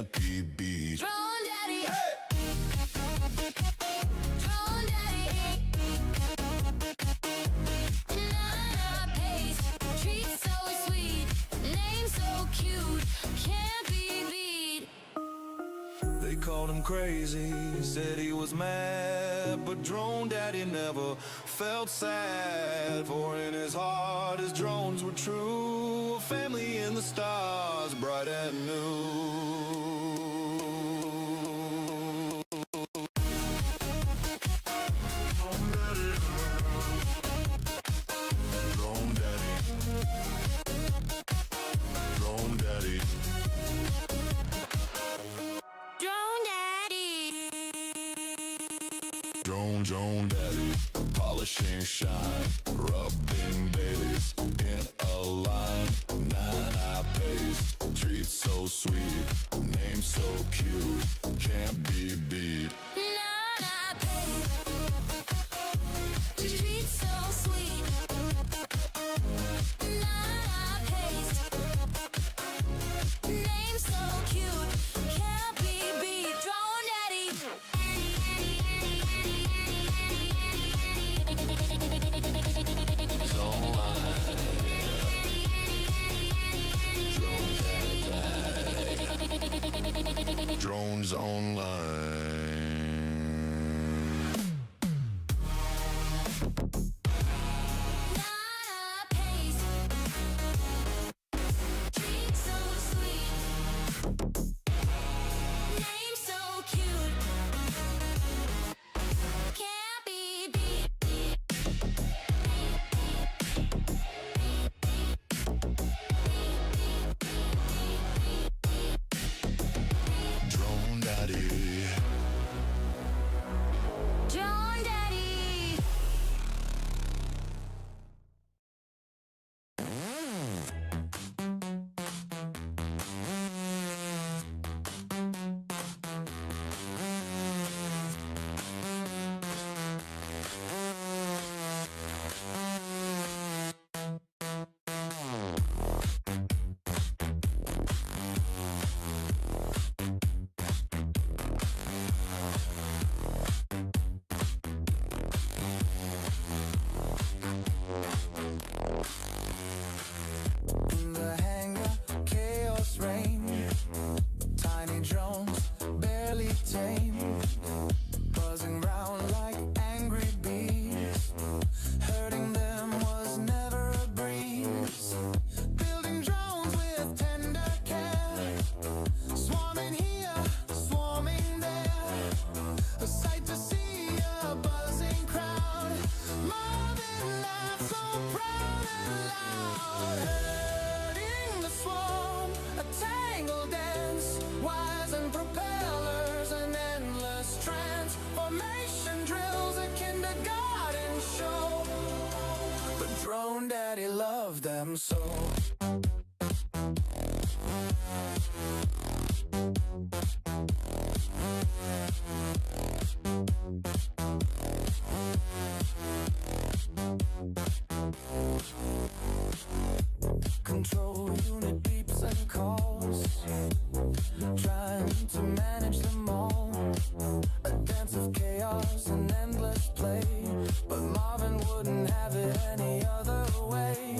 can't be beat. Drone Daddy. Hey! Drone Daddy. Nana pace, treat so sweet, name so cute, can't be beat. They called him crazy, said he was mad, but Drone Daddy never felt sad. For in his heart his drones were true, a family in the stars, bright and new. Drone Daddy, Drone Daddy, Drone Daddy. Drone Daddy, polishing shine, rubbing dailies in a line. Nine-eye pace, treat so sweet, name so cute, can't be beat. Nana pace, treat so sweet. Nana pace, name so cute, can't be beat. Drone Daddy. Drones online. Nana pace, treat so sweet, name so cute, can't be beat. Drone Daddy. Drone Daddy. In the hangar, chaos reigns. Tiny drones, barely tame, buzzing round like angry bees. Hurting them was never a breeze. Building drones with tender care, swarming here, swarming there. A sight to see, a buzzing crowd. Marvin laughed so proud and loud. Herding the swarm, a tangled dance, wires and propellers, an endless trance. Formation drills, a kindergarten show, but Drone Daddy loved them so. Control unit beeps and calls, trying to manage them all. A dance of chaos, an endless play, but Marvin wouldn't have it any other way.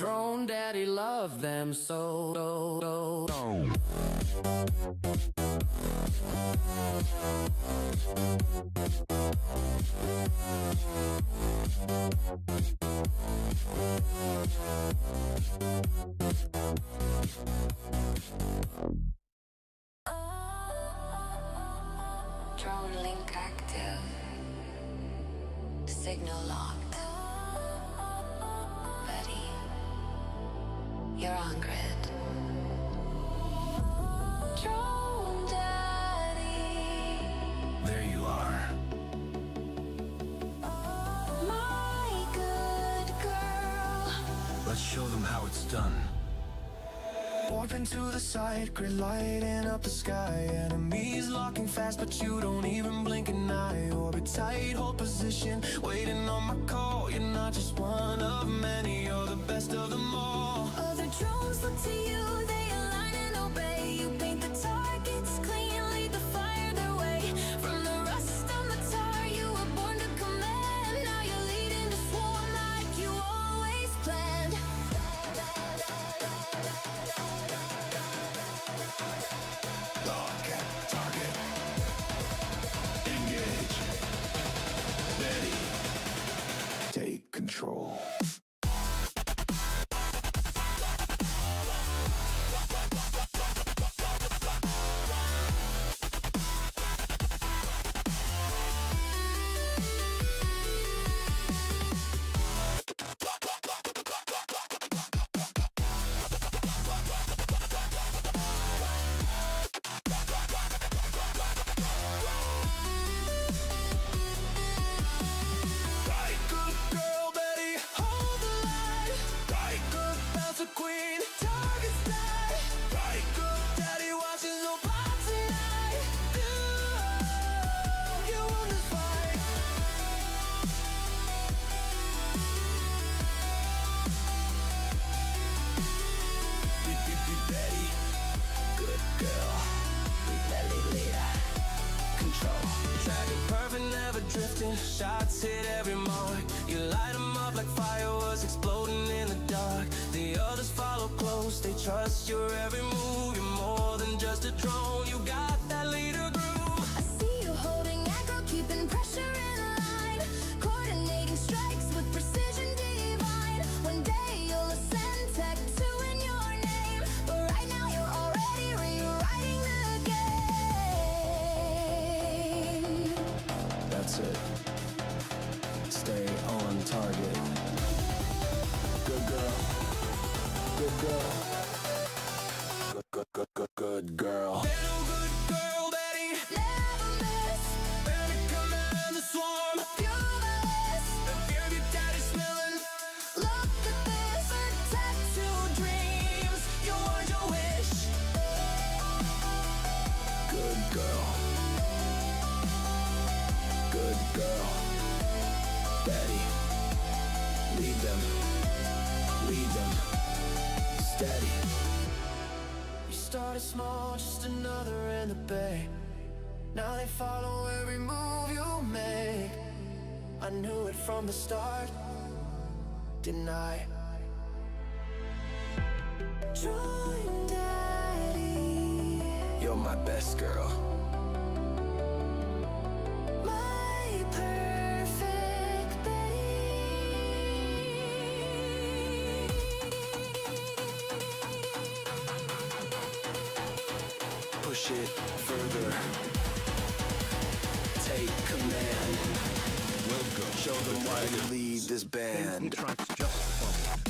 Drone daddy loved them so. Drone link active. Signal locked. Betty, you're on grid. Drone daddy, There you are. my good girl. Let's show them how it's done. Warping to the side, grid lighting up the sky. Enemies locking fast, but you don't even blink an eye. Orbit tight, hold position, waiting on my call. You're not just one of many, you're the best of them all. Other drones look to you, they align and obey. You paint the targets clean, lead the fire their way. From the rust on the tar, you were born to command. Now you're leading the swarm like you always planned. Lock at target. Engage. Ready. Take control. Right, good girl, Betty, hold the line. Right, good, bounce a queen, target stay. Right, good, daddy watches no pop tonight. You won this fight. Betty, good girl, Betty leader, control. Dragon perfect, never drifting, shots hit every mark. You light 'em up like fireworks exploding in the dark. The others follow close, they trust your every move. You're more than just a drone, you got that leader groove. I see you holding aggro, keeping pressure in line. Coordinating strikes with precision divine. One day you'll ascend, tech 2 in your name. But right now you're already rewriting the game. That's it. Stay on target. Good girl. Good girl. Good girl. Little good girl, Betty, Never miss, better command the swarm. fabulous. The fear of your daddy smelling. Look at this, protect two dreams. You earned your wish. Good girl. Good girl. Betty. Lead them. Lead them. Steady. You started small, just another in the bay. Now they follow every move you make. I knew it from the start, didn't I? Drone daddy, You're my best girl. my perfect Push it further. Take command. Welcome. Show them why you lead this band. Tracks just from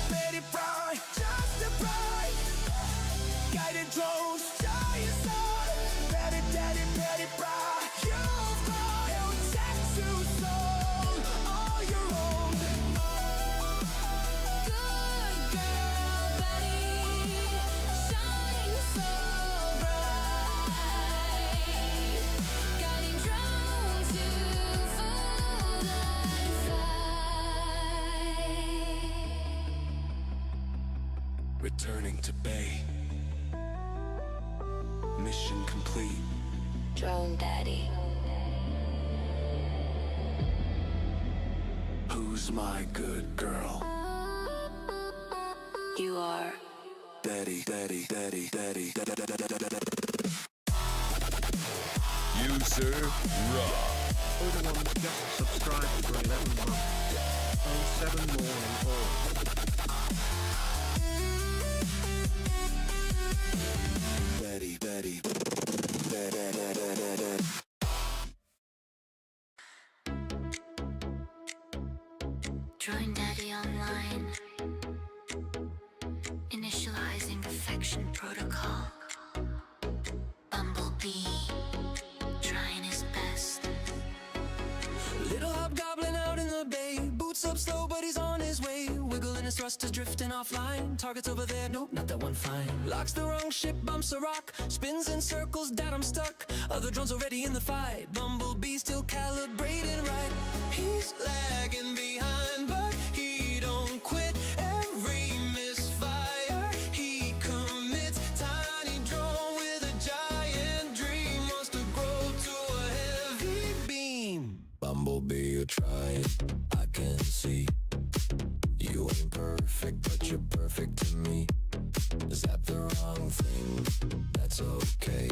Betty Brown, just a bride. Guided drones, giant side. Betty, daddy, Betty Brown. You've got your tattoo soul, all your own. Good girl, Betty. Shine mission complete. Drone Daddy. Who's my good girl? You are. Daddy, daddy, daddy, daddy, daddy, daddy, daddy, daddy. User raw. Everyone just subscribe for 11 months. Oh, 7 more in all. Daddy, daddy, daddy, daddy, daddy. Drone Daddy online. Initializing affection protocol. Bumblebee. Trying his best. Little hobgoblin out in the bay. Boots up slow, but he's on his way. Wiggling his thrusters, drifting offline. Targets over there, nope, not that one fine. Locks the wrong ship, bumps a rock. Spins in circles, dad, I'm stuck. Other drones already in the fight. Bumblebee still calibrating right. He's lagging behind, but he don't quit. Every misfire, he commits. Tiny drone with a giant dream. Wants to grow to a heavy beam. Bumblebee, you're trying, I can see. You ain't perfect, but you're perfect to me. Zap the wrong thing, that's okay.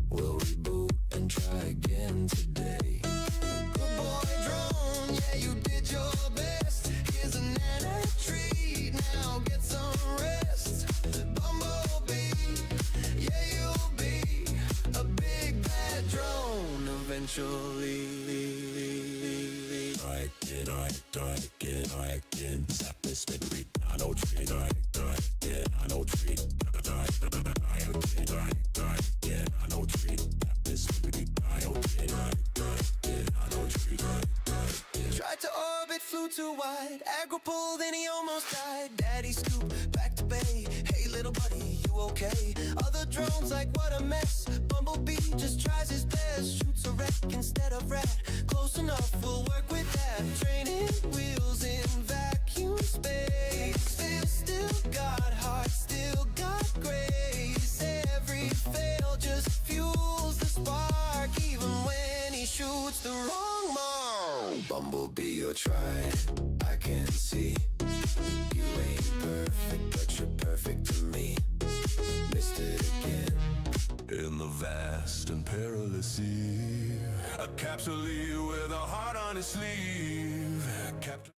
We'll reboot and try again today. Good boy drone, yeah, you did your best. Here's a nana treat, now get some rest. Bumblebee, yeah, you'll be a big bad drone eventually. I can zap this bit, I know treat, I know treat. Yeah, I know treat, this bit, I know treat, I know treat. Tried to orbit, flew too wide. Aggro pull, then he almost died. Daddy scoop, back to bay. Hey little buddy, you okay? Other drones like what a mess. Bumblebee just tries his best. Shoots a wreck instead of rat. Close enough, we'll work with that. Training wheels in vacuum space. Still got heart, still got grace. Every fail just fuels the spark. Even when he shoots the wrong mark. Bumblebee, you're trying, I can see. You ain't perfect, but you're perfect to me. Missed it again. In the vast and perilous sea, a capsule with a heart on his sleeve. Captain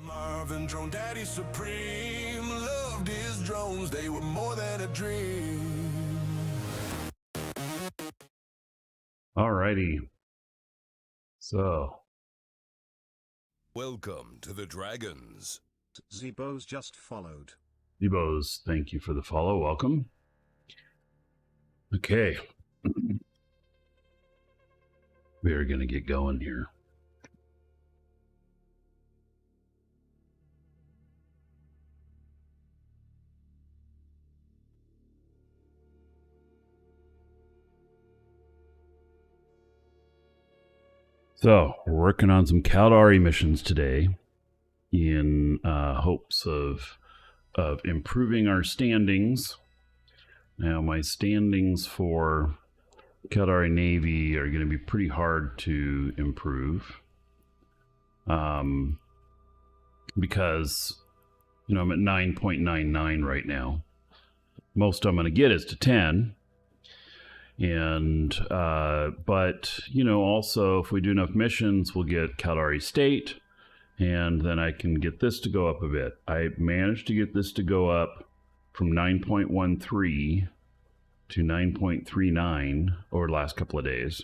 Marvin, Drone Daddy Supreme, loved his drones, they were more than a dream. Alrighty. So, Welcome to the Dragons. Zebo's just followed. Ebos, thank you for the follow. Welcome. Okay. We are going to get going here. So, we're working on some Caldari missions today in hopes of improving our standings. Now, my standings for Caldari Navy are going to be pretty hard to improve because, you know, I'm at 9.99 right now. Most I'm going to get is to 10. And, but, you know, also if we do enough missions, we'll get Caldari State, and then I can get this to go up a bit. I managed to get this to go up from 9.13 to 9.39 over the last couple of days.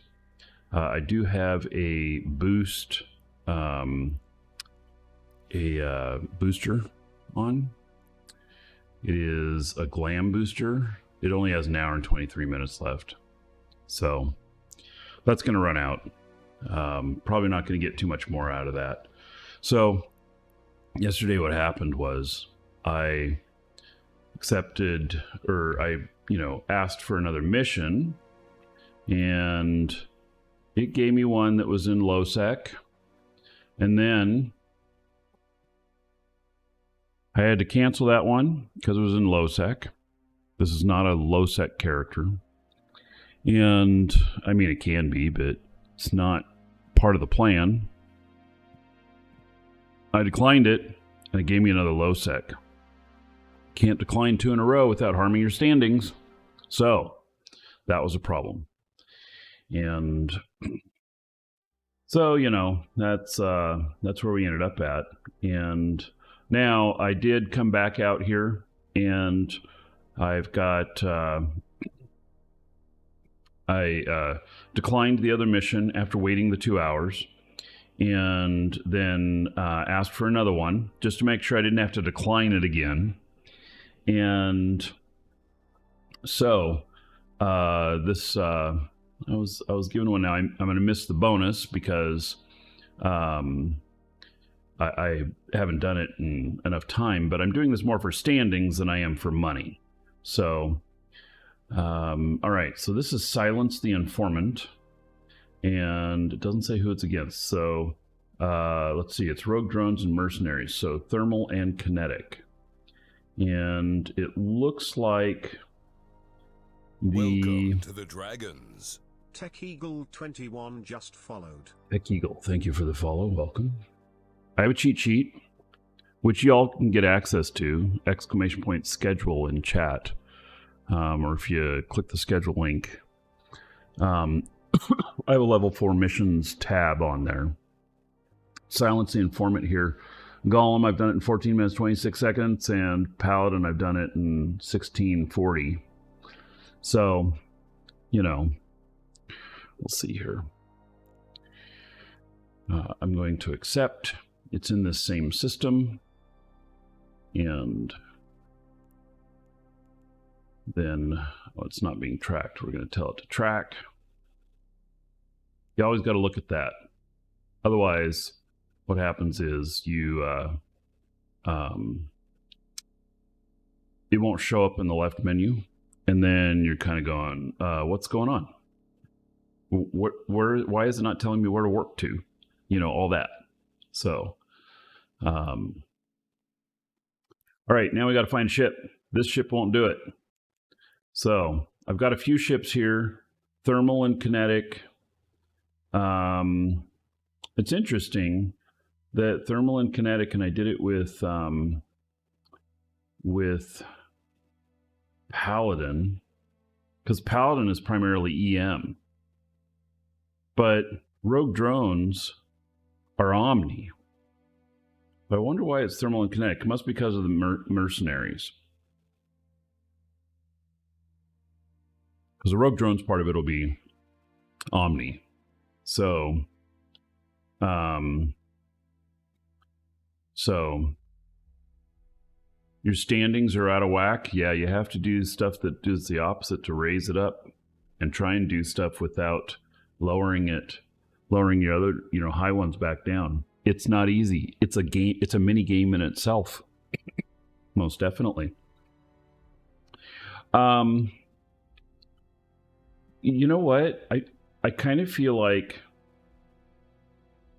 I do have a boost, booster on. It is a glam booster. It only has an hour and 23 minutes left. So that's going to run out. Probably not going to get too much more out of that. So yesterday what happened was I accepted, or I, you know, asked for another mission, and it gave me one that was in low sec. And then I had to cancel that one because it was in low sec. This is not a low sec character. And, I mean, it can be, but it's not part of the plan. I declined it, and it gave me another low sec. Can't decline 2 in a row without harming your standings. So, that was a problem. And so, you know, that's where we ended up at. And now I did come back out here, and I've got I declined the other mission after waiting the 2 hours, and then asked for another one just to make sure I didn't have to decline it again. And so this I was given one. Now I'm going to miss the bonus because I haven't done it in enough time, but I'm doing this more for standings than I am for money. So all right, so this is Silence the Informant, and it doesn't say who it's against. So let's see, it's rogue drones and mercenaries, so thermal and kinetic. And it looks like Welcome to the Dragons. Tech Eagle 21 just followed. Tech Eagle, thank you for the follow. Welcome. I have a cheat sheet, which y'all can get access to, ! schedule in chat. Or if you click the schedule link. I have a level 4 missions tab on there. Silence the Informant here. Golem, I've done it in 14 minutes, 26 seconds, and Paladin, I've done it in 16:40. So, you know, we'll see here. I'm going to accept. It's in this same system. And then, oh, it's not being tracked. We're going to tell it to track. You always got to look at that. Otherwise, what happens is you, it won't show up in the left menu, and then you're kind of going, what's going on? Why is it not telling me where to warp to? You know, all that. So, all right, now we got to find a ship. This ship won't do it. So I've got a few ships here, thermal and kinetic. It's interesting that thermal and kinetic, and I did it with Paladin, because Paladin is primarily EM, but rogue drones are Omni. But I wonder why it's thermal and kinetic. It must be because of the mercenaries. Because the rogue drones part of it will be Omni. So, your standings are out of whack. Yeah, you have to do stuff that does the opposite to raise it up, and try and do stuff without lowering your other, high ones back down. It's not easy. It's a game. It's a mini game in itself. Most definitely. You know what? I kind of feel like,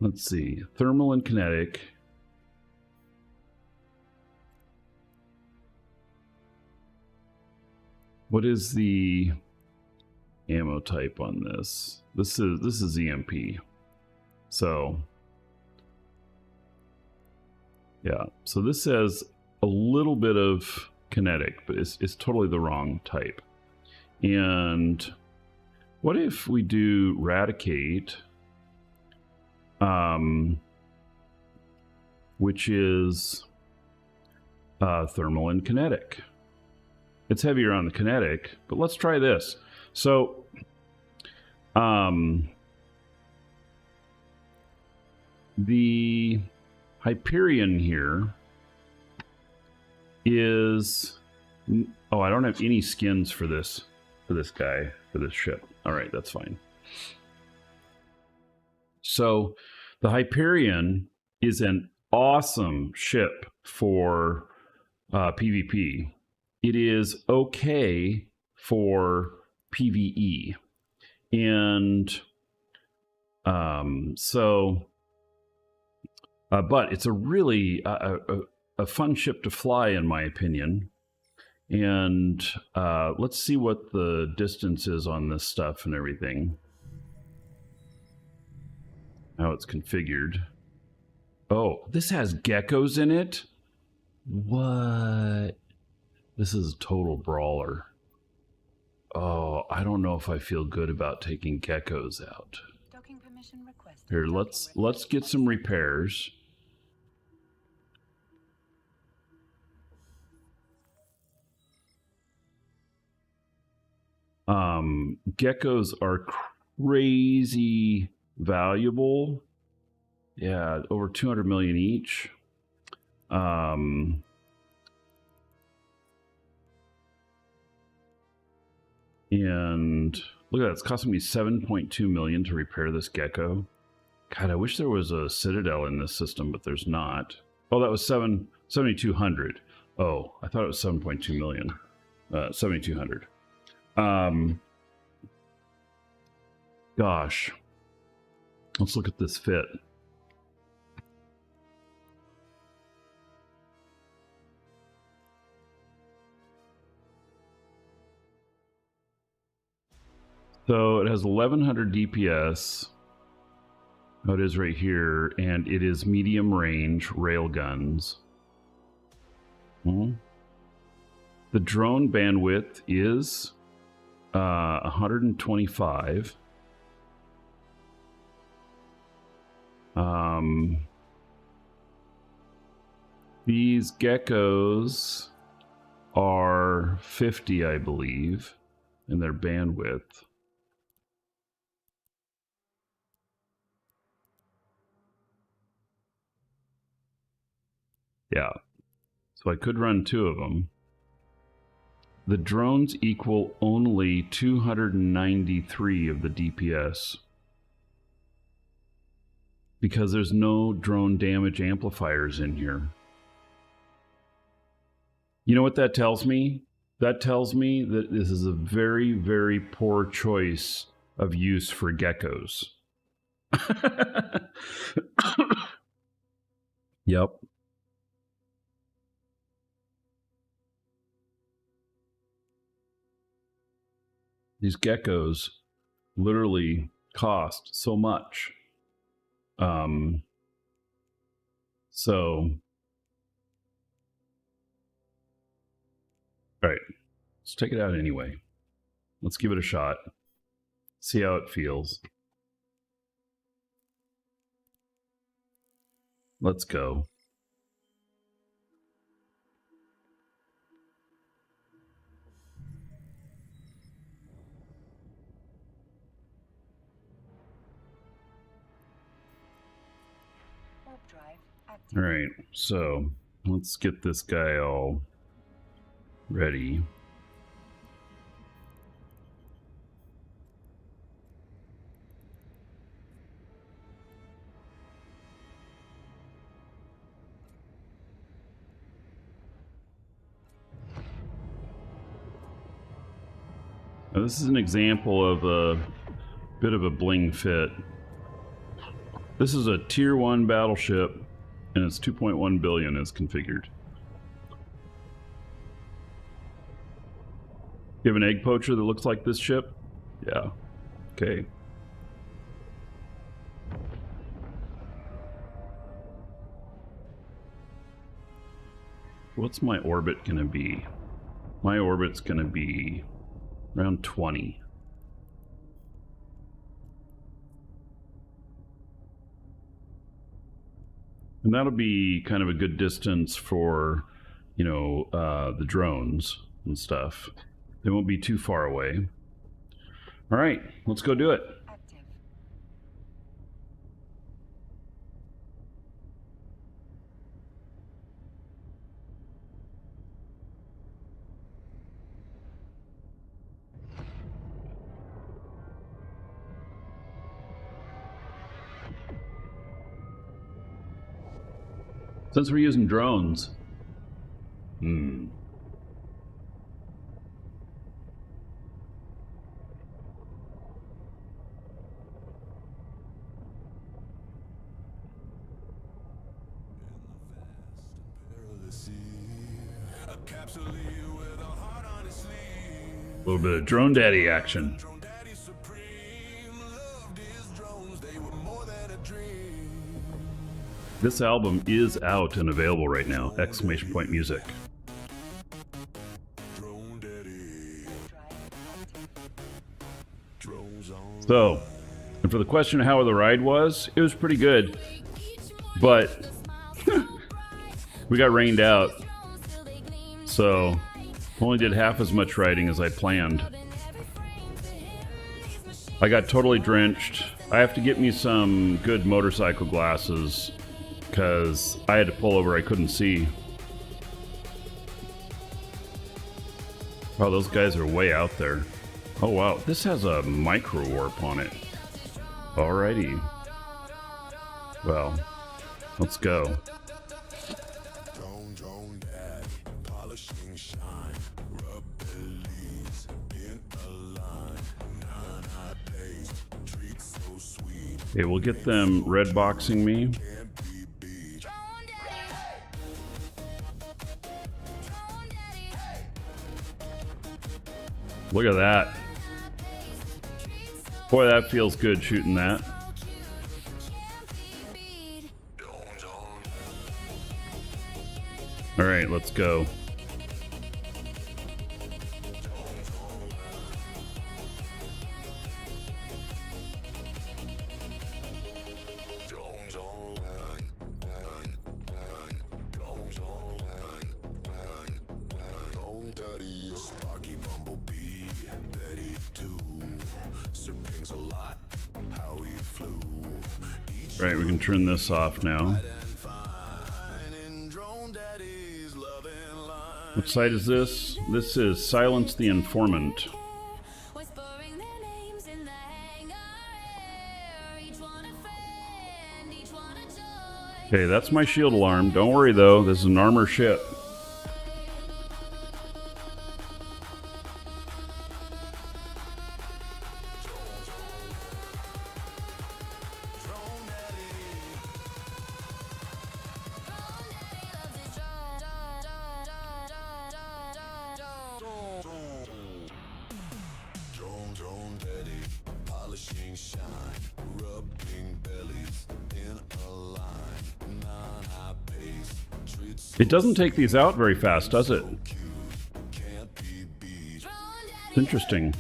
let's see, thermal and kinetic. What is the ammo type on this? This is EMP. So yeah, so this says a little bit of kinetic, but it's totally the wrong type. And what if we do Radicate, which is thermal and kinetic? It's heavier on the kinetic, but let's try this. So, the Hyperion here is... Oh, I don't have any skins for this guy, for this ship. All right, that's fine. So, the Hyperion is an awesome ship for PvP. It is okay for PvE. And but it's a really a fun ship to fly, in my opinion. And let's see what the distance is on this stuff and everything. How it's configured. Oh, this has geckos in it? What? This is a total brawler. Oh, I don't know if I feel good about taking geckos out. Docking permission requested. Here, let's get some repairs. Geckos are crazy valuable. Yeah, over 200 million each. And look at that, it's costing me 7.2 million to repair this gecko. God, I wish there was a citadel in this system, but there's not. Oh, that was 7,200. Oh, I thought it was 7.2 million. 7,200. Gosh. Let's look at this fit. So it has 1100 DPS. Oh, it is right here, and it is medium range railguns. The drone bandwidth is 125. These geckos are 50, I believe, in their bandwidth. Yeah, so I could run 2 of them. The drones equal only 293 of the DPS. Because there's no drone damage amplifiers in here. You know what that tells me? That tells me that this is a very, very poor choice of use for geckos. Yep. These geckos literally cost so much. All right, let's take it out anyway. Let's give it a shot. See how it feels. Let's go. All right, so let's get this guy all ready. Now, this is an example of a bit of a bling fit. This is a tier 1 battleship, and it's 2.1 billion is configured. You have an egg poacher that looks like this ship? Yeah. Okay. What's my orbit gonna be? My orbit's gonna be around 20. And that'll be kind of a good distance for, you know, the drones and stuff. They won't be too far away. All right, let's go do it. Active. Since we're using drones, A capsule with a A little bit of Drone Daddy action. This album is out and available right now. Exclamation point music. So, and for the question of how the ride was, it was pretty good. But we got rained out. So, only did half as much riding as I planned. I got totally drenched. I have to get me some good motorcycle glasses because I had to pull over, I couldn't see. Wow, those guys are way out there. Oh wow, this has a micro warp on it. Alrighty. Well, let's go. Okay, we'll get them red boxing me. Look at that. Boy, that feels good shooting that. All right, let's go. Right, we can turn this off now. What site is this? This is Silence the Informant. Okay, that's my shield alarm. Don't worry though, this is an armor ship. It doesn't take these out very fast, does it? It's interesting.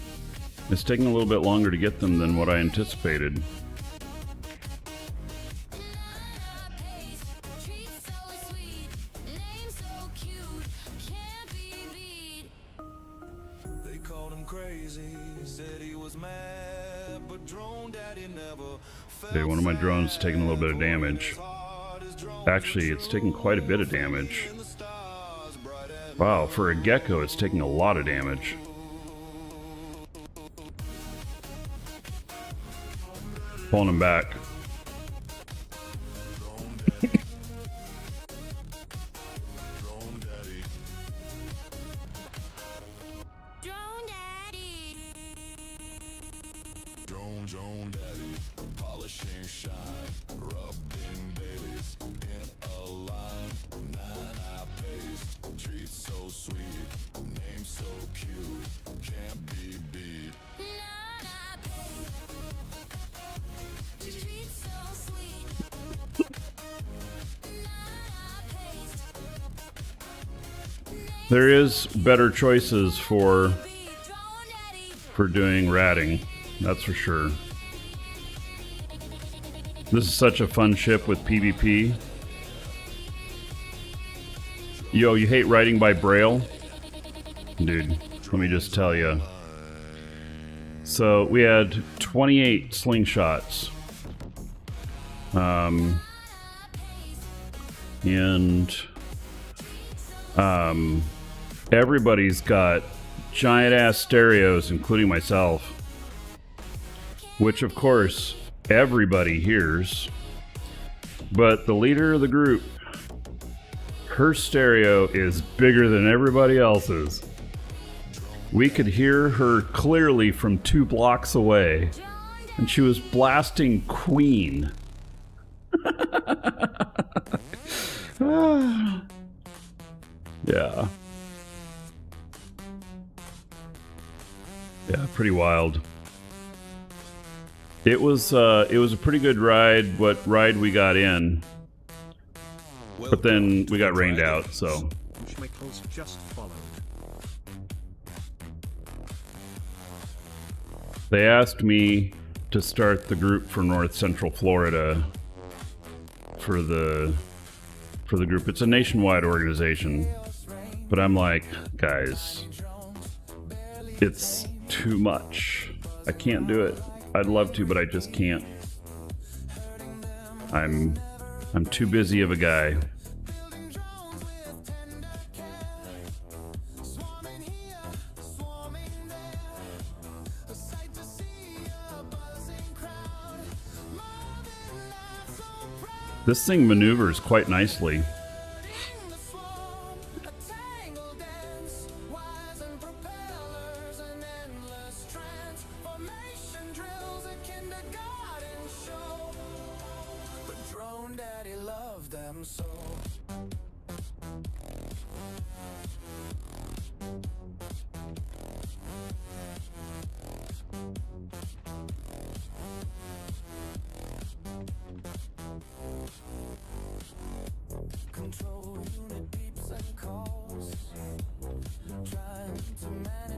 It's taking a little bit longer to get them than what I anticipated. Okay, one of my drones is taking a little bit of damage. Actually, it's taking quite a bit of damage. Wow, for a gecko, it's taking a lot of damage. Pulling him back. There is better choices for doing ratting, that's for sure. This is such a fun ship with PvP. Yo, you hate writing by Braille? Dude, let me just tell you. So we had 28 slingshots. Everybody's got giant ass stereos, including myself, which of course everybody hears, but the leader of the group, her stereo is bigger than everybody else's. We could hear her clearly from 2 blocks away, and she was blasting Queen. Yeah. Yeah, pretty wild. It was a pretty good ride. What ride we got in, but then we got rained out. So Which Michael's just followed. they asked me to start the group for North Central Florida for the group. It's a nationwide organization, but I'm like, guys, it's too much. I can't do it. I'd love to, but I just can't. I'm too busy of a guy. This thing maneuvers quite nicely.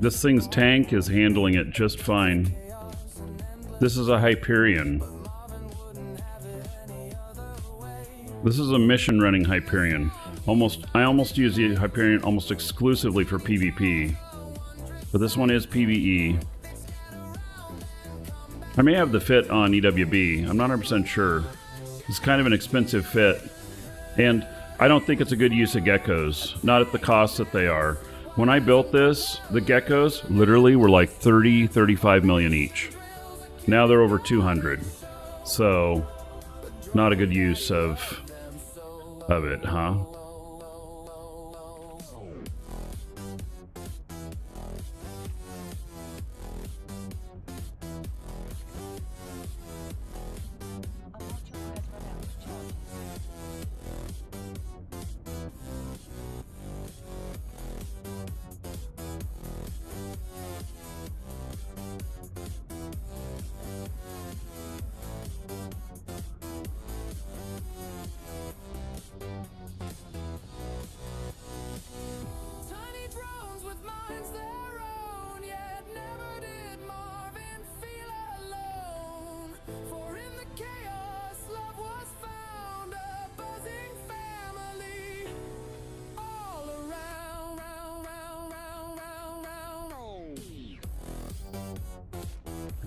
This thing's tank is handling it just fine. This is a Hyperion. This is a mission running Hyperion. I almost use the Hyperion almost exclusively for PvP. But this one is PvE. I may have the fit on EWB. I'm not 100% sure. It's kind of an expensive fit. And I don't think it's a good use of geckos. Not at the cost that they are. When I built this, the geckos literally were like 30, 35 million each. Now they're over 200. So, not a good use of it, huh?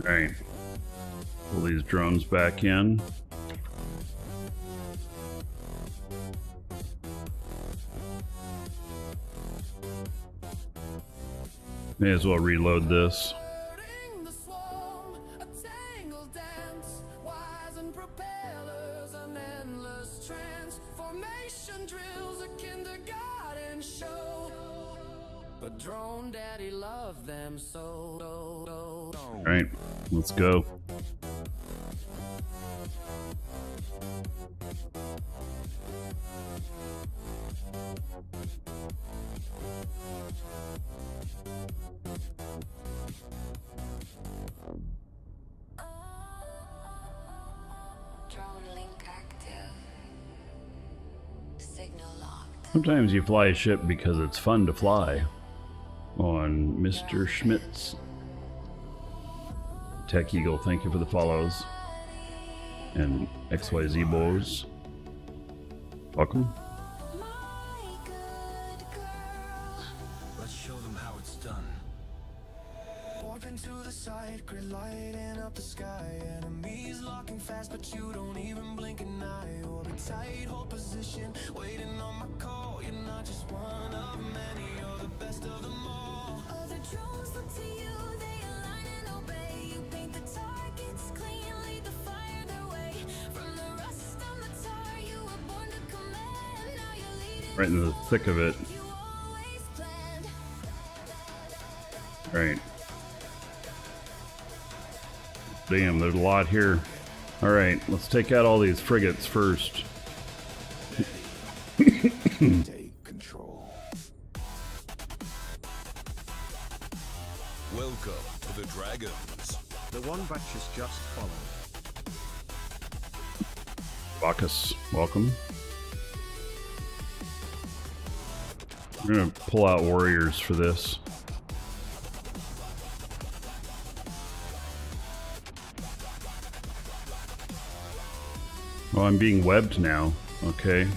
Alright, pull these drones back in. May as well reload this. Alright, let's go. Drone link active. Signal locked. Sometimes you fly a ship because it's fun to fly. On Mr. Schmitz. Tech Eagle, thank you for the follows. And XYZ Bows, welcome. Let's show them how it's done. Warp into the side, grid lighting up the sky. Enemies locking fast, but you don't even blink an eye. Orbit tight, hold position, waiting on my call. You're not just one of many, you're the best of them all. Other drones look to you, they align and obey. You paint the targets clean, lead the fire their way. From the rust on the tar, you were born to command. Now you're leading. Right in the thick of it. You always planned. Right. Damn, there's a lot here. Alright, let's take out all these frigates first. Take control. Welcome to the Dragons. The one batch is just followed. Bacchus, welcome. We're gonna pull out warriors for this. Oh, I'm being webbed now. Okay.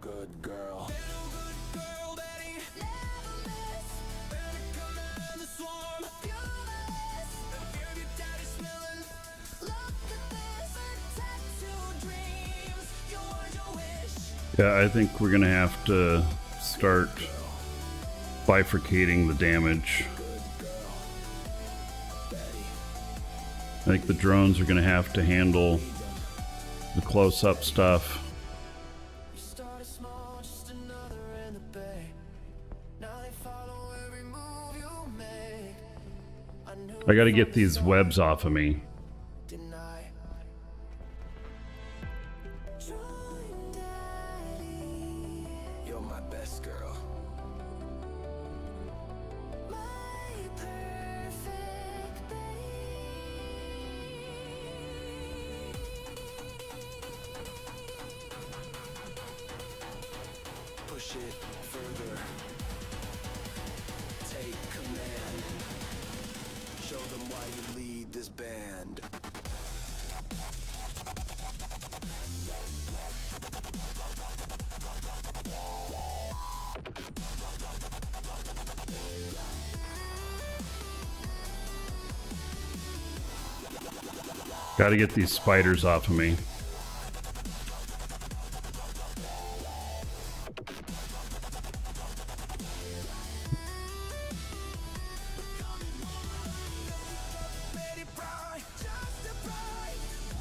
Good girl. Yeah, I think we're gonna have to start bifurcating the damage. I think the drones are gonna have to handle the close-up stuff. I gotta get these webs off of me. You're my best girl. Push it further. Take command. Show them why you lead this band. Gotta get these spiders off of me.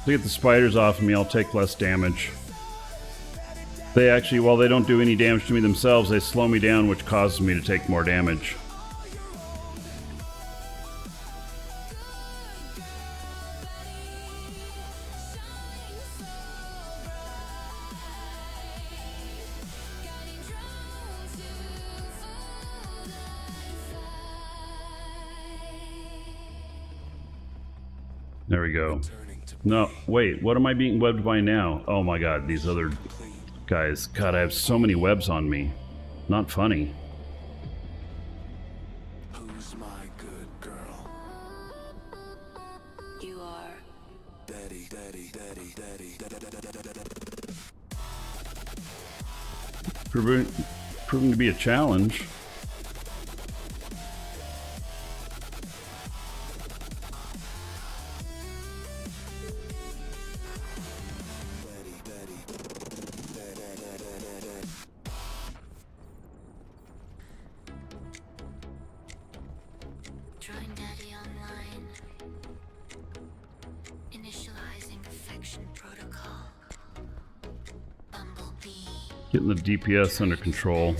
To get the spiders off of me, I'll take less damage. They actually, while they don't do any damage to me themselves, they slow me down, which causes me to take more damage. There we go. No, wait, what am I being webbed by now? Oh my god, these other guys. God, I have so many webs on me. Not funny. Who's my good girl? You are. Daddy, daddy, daddy, daddy, Proving to be a challenge. Join Daddy online. Initializing infection protocol. Bumblebee. Getting the DPS under control.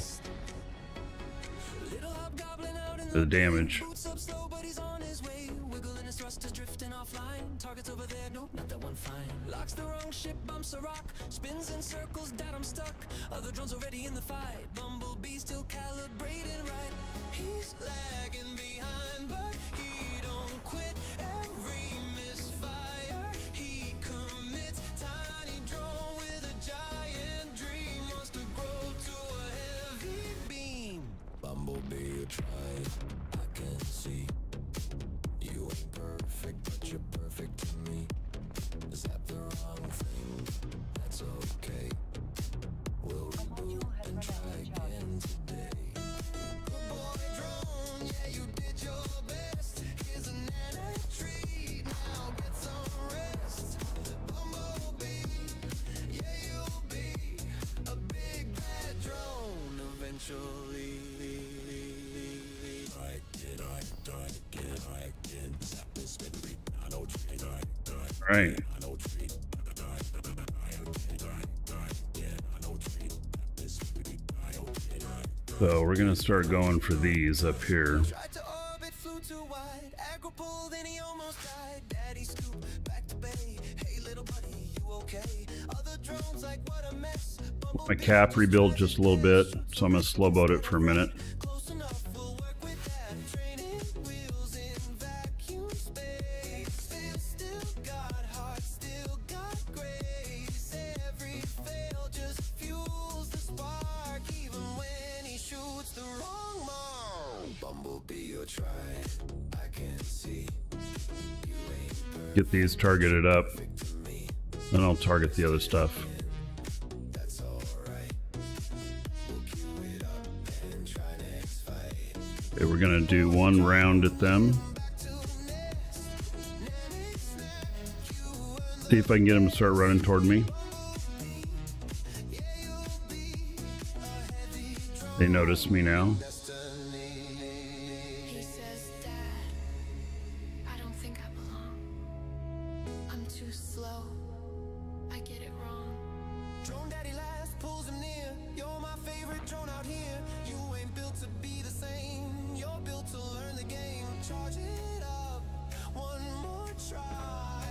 The damage. Boots up slow, but he's on his way. Wiggling his thrusters, drifting offline. Targets over there, nope, not that one fine. Locks the wrong ship, bumps a rock. Spins in circles, dad, I'm stuck. Other drones already in the fight. Bumblebee still calibrating right. He's lagging behind, but he don't quit. Every misfire, he commits. Tiny drone with a giant All right. So we're gonna start going for these up here. Tried to orbit, flew too wide. Aggro pulled, then he almost died. Daddy scoop, back to bay. Hey little buddy, you okay? Other drones like what a mess. My cap rebuilt just a little bit, so I'm gonna slow boat it for a minute. Close enough, we'll work with that. Training wheels in vacuum space. Still got heart, still got grace. Every fail just fuels the spark. Even when he shoots the wrong mark. Bumblebee, you tried. I can see. You ain't Get these targeted up, then I'll target the other stuff. that's alright. We'll queue it up and try next fight. Okay, we're gonna do one round at them. See if I can get them to start running toward me. They notice me now. He says, Dad, I don't think I belong. I'm too slow. I get it wrong. Drone daddy last pulls him near. You're my favorite drone out here. You ain't built to be the same. You're built to learn the game. Charge it up. One more try.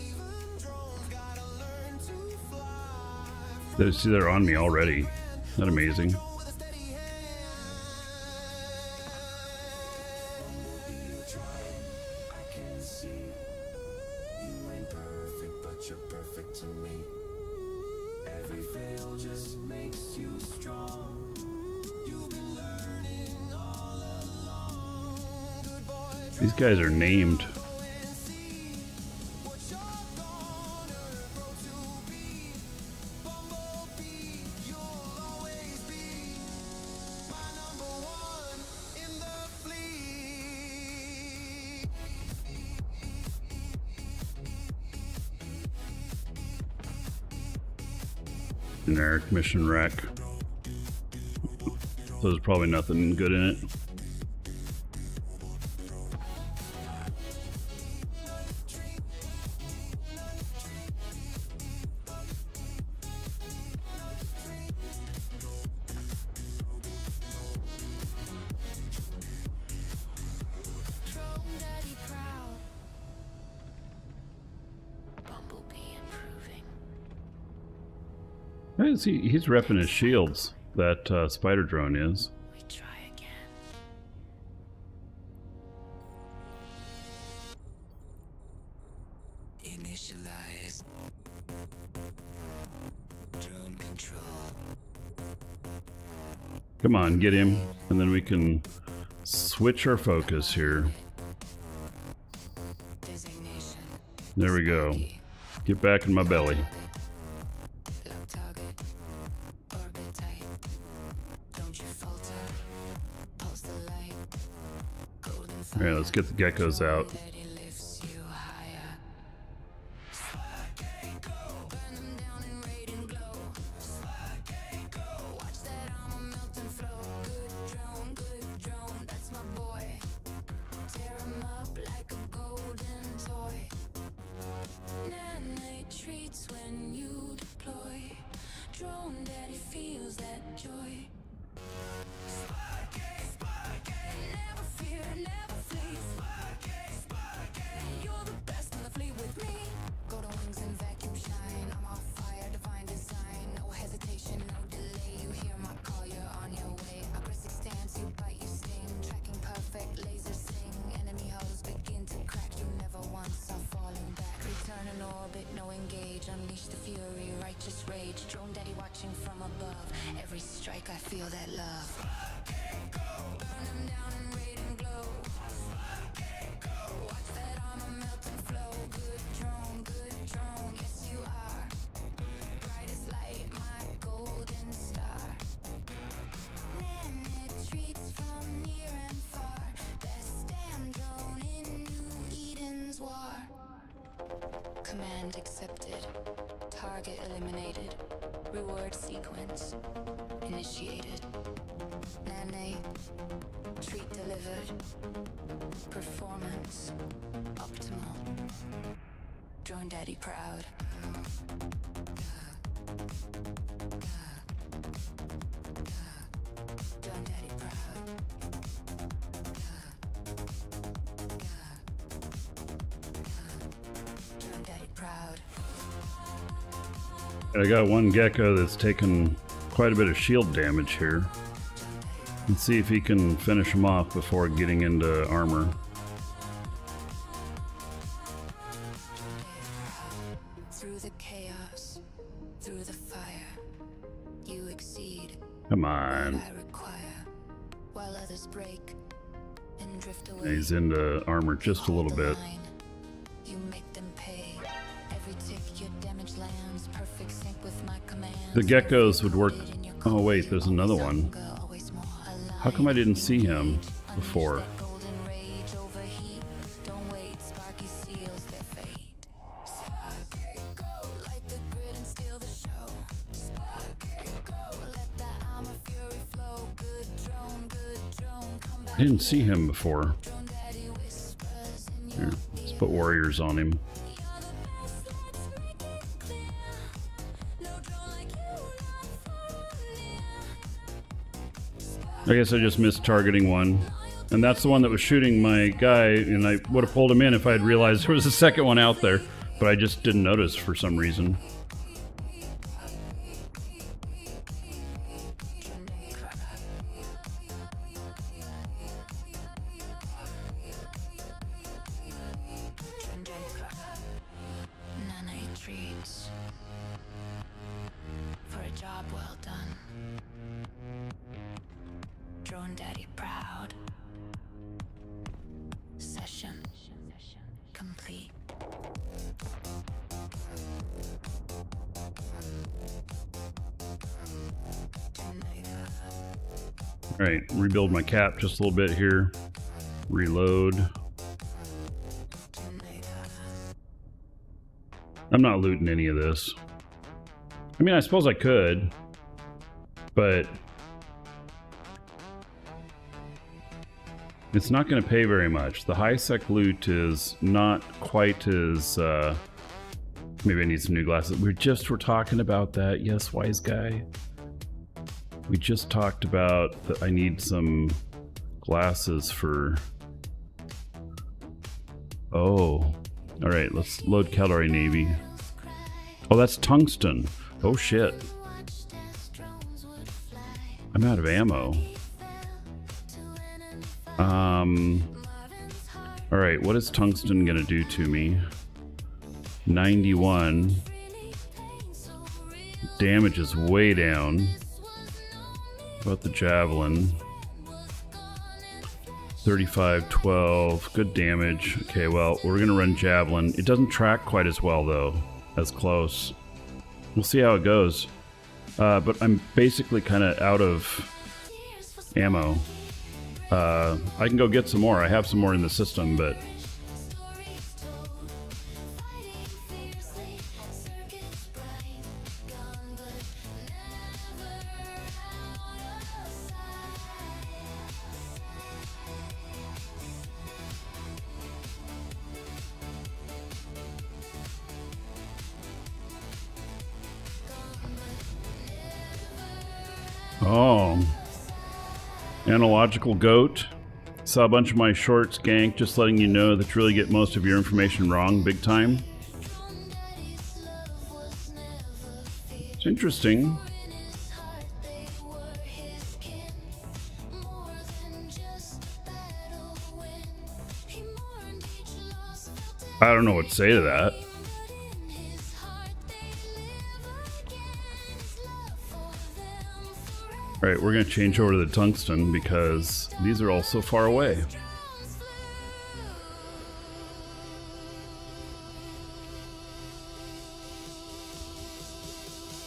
Even drones gotta learn to fly. They see they're on me already. Isn't that amazing? With a steady hand. You try. I can see. You ain't perfect, but you're perfect to me. Every fail just makes you strong. You've been learning all along. Good boy, These guys are named. go and see what you're gonna grow to be. Bumblebee, you'll always be my number one in the fleet. Generic mission rack. So there's probably nothing good in it. Drone Daddy proud. Bumblebee improving. He's repping his shields. That spider drone is. We try again. Initialize. Drone control. Come on, get him, and then we can switch our focus here. Designation. There we go. Get back in my belly. Lock target. Orbit tight. Don't you falter. Pulse the light. Golden All right, let's get the geckos out. Daddy lifts you higher. Burn them down in radiant glow. Watch that armor melt and flow. Good drone, that's my boy. Tear 'em up like a golden toy. Nanite treats when you deploy. Drone daddy feels that joy. Never fear, never flee. You're the best in the fleet with me. Golden wings and vacuum shine. I'm on fire, divine design. No hesitation, no delay. You hear my call, you're on your way. Aggressive stance, you bite, you sting. Tracking perfect, laser sing. Enemy hulls begin to crack. You never once are falling back. Return in orbit, no engage. Unleash the fury, righteous rage. Drone daddy watching from above. Every strike, I feel that love. Burn them down in radiant glow. Watch that armor melt and flow. Good drone, yes you are. Brightest light, my golden star. Nanite treats from near and far. Best damn drone in New Eden's war. Command accepted. Target eliminated. Reward sequence initiated. Nanite, treat delivered. Performance optimal. Drone daddy proud. Drone daddy proud. Drone daddy proud. I got one gecko that's taken quite a bit of shield damage here. Let's see if he can finish him off before getting into armor. Through the chaos, through the fire, you exceed Come what on. I require, while others break and drift away. He's into armor just a little bit. You make them pay. Every tick your damage lands, perfect sync with my commands. The geckos would work. Oh wait, there's another one. How come I didn't see him before? Golden rage overheat. Don't wait, Sparky seals their fate. Sparky, go, light the grid and steal the show. Sparky, go, let the armor fury flow. Good drone, come back. I didn't see him before. Drone daddy whispers in your Here, let's put warriors on him. You're the best, let's make it clear. No drone like you, not for near. I guess I just missed targeting one. And that's the one that was shooting my guy, and I would have pulled him in if I had realized there was a second one out there. But I just didn't notice for some reason. Nana treats for a job well done. Drone daddy proud. Session complete. Alright, rebuild my cap just a little bit here. Reload. I'm not looting any of this. I mean, I suppose I could, but it's not going to pay very much. The high-sec loot is not quite as... maybe I need some new glasses. We just were talking about that. Yes, wise guy. We just talked about that I need some glasses for... Oh. Alright, let's load Caldari Navy. Oh, that's tungsten. Oh shit. I'm out of ammo. Alright, what is tungsten gonna do to me? 91. Damage is way down. What about the javelin? 35, 12, good damage. Okay, well, we're gonna run javelin. It doesn't track quite as well though, as close. We'll see how it goes. But I'm basically kind of out of ammo. I can go get some more. I have some more in the system, but... Oh, analogical goat. Saw a bunch of my shorts, gank, just letting you know that you really get most of your information wrong big time. It's interesting. I don't know what to say to that. Alright, we're going to change over to the tungsten because these are all so far away.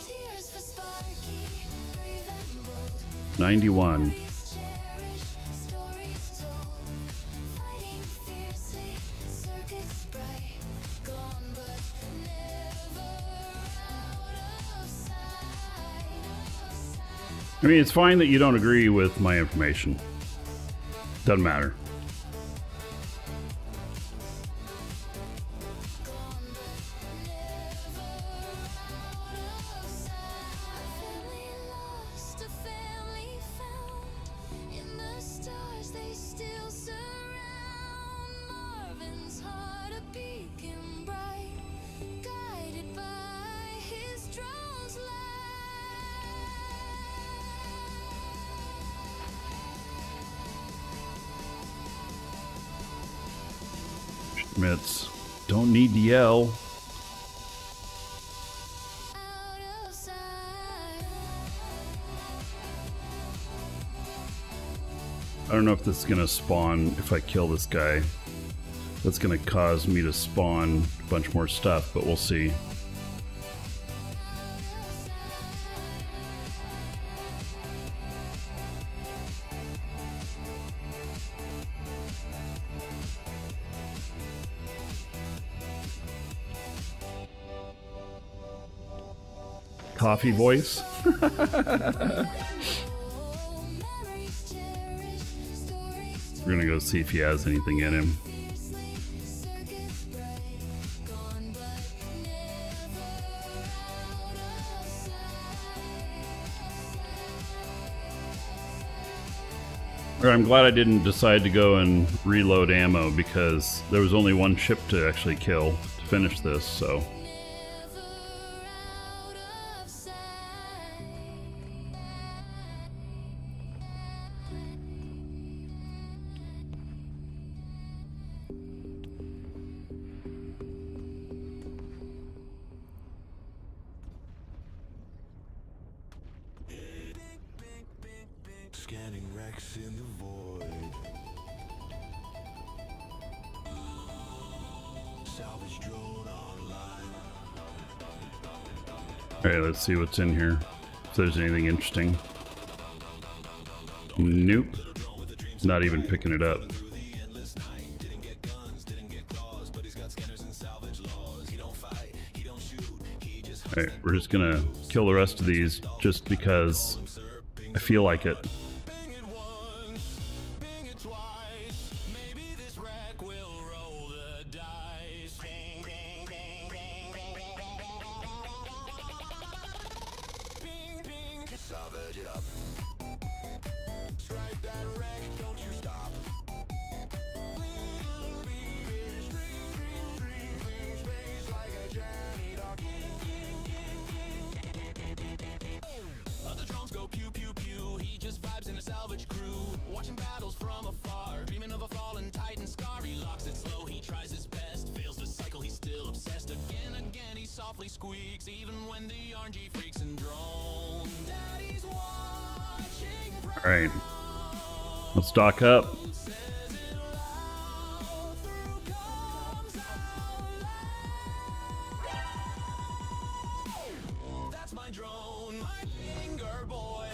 Tears for Sparky, brave and bold. 91. Stories told, fighting fiercely, circuits bright, gone but never out of sight. I mean, it's fine that you don't agree with my information. Doesn't matter. commits. Don't need to yell. Out of sight. I don't know if this is gonna spawn if I kill this guy. That's gonna cause me to spawn a bunch more stuff, but we'll see. Coffee voice. Oh, memories cherished, stories We're gonna go see if he has anything in him. fiercely, circus bright, gone but never out of sight. Or I'm glad I didn't decide to go and reload ammo because there was only one ship to actually kill to finish this, so. Never out of sight. Scanning wrecks in the void. Salvage drone online. Alright, let's see what's in here. If there's anything interesting. Nope. Not even picking it up. Alright, we're just gonna kill the rest of these just because I feel like it. Bang it once, bang it twice. Maybe this wreck will roll the dice. Bang, bang, bang, bang, bang, bang, bang, bang. Salvage it up. Strike that wreck, don't you stop. Leave it stream space like a jammy dog. Other drones go pew pew pew. He just vibes in a salvage crew, watching battles from afar, dreaming of a fallen titan scar. He locks it slow, he tries his best, fails to cycle, he's still obsessed. Again, he softly squeaks, even when the RNG freaks and drone. Daddy's watching. Alright. Let's stock up. That's my drone, my finger boy.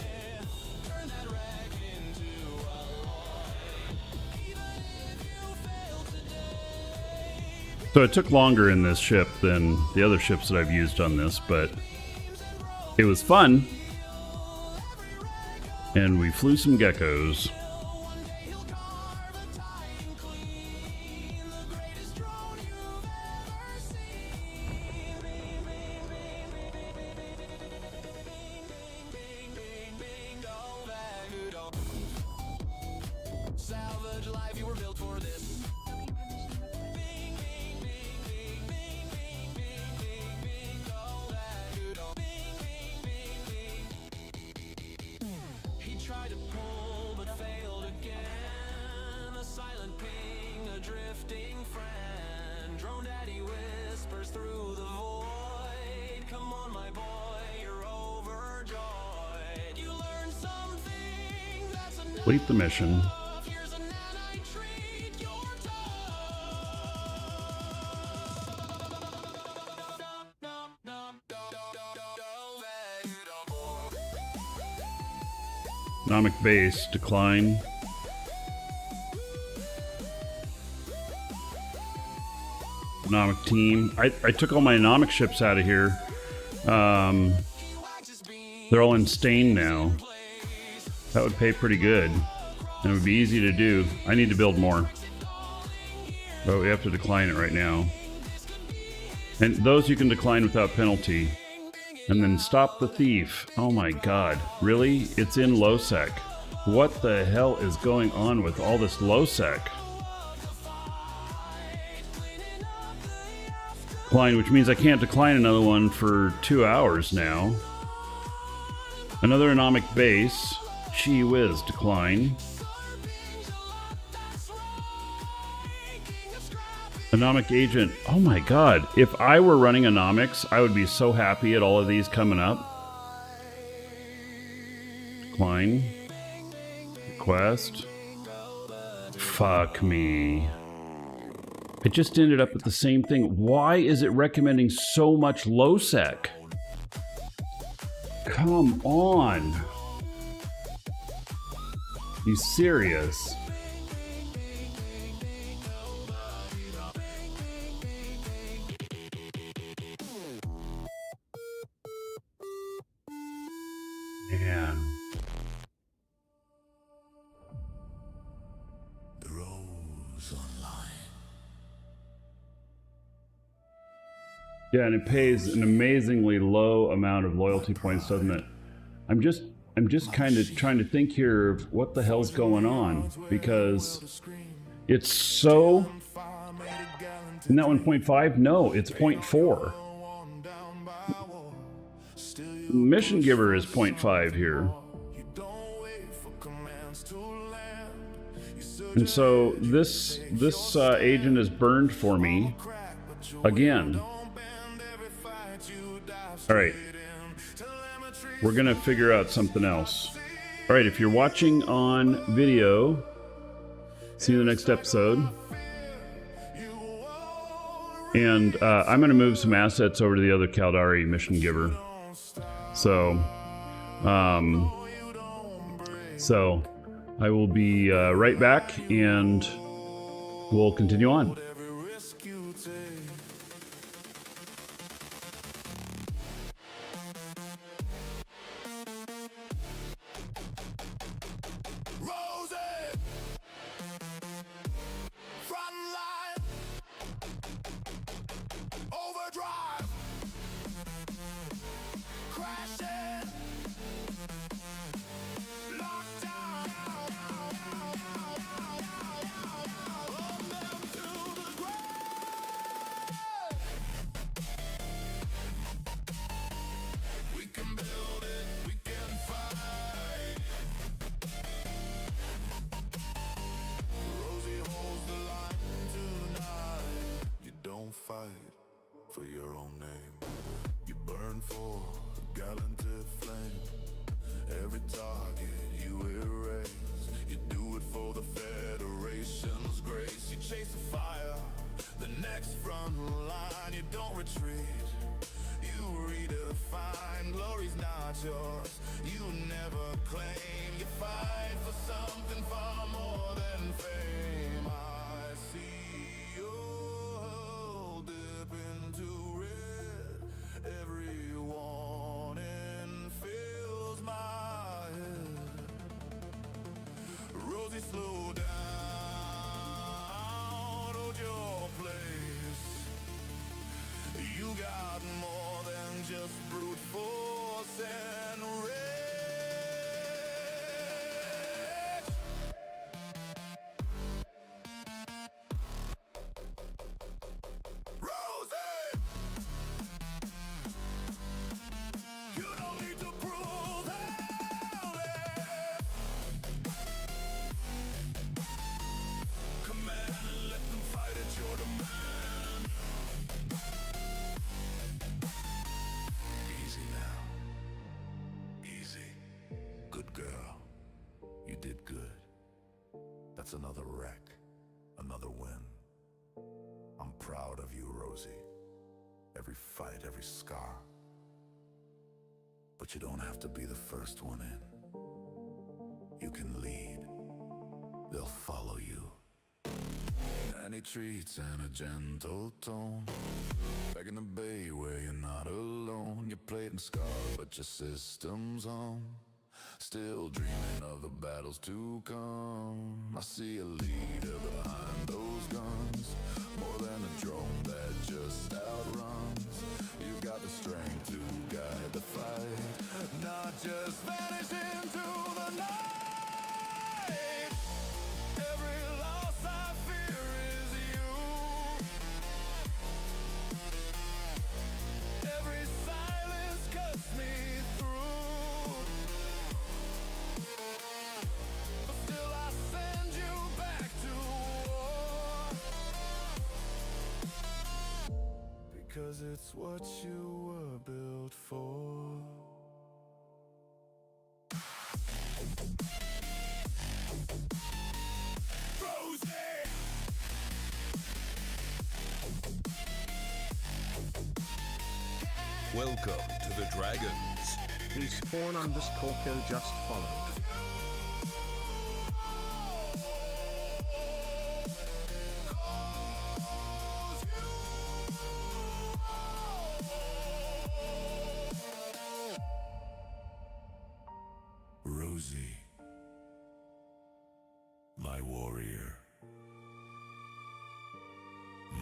Turn that wreck into a Lloyd. Even if you fail today. So it took longer in this ship than the other ships that I've used on this, but it was fun. And we flew some geckos. He'll carve a titan clean, the greatest drone you've ever seen. Bing, bing, bing, bing, don't back it up. Salvage life, you were built for this. Booking permission requested. Bing, bing, bing, bing, bing, bing, bing, bing, bing, don't back it up. Bing, bing, bing, bing. He tried to pull but failed again. A silent ping, a drifting friend. Drone daddy whispers through the void. Come on, my boy, you're overjoyed. You learned something that's enough. Complete the mission. Here's a nanite treat, your Nomic base, decline. Nomic team. I took all my Nomic ships out of here. They're all in stain now. That would pay pretty good. And it would be easy to do. I need to build more. But we have to decline it right now. And those you can decline without penalty. And then stop the thief. Oh my god. Really? It's in low sec. What the hell is going on with all this low sec? Decline, which means I can't decline another one for 2 hours now. Another anomic base. Gee whiz, decline. Anomic agent. Oh my god. If I were running Anomics, I would be so happy at all of these coming up. Decline. Request. Fuck me. It just ended up at the same thing. Why is it recommending so much low sec? Come on. You serious? Man. The Rose Online. Yeah, and it pays an amazingly low amount of loyalty points, doesn't it? I'm just kind of trying to think here of what the hell's going on, because it's so... Isn't that 1.5? No, it's 0.4. Mission Giver is 0.5 here. And so this agent is burned for me again. All right. We're going to figure out something else. All right, if you're watching on video, see you in the next episode. And I'm going to move some assets over to the other Caldari mission giver. So I will be right back, and we'll continue on. For your own name, you burn for a gallanted flame. Every target you erase, you do it for the Federation's grace. You chase the fire, the next front line. You don't retreat, you redefine. Glory's not yours, you never claim. You fight for something far more than fame. I see you dip into red. Every warning fills my head. Rosie, slow down, hold your place. You got more than just brute force and rage. Rosie! You don't need to prove it. Command, let them fight at your demand. Easy now. Easy. Good girl. You did good. That's another wreck. Another win. I'm proud of you, Rosie. Every fight, every scar. But you don't have to be the first one in. You can lead. They'll follow you. Any treats and a gentle tone. Back in the bay where you're not alone. You're played and scarred, but your system's on. Still dreaming of the battles to come. I see a leader behind those guns. More than a drone that just outruns. You've got the strength to guide the fight, not just vanish into the night. Every loss I fear is you. Every silence cuts me through. But still I send you back to war. 'cause it's what you were built for. Welcome to the Dragons. Respawn_co just followed. Rosie, my warrior,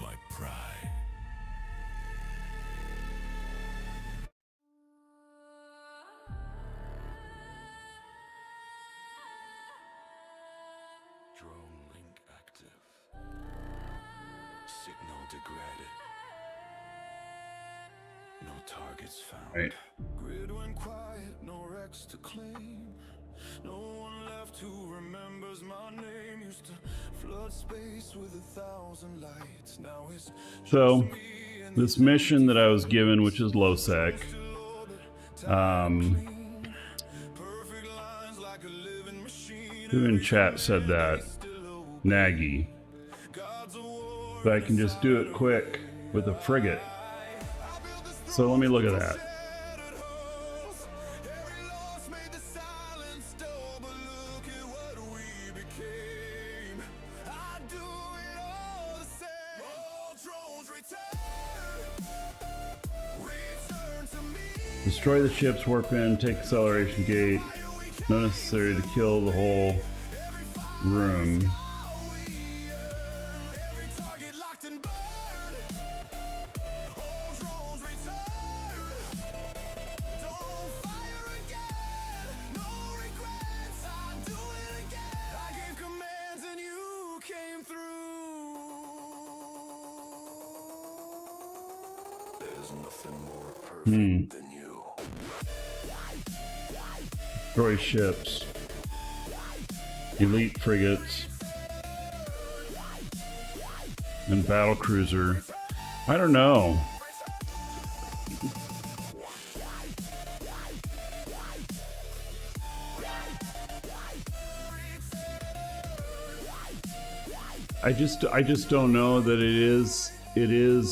my pride. Drone link active. Signal degraded. No targets found. Right. Grid went quiet, no wrecks to claim. No one left who remembers my name. Used to flood space with 1,000 lights. Now it's So this mission that I was given, which is low sec, perfect lines like a living machine. who in chat said that? Nagy. But I can just do it quick with a frigate. So let me look at that. Every loss made the silence dull, but look at what we became. I do it all the same. All drones return to me. Destroy the ship's warp in, take acceleration gate. Not necessary to kill the whole room. Every target locked and burned. All drones return. Don't fire again. No regrets. I do it again. I gave commands and you came through. There's nothing more perfect than you. Destroy ships. Elite frigates. And battle cruiser. I don't know. I just don't know that it is Remember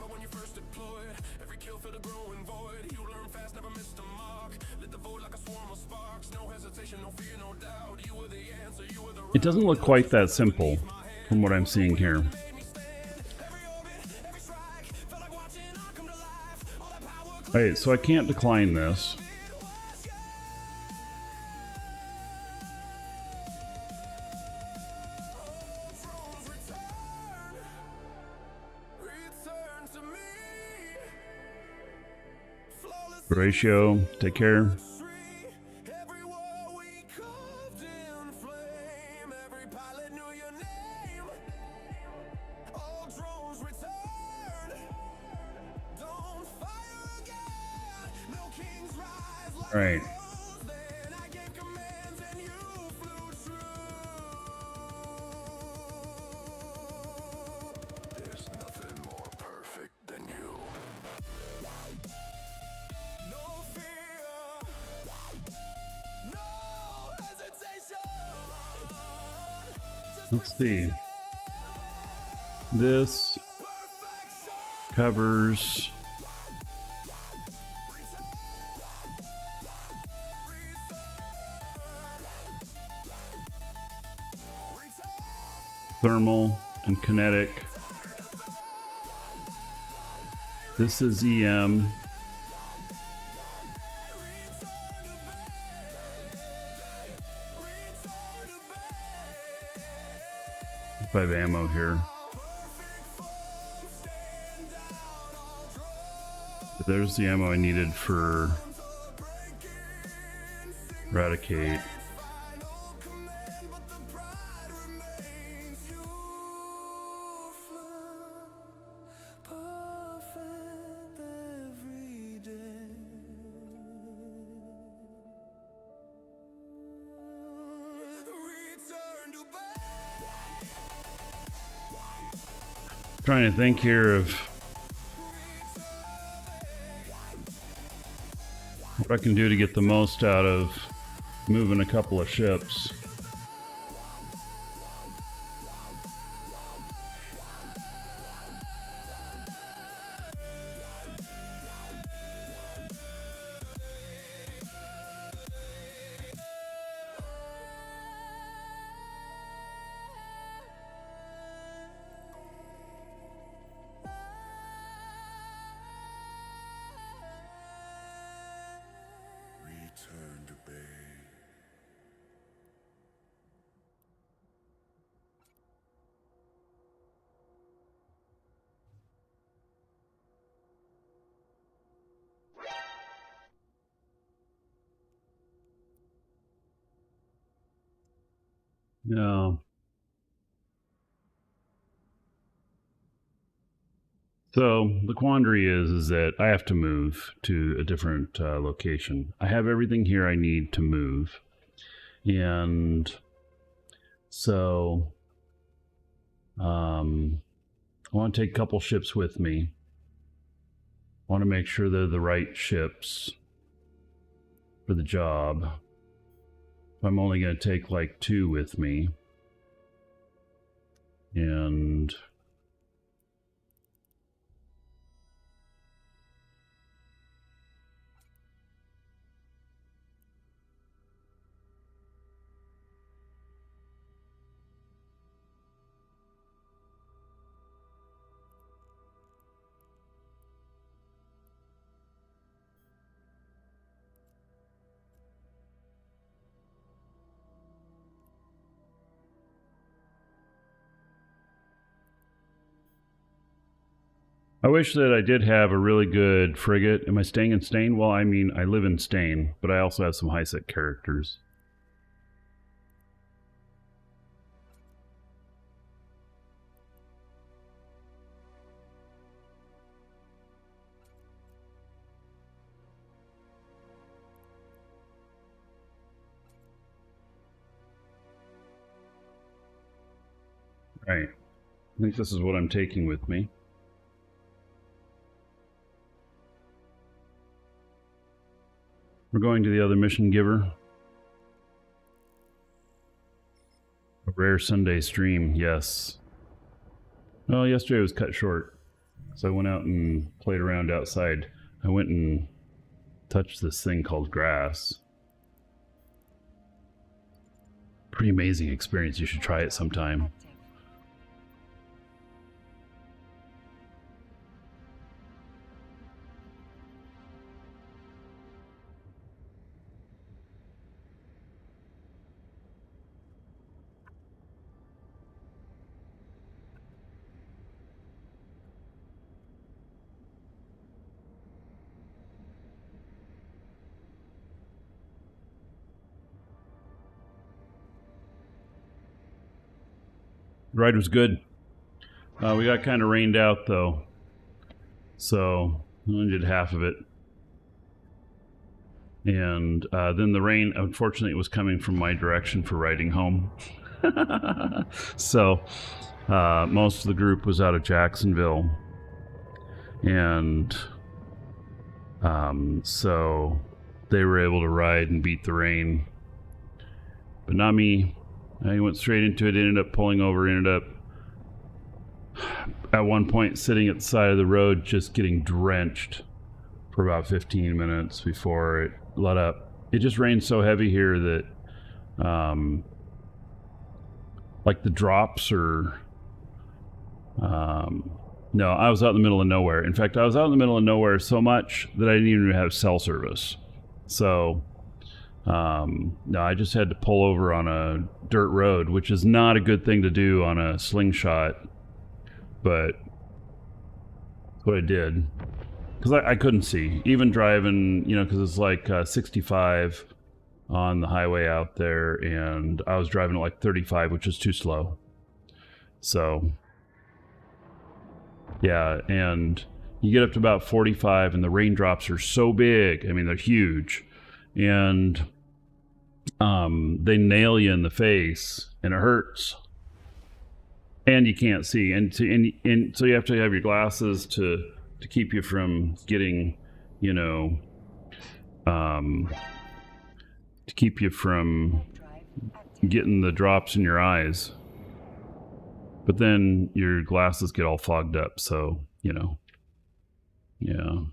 when you first deployed? Every kill filled a growing void. You learn fast, never missed a mark. Lit the void like a swarm of sparks. No hesitation, no fear, no doubt. You were the answer, you were the it doesn't look quite that simple from what I'm seeing here. Alright, so I can't decline this. return to me. Flawless Horatio, take care. every war we carved in flame. Every pilot knew your name. All drones return. Don't fire again. No kings rise like Alright. rose. Then I gave commands and you flew true. There's nothing more perfect than you. No fear. No hesitation. Just Let's see. This covers thermal and kinetic. This is EM. If I have ammo here. There's the ammo I needed for Eradicate. Trying to think here of what I can do to get the most out of moving a couple of ships. Return to bay. No. So the quandary is that I have to move to a different location. I have everything here I need to move. And so I want to take a couple ships with me. I want to make sure they're the right ships for the job. I'm only going to take like 2 with me. And I wish that I did have a really good frigate. Am I staying in Stain? Well, I mean, I live in Stain, but I also have some high-set characters. Right. I think this is what I'm taking with me. We're going to the other mission giver. A rare Sunday stream, yes. Well, yesterday was cut short, so I went out and played around outside. I went and touched this thing called grass. Pretty amazing experience. You should try it sometime. The ride was good. We got kind of rained out though, so I only did half of it. And then the rain, unfortunately, was coming from my direction for riding home. So most of the group was out of Jacksonville, and so they were able to ride and beat the rain, but not me. I went straight into it, ended up pulling over, ended up at one point sitting at the side of the road just getting drenched for about 15 minutes before it let up. It just rained so heavy here that like the drops are no, I was out in the middle of nowhere. In fact, I was out in the middle of nowhere so much that I didn't even have cell service. So no, I just had to pull over on a dirt road, which is not a good thing to do on a slingshot, but that's what I did. Because I couldn't see, even driving, you know, because it's like 65 on the highway out there, and I was driving at like 35, which is too slow. So, yeah, and you get up to about 45, and the raindrops are so big. I mean, they're huge. And they nail you in the face, and it hurts. and you can't see, and so you have to have your glasses to keep you from getting, you know, to keep you from getting the drops in your eyes. But then your glasses get all fogged up, so, you know, yeah.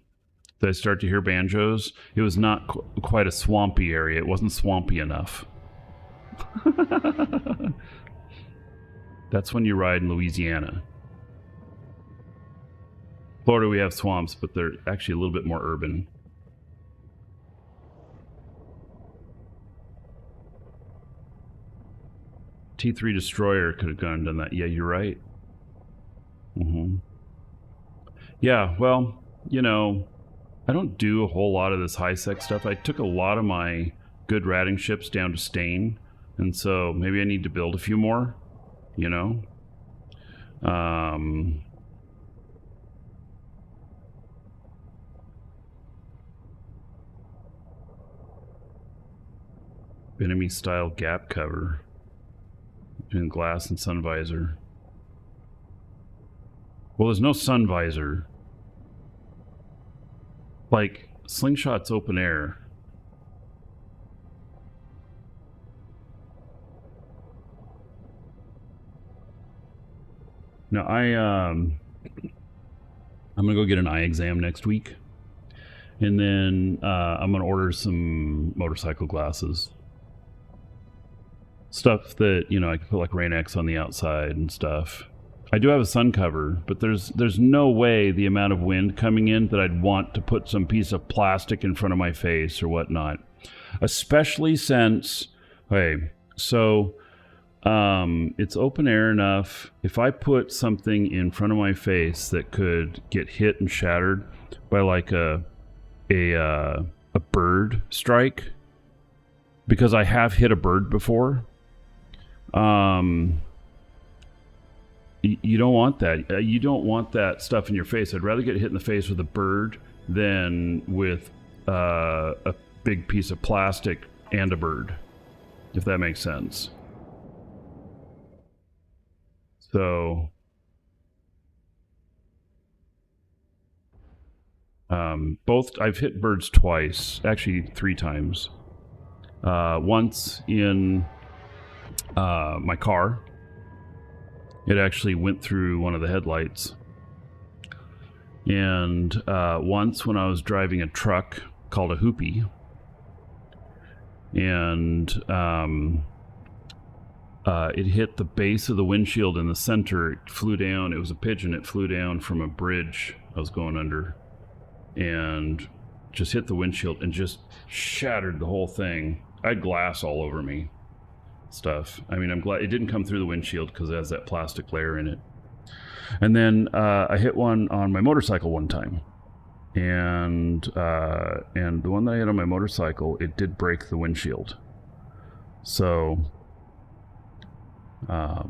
Did I start to hear banjos? It was not quite a swampy area. It wasn't swampy enough. That's when you ride in Louisiana. Florida, we have swamps, but they're actually a little bit more urban. T3 Destroyer could have gone and done that. Yeah, you're right. Yeah, well, you know, I don't do a whole lot of this high-sec stuff. I took a lot of my good ratting ships down to Stain, and so maybe I need to build a few more, you know? Enemy-style gap cover. Between glass and sun visor. Well, there's no sun visor. Like, Slingshot's open air. Now, I'm gonna go get an eye exam next week. And then I'm gonna order some motorcycle glasses. Stuff that, you know, I can put like Rain-X on the outside and stuff. I do have a sun cover, but there's no way the amount of wind coming in that I'd want to put some piece of plastic in front of my face or whatnot. Especially since, okay, so it's open air enough. If I put something in front of my face that could get hit and shattered by like a bird strike, because I have hit a bird before. You don't want that. You don't want that stuff in your face. I'd rather get hit in the face with a bird than with a big piece of plastic and a bird, if that makes sense. So, I've hit birds twice, actually 3 times. Once in my car. It actually went through one of the headlights. And once when I was driving a truck called a hoopie, and it hit the base of the windshield in the center. It flew down. It was a pigeon. It flew down from a bridge I was going under and just hit the windshield and just shattered the whole thing. I had glass all over me. Stuff. I mean, I'm glad it didn't come through the windshield because it has that plastic layer in it. And then I hit one on my motorcycle one time, and the one that I hit on my motorcycle, it did break the windshield. So, yeah,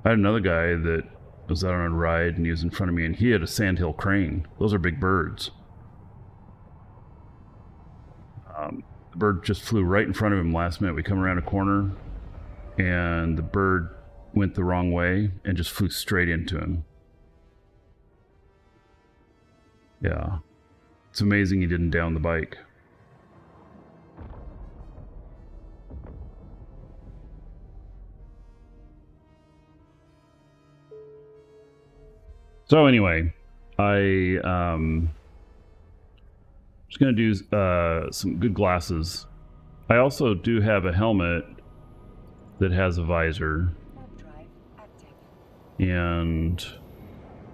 I had another guy that was out on a ride and he was in front of me, and he had a sandhill crane. Those are big birds. The bird just flew right in front of him last minute. We come around a corner and the bird went the wrong way and just flew straight into him. Yeah. It's amazing he didn't down the bike. So anyway, I just gonna do some good glasses. I also do have a helmet that has a visor,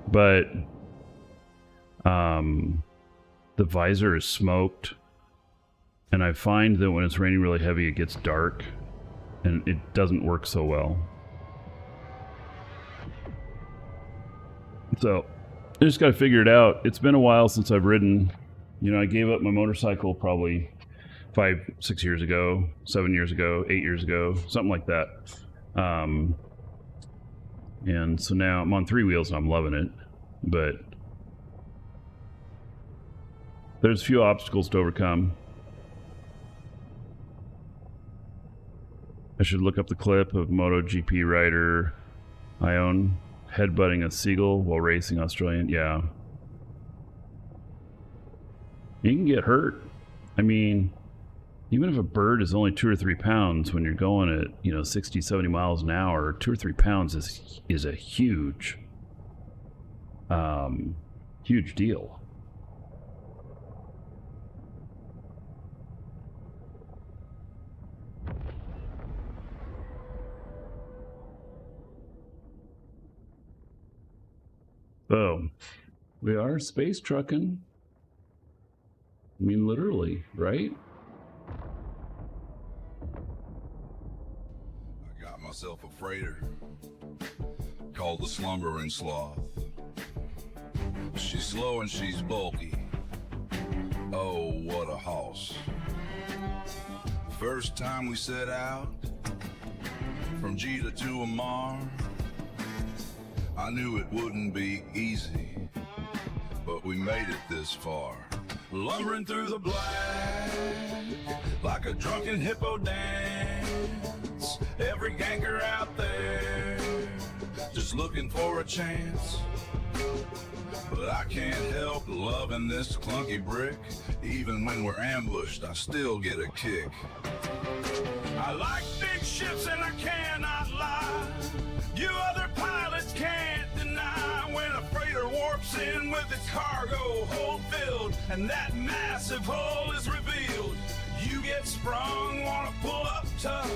but the visor is smoked, and I find that when it's raining really heavy, it gets dark, and it doesn't work so well. So I just got to figure it out. It's been a while since I've ridden. You know, I gave up my motorcycle probably 5, 6 years ago, 7 years ago, 8 years ago, something like that. And so now I'm on 3 wheels and I'm loving it, but there's a few obstacles to overcome. I should look up the clip of MotoGP rider Ione headbutting a seagull while racing Australian. Yeah. You can get hurt. I mean, even if a bird is only 2 or 3 pounds, when you're going at, 60, 70 miles an hour, 2 or 3 pounds is a huge, huge deal. So, we are space trucking. I mean, literally, right? I got myself a freighter called the Slumbering Sloth. She's slow and she's bulky. Oh, what a hoss. First time we set out from Jeddah to Amar, I knew it wouldn't be easy, but we made it this far. Lumbering through the black like a drunken hippo dance. Every ganker out there just looking for a chance. But I can't help loving this clunky brick. Even when we're ambushed, I still get a kick. I like big ships and I cannot lie. You other pilots can't deny when a freighter warps in with its cargo hold filled and that massive hull is revealed. You get sprung, wanna pull up tough,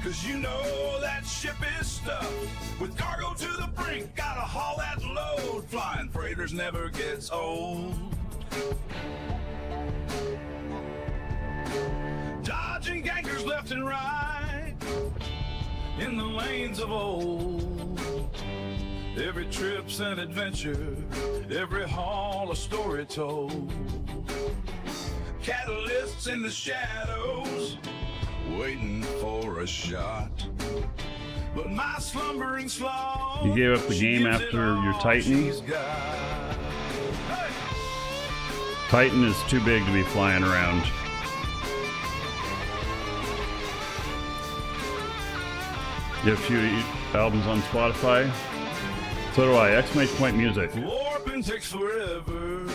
cause you know that ship is stuffed with cargo to the brink, gotta haul that load. Flying freighters never gets old. Dodging gankers left and right in the lanes of old. Every trip's an adventure, every haul a story told. Catalysts in the shadows, waiting for a shot. But my slumbering sloth, You gave up the game after your Titan? Titan is too big to be flying around. You have a few albums on Spotify? So do I. Exclamation point music. Warping takes forever.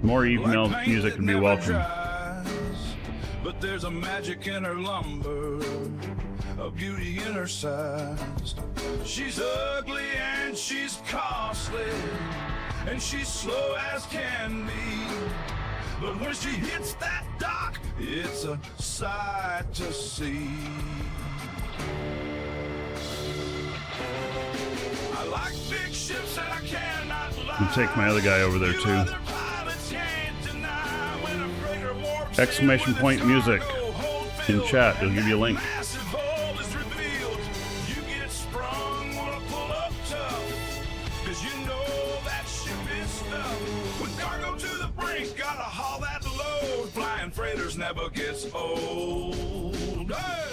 More email music would be welcome. But there's a magic in her lumber, a beauty in her size. She's ugly and she's costly, and she's slow as can be. But when she hits that dock, it's a sight to see. I like big ships and I cannot lie. I'll take my other guy over there too. Exclamation point music in chat. It'll give you a link. Flying freighters never gets old. Hey!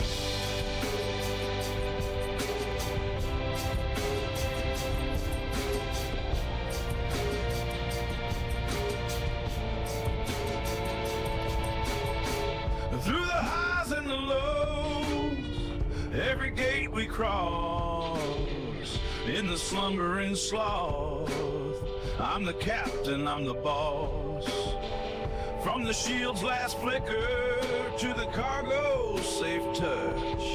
Through the highs and the lows, every gate we cross, in the slumbering sloth, I'm the captain, I'm the boss. From the shield's last flicker to the cargo's safe touch,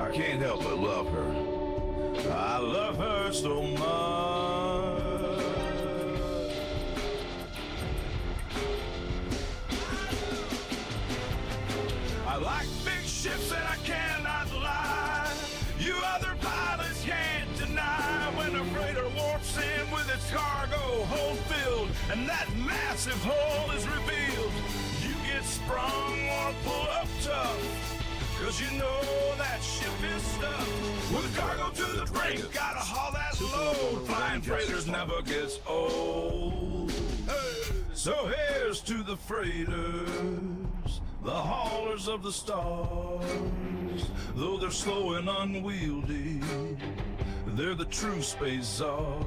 I can't help but love her. I love her so much. I like big ships and I cannot lie. You other pilots can't deny when a freighter warps in with its cargo hold filled and that massive hull is revealed. You get sprung or pull up tough, cause you know that ship is stuffed with cargo to the brink, gotta haul that load. Flying freighters never gets old. Hey. So here's to the freighters, the haulers of the stars. Though they're slow and unwieldy, they're the true space czars.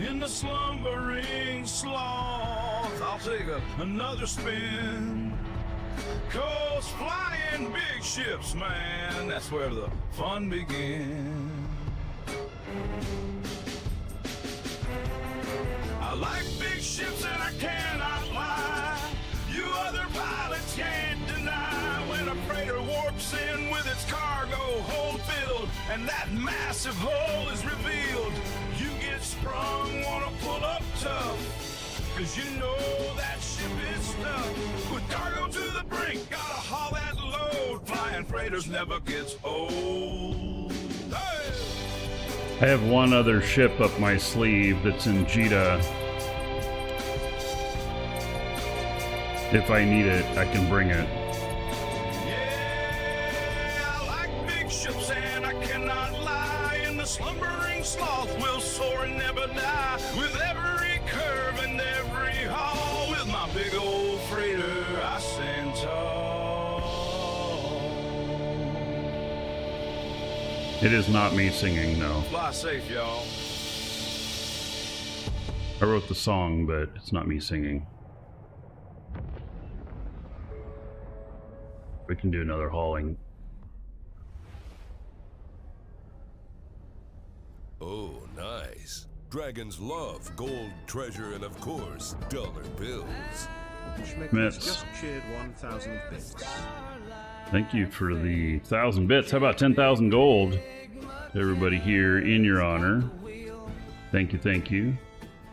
In the slumbering sloth, I'll take another spin 'Cause flying big ships, man, that's where the fun begins. I like big ships and I cannot lie. You other pilots can't deny when a freighter warps in with its cargo hold filled and that massive hull is revealed. You get sprung, wanna pull up tough, 'cause you know that ship is stuck with cargo to the brink. Gotta haul that load. Flying freighters never gets old. Hey! I have one other ship up my sleeve that's in Jita. If I need it, I can bring it. Yeah, I like big ships and I cannot lie. And the slumbering sloth will soar and never die. With every curve and every haul, with my big old freighter, I stand tall. It is not me singing, no. Fly safe, y'all. I wrote the song, but it's not me singing. We can do another hauling. Oh, nice. Dragons love gold, treasure, and of course, dollar bills. Schmickles Mitts. just cheered 1,000 bits. Thank you for the 1,000 bits. How about 10,000 gold? To everybody here in your honor. Thank you, thank you.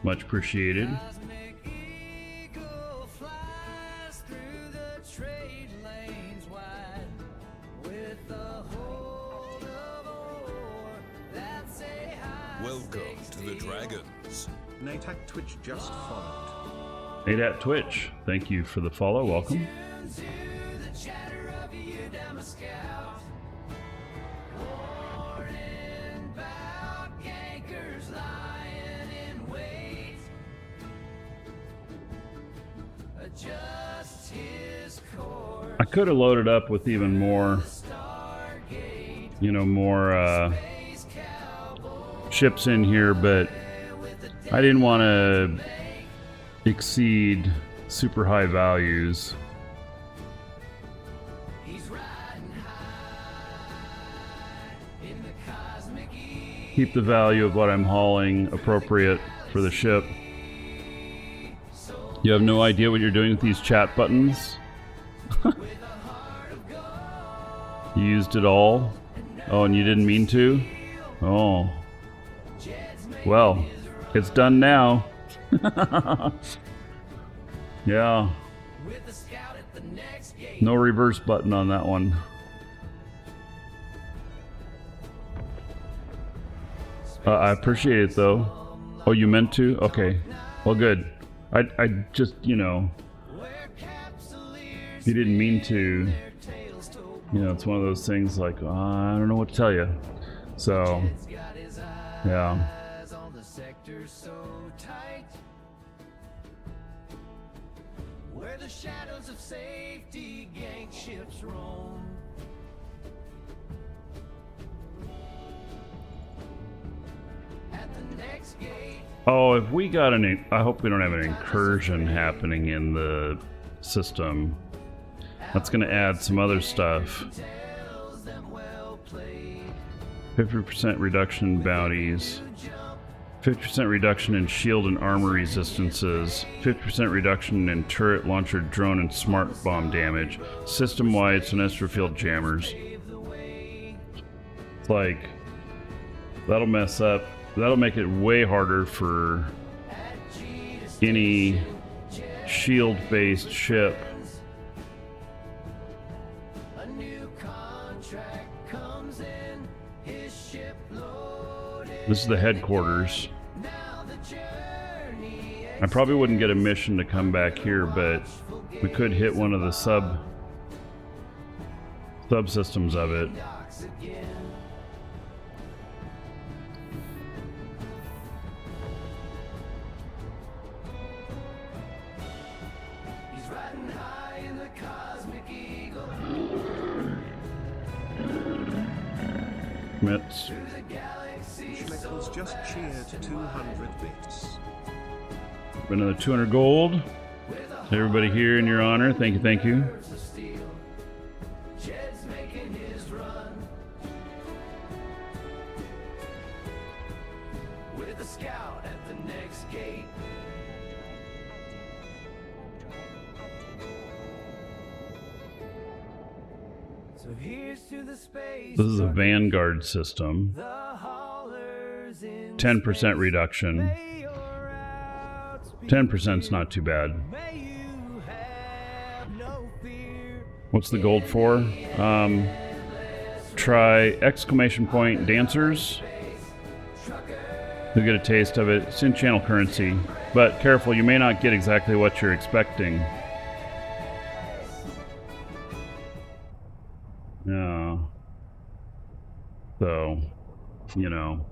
Much appreciated. Welcome to the Dragons. Nate at Twitch just followed. Nate at Twitch, thank you for the follow. Welcome. I could have loaded up with even more, you know, more ships in here, but I didn't want to exceed super high values. Keep the value of what I'm hauling appropriate for the ship. You have no idea what you're doing with these chat buttons? You used it all? Oh, and you didn't mean to? Oh. Well, it's done now. Yeah. No reverse button on that one. I appreciate it though. Oh, you meant to? Okay. Well, good. I just, you know, you didn't mean to. You know, it's one of those things like, I don't know what to tell you. So, yeah. Where the shadows of safety gang ships roam. At the next gate. Oh, if we got an, I hope we don't have an incursion happening in the system. That's going to add some other stuff. 50% reduction in bounties. 50% reduction in shield and armor resistances. 50% reduction in turret, launcher, drone, and smart bomb damage. System-wide Sinestro field jammers. It's like, that'll mess up. That'll make it way harder for any shield-based ship. This is the headquarters. I probably wouldn't get a mission to come back here, but we could hit one of the subsystems of it. Mitts. Schmeckles just cheered 200 bits. Another 200 gold. Everybody here in your honor, thank you, thank you. This is a Vanguard system. 10% reduction. 10% is not too bad. What's the gold for? Try exclamation point dancers. You'll get a taste of it. It's in channel currency. But careful, you may not get exactly what you're expecting. Yeah. So, you know.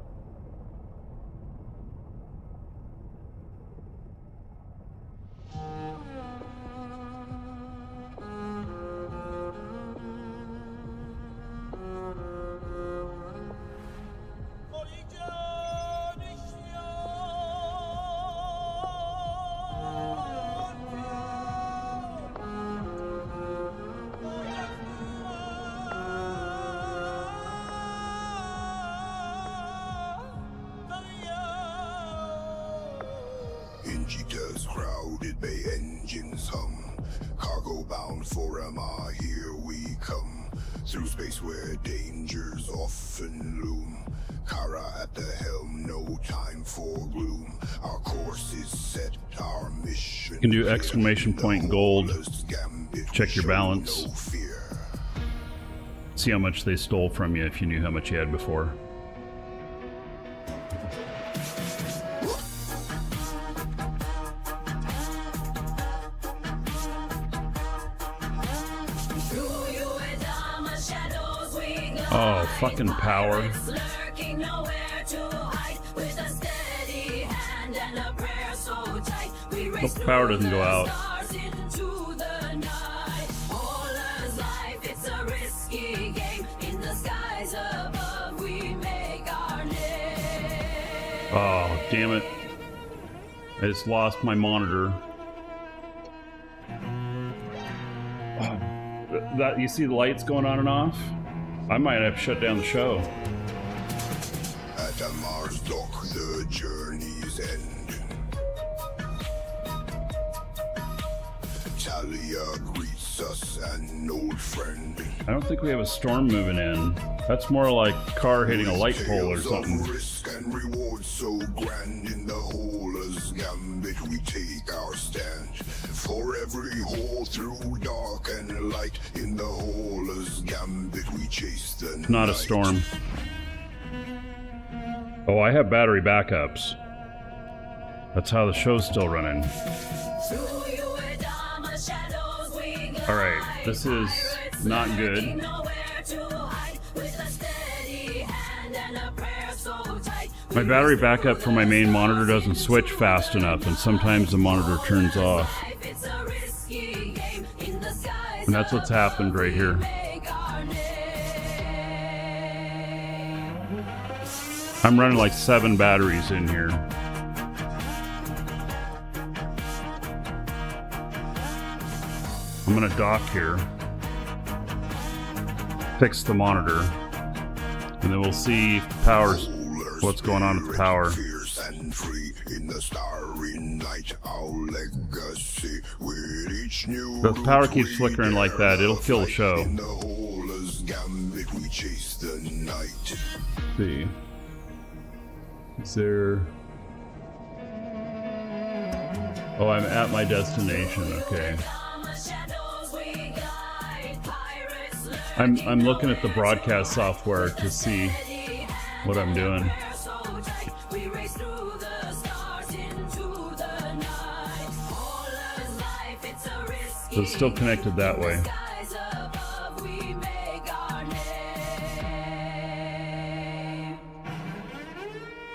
Cheetahs crowded bay engines hum, cargo bound for MR, here we come, through space where dangers often loom, Kara at the helm, no time for gloom, our course is set, our mission You can do exclamation point gold, check your balance, see how much they stole from you if you knew how much you had before. Oh, fucking power. Hope the power doesn't go out. Oh, damn it. I just lost my monitor. That, you see the lights going on and off? I might have to shut down the show. At a Mars dock, the journey's end. Talia greets us, an old friend. I don't think we have a storm moving in. That's more like a car hitting a light pole or something. Risk and reward so grand in the Holer's gambit, we take our stand. For every hole through dark and light, in the Holer's gambit, we chase the night. Not a storm. Oh, I have battery backups. That's how the show's still running. Alright, this is not good. My battery backup for my main monitor doesn't switch fast enough, and sometimes the monitor turns off. And that's what's happened right here. I'm running like 7 batteries in here. I'm gonna dock here, fix the monitor, and then we'll see if power's what's going on with the power. If the power keeps flickering like that, it'll kill the show. Let's see. Is there... Oh, I'm at my destination, okay. I'm looking at the broadcast software to see what I'm doing. So it's still connected that way.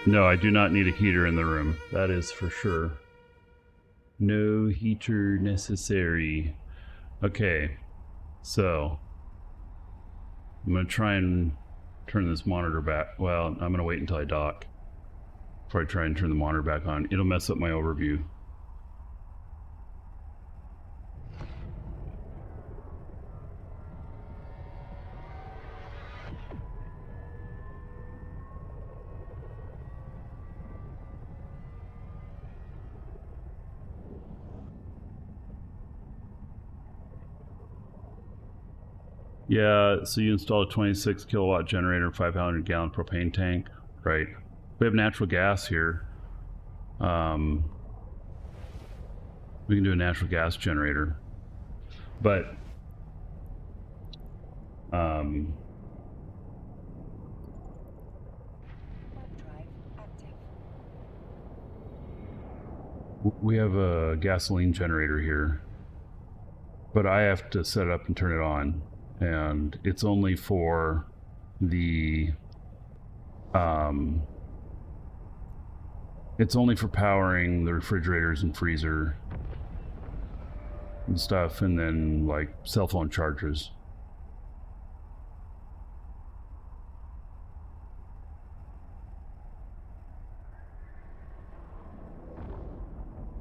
No, I do not need a heater in the room. That is for sure. No heater necessary. Okay, so I'm gonna try and turn this monitor back. Well, I'm gonna wait until I dock before I try and turn the monitor back on. It'll mess up my overview. Yeah, so you install a 26 kilowatt generator, 500 gallon propane tank. Right. We have natural gas here. We can do a natural gas generator. But Web drive active. we have a gasoline generator here. But I have to set it up and turn it on. And it's only for the it's only for powering the refrigerators and freezer and stuff, and then like cell phone chargers.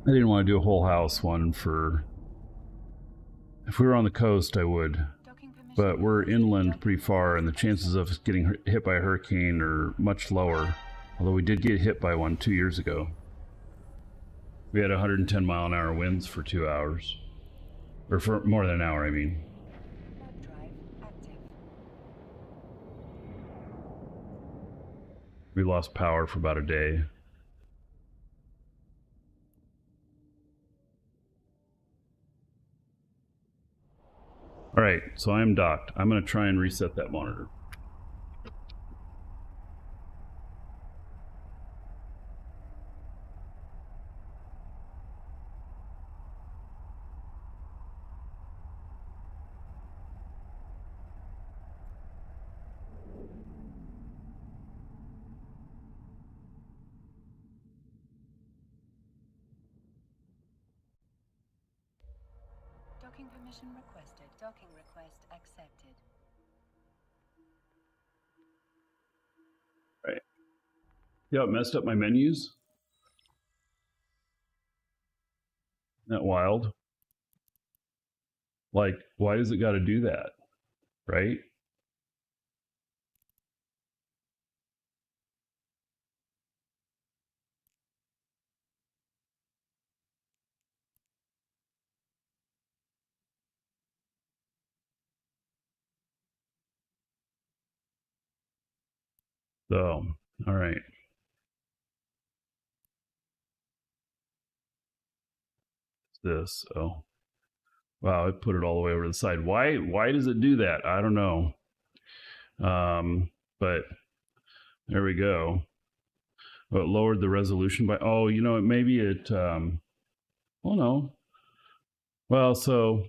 I didn't want to do a whole house one for... If we were on the coast, I would. Docking permission. But we're inland pretty far, and the chances of us getting hit by a hurricane are much lower. Although we did get hit by one 2 years ago. We had 110 mile an hour winds for 2 hours. Or for more than an hour, I mean. Web drive active. We lost power for about a day. All right, so I'm docked. I'm going to try and reset that monitor. Docking permission requested. Docking request accepted. Right. Yeah, it messed up my menus. Isn't that wild? Like, why does it got to do that? Right? So, all right. This, oh. Wow, I put it all the way over to the side. Why does it do that? I don't know. But there we go. Well, it lowered the resolution by, oh, you know, maybe it, oh no. Well, so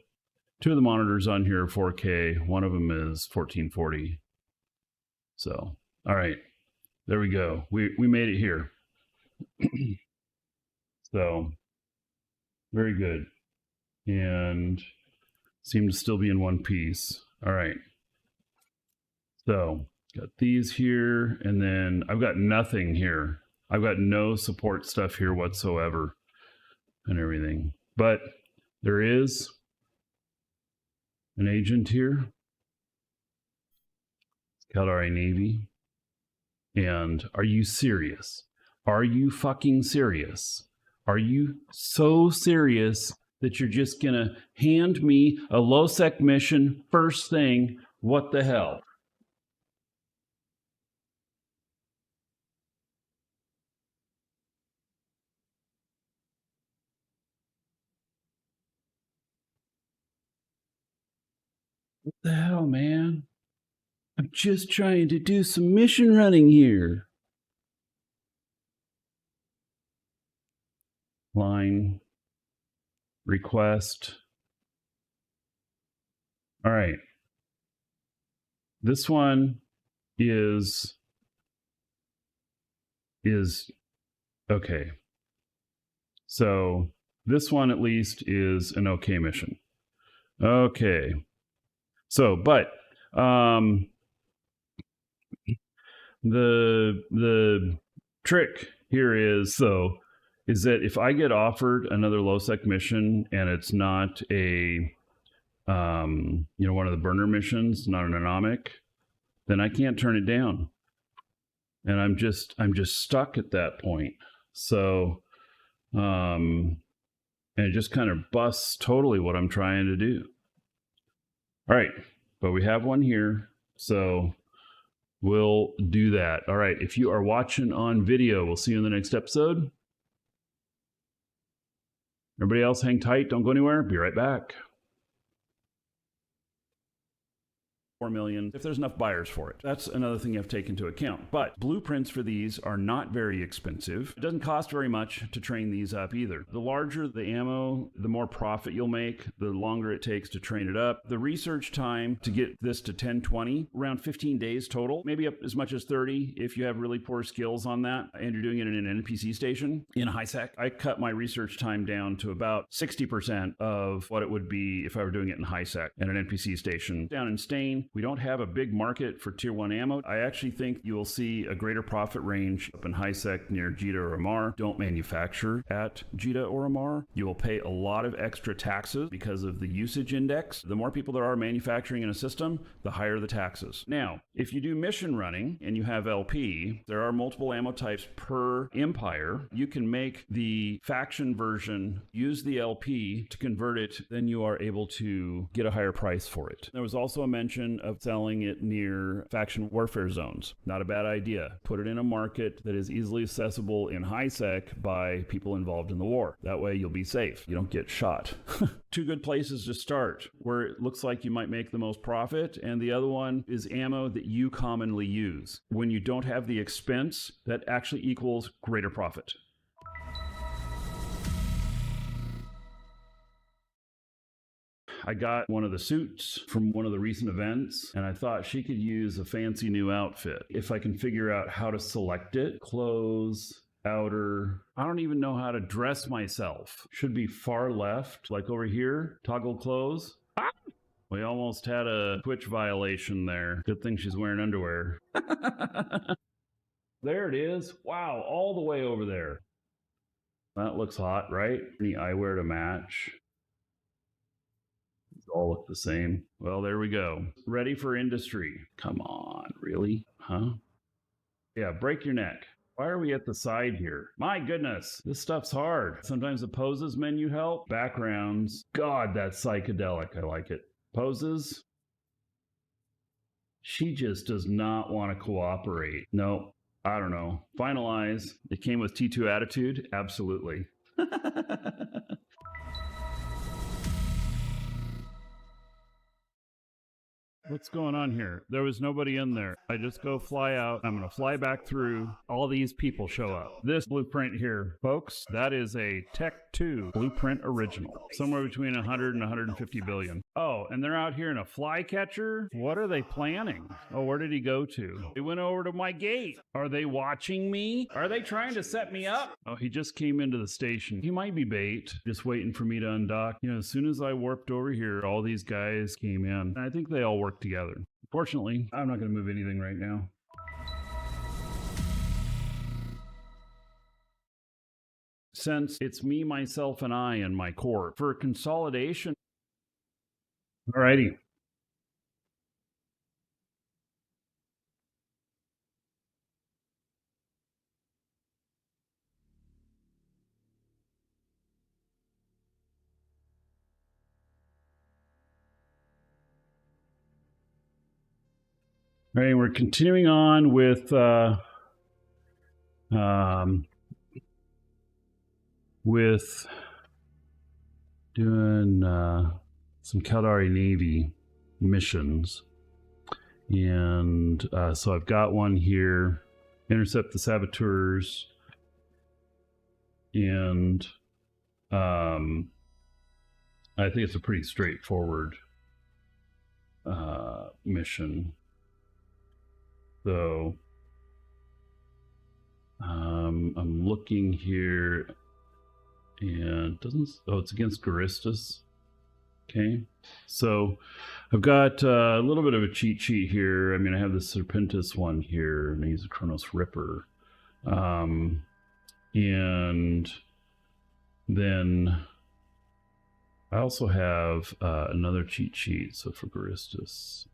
two of the monitors on here are 4K. One of them is 1440. So, all right, there we go. We made it here. So, very good. And seem to still be in one piece. All right. So, got these here, and then I've got nothing here. I've got no support stuff here whatsoever and everything. But there is an agent here. Caldari Navy. And are you serious? Are you fucking serious? Are you so serious that you're just gonna hand me a low-sec mission first thing? What the hell? What the hell, man? I'm just trying to do some mission running here. Line. Request. All right. This one is okay. So this one at least is an okay mission. Okay. So, but the trick here is that if I get offered another low sec mission and it's not a one of the burner missions, not an anomic, then I can't turn it down. And I'm just stuck at that point. So and it just kind of busts totally what I'm trying to do. All right. but we have one here. So we'll do that. All right. If you are watching on video, we'll see you in the next episode. Everybody else, hang tight. Don't go anywhere. Be right back. 4 million if there's enough buyers for it. That's another thing you have to take into account. But blueprints for these are not very expensive. It doesn't cost very much to train these up either. The larger the ammo, the more profit you'll make, the longer it takes to train it up. The research time to get this to 1020, around 15 days total, maybe up as much as 30 if you have really poor skills on that and you're doing it in an NPC station in high sec. I cut my research time down to about 60% of what it would be if I were doing it in high sec at an NPC station. Down in Stain, we don't have a big market for tier 1 ammo. I actually think you will see a greater profit range up in high sec near Jita or Amar. Don't manufacture at Jita or Amar. You will pay a lot of extra taxes because of the usage index. The more people there are manufacturing in a system, the higher the taxes. Now, if you do mission running and you have LP, there are multiple ammo types per empire. You can make the faction version, use the LP to convert it, then you are able to get a higher price for it. There was also a mention of selling it near faction warfare zones. Not a bad idea. Put it in a market that is easily accessible in high sec by people involved in the war. That way you'll be safe. You don't get shot. Two good places to start where it looks like you might make the most profit, and the other one is ammo that you commonly use. When you don't have the expense, that actually equals greater profit. I got one of the suits from one of the recent events, and I thought she could use a fancy new outfit. If I can figure out how to select it, clothes, outer, I don't even know how to dress myself. Should be far left, like over here, toggle clothes. We almost had a Twitch violation there. Good thing she's wearing underwear. There it is. Wow, all the way over there. That looks hot, right? Any eyewear to match. All look the same. Well, there we go. Ready for industry. Come on, really? Huh? Yeah, break your neck. Why are we at the side here? My goodness, this stuff's hard. Sometimes the poses menu help. Backgrounds. God, that's psychedelic. I like it. Poses. She just does not want to cooperate. No, I don't know. Finalize. It came with T2 attitude? Absolutely. What's going on here? There was nobody in there. I just go fly out. I'm going to fly back through. All these people show up. This blueprint here, folks, that is a Tech 2 blueprint original. Somewhere between 100 and 150 billion. Oh, and they're out here in a flycatcher? What are they planning? Oh, where did he go to? They went over to my gate. Are they watching me? Are they trying to set me up? Oh, he just came into the station. He might be bait, just waiting for me to undock. You know, as soon as I warped over here, all these guys came in. And I think they all worked together. Fortunately, I'm not going to move anything right now. Since it's me, myself, and I in my core for consolidation. Alrighty. All right, we're continuing on with doing some Caldari Navy missions, and so I've got one here: intercept the saboteurs, and I think it's a pretty straightforward mission. So I'm looking here, and it doesn't. Oh, it's against Garistas. Okay, so I've got a little bit of a cheat sheet here. I mean, I have the Serpentis one here, and I use a Kronos Ripper, and then I also have another cheat sheet. So for Garistas,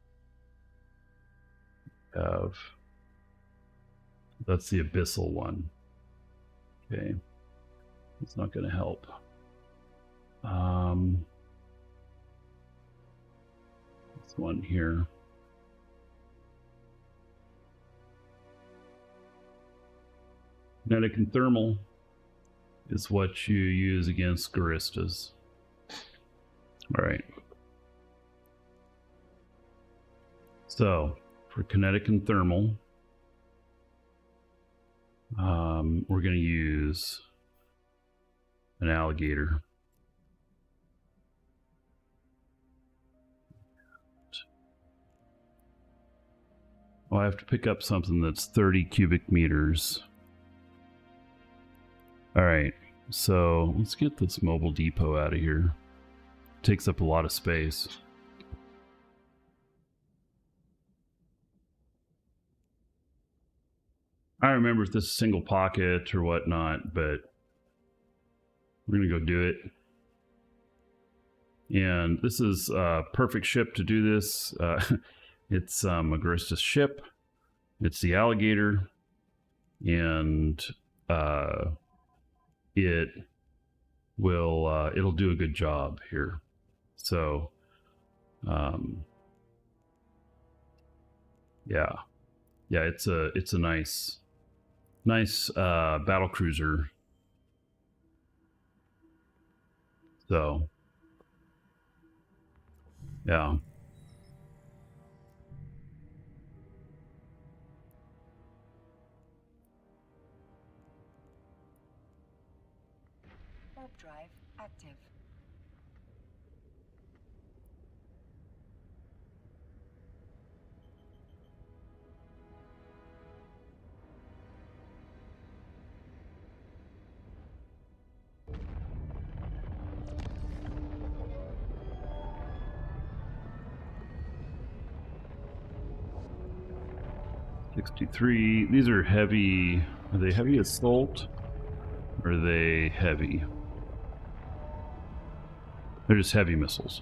that's the Abyssal one. Okay, it's not going to help. Let's This one here. Kinetic and thermal is what you use against Garistas. All right. So for kinetic and thermal, we're going to use an alligator. Oh, I have to pick up something that's 30 cubic meters. All right, so let's get this mobile depot out of here. It takes up a lot of space. I don't remember if this is single pocket or whatnot, but we're gonna go do it. And this is a perfect ship to do this. It's a Garista ship. It's the alligator, and it will it'll do a good job here. So yeah, it's a nice battle cruiser. So yeah. Warp drive active. $63. These are heavy. Are they heavy assault? Or are they heavy? They're just heavy missiles.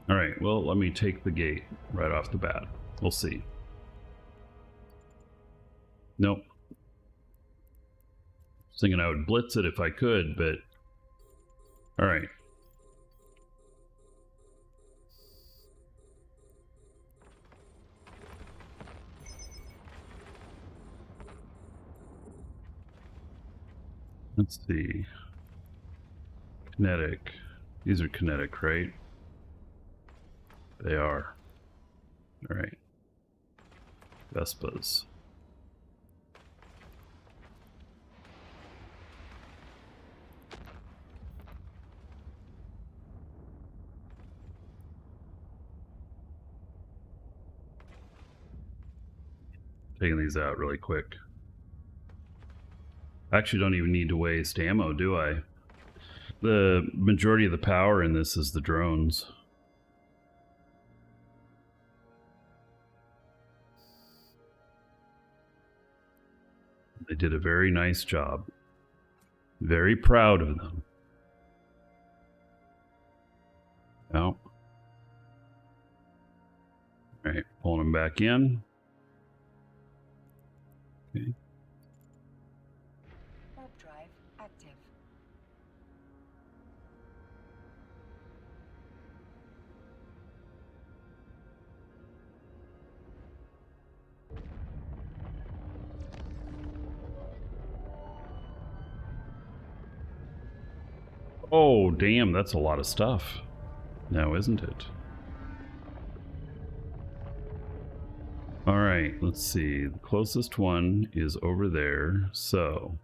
All right, well, let me take the gate right off the bat. We'll see. Nope. I was thinking I would blitz it if I could, but all right. Let's see. Kinetic. These are kinetic, right? They are. All right. Vespas. Taking these out really quick. I actually don't even need to waste ammo, do I? The majority of the power in this is the drones. They did a very nice job. Very proud of them. Oh. All right, pulling them back in. Okay. Warp drive active. Oh, damn, that's a lot of stuff. Now, isn't it? All right, let's see. The closest one is over there, so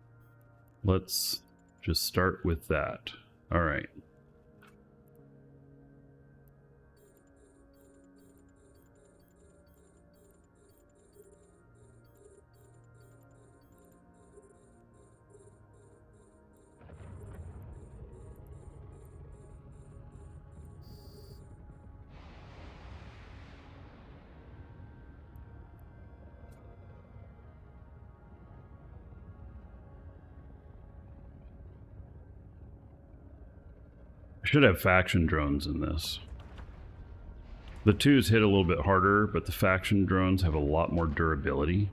let's just start with that. All right. I should have faction drones in this. The twos hit a little bit harder, but the faction drones have a lot more durability.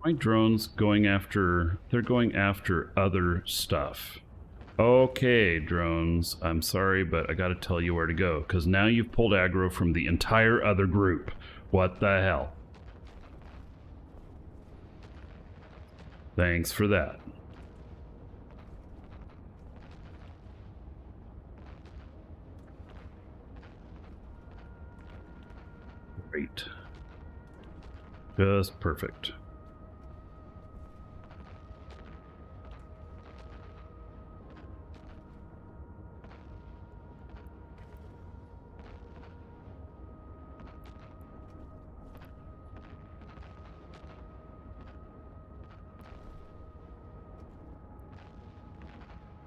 My drones going after... They're going after other stuff. Okay, drones. I'm sorry, but I gotta tell you where to go, because now you've pulled aggro from the entire other group. What the hell? Thanks for that. Great. Just perfect.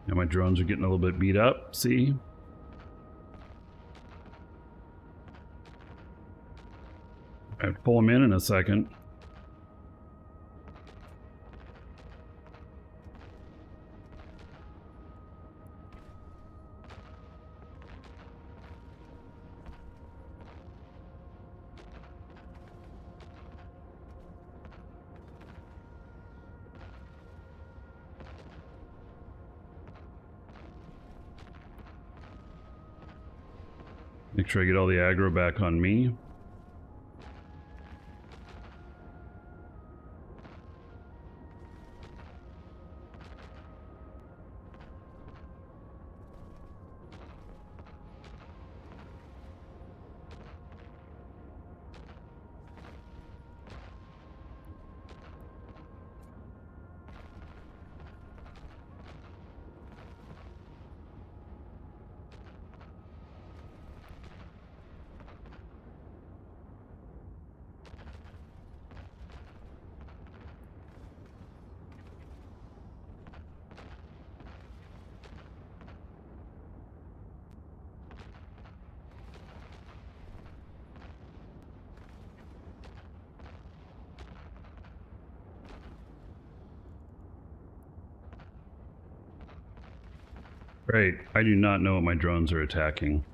Now my drones are getting a little bit beat up, see? I have to pull them in a second. Make sure I get all the aggro back on me. Right, I do not know what my drones are attacking.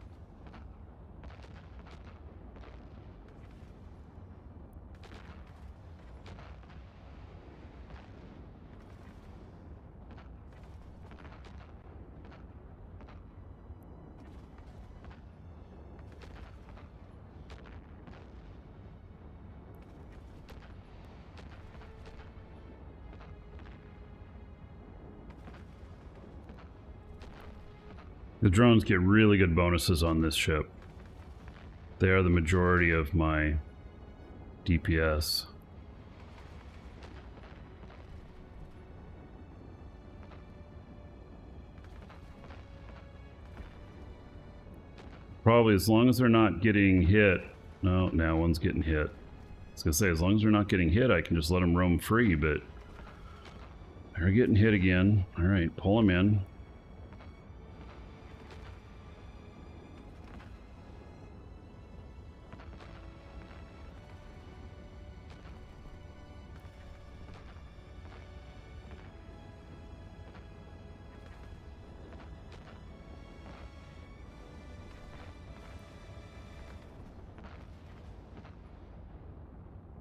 The drones get really good bonuses on this ship. They are the majority of my DPS. Probably as long as they're not getting hit. No, now one's getting hit. I was gonna say, as long as they're not getting hit, I can just let them roam free, but they're getting hit again. All right, pull them in.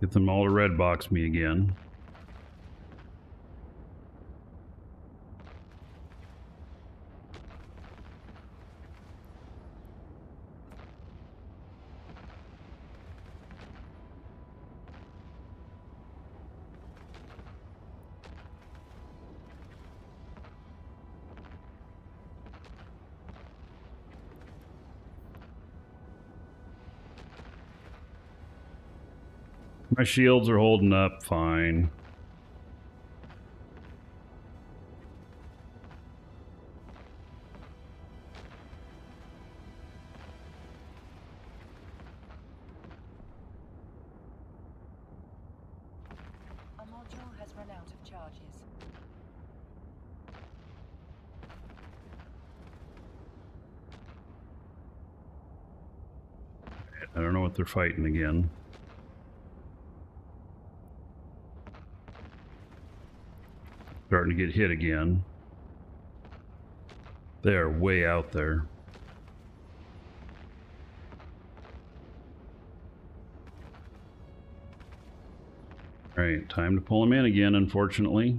Get them all to red box me again. My shields are holding up fine. A module has run out of charges. I don't know what they're fighting again. Starting to get hit again. They're way out there. Alright, time to pull him in again, unfortunately.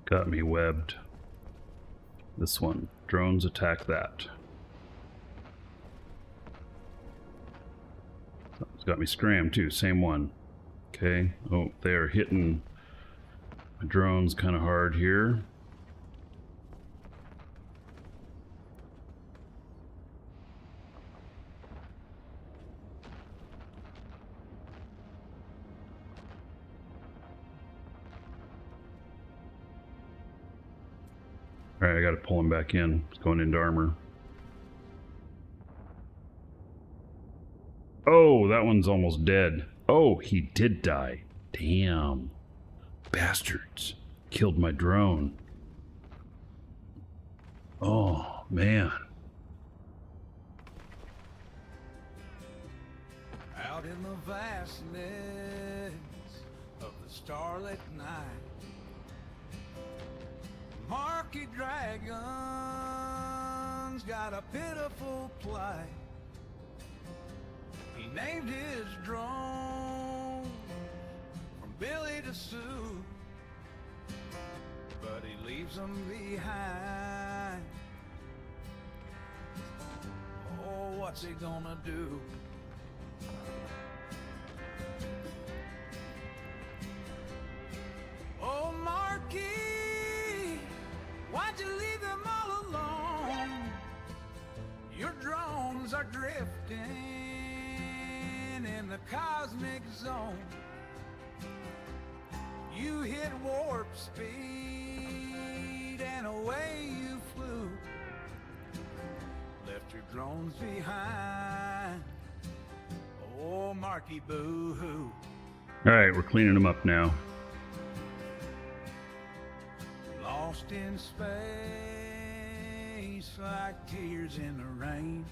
Got me webbed. This one. Drones attack that. It's got me scrammed too. Same one. Okay. Oh, they are hitting my drones kind of hard here. Alright, I gotta pull him back in. He's going into armor. Oh, that one's almost dead. Oh, he did die. Damn. Bastards. Killed my drone. Oh, man. Out in the vastness of the starlit night, Markee Dragon's got a pitiful plight. He named his drone from Billy to Sue, but he leaves them behind. Oh, what's he gonna do? Oh, Markee, why'd you leave them all alone? Your drones are drifting in the cosmic zone. You hit warp speed and away you flew. Left your drones behind. Oh, Markee, boo-hoo. Alright, we're cleaning them up now. Lost in space like tears in the rain.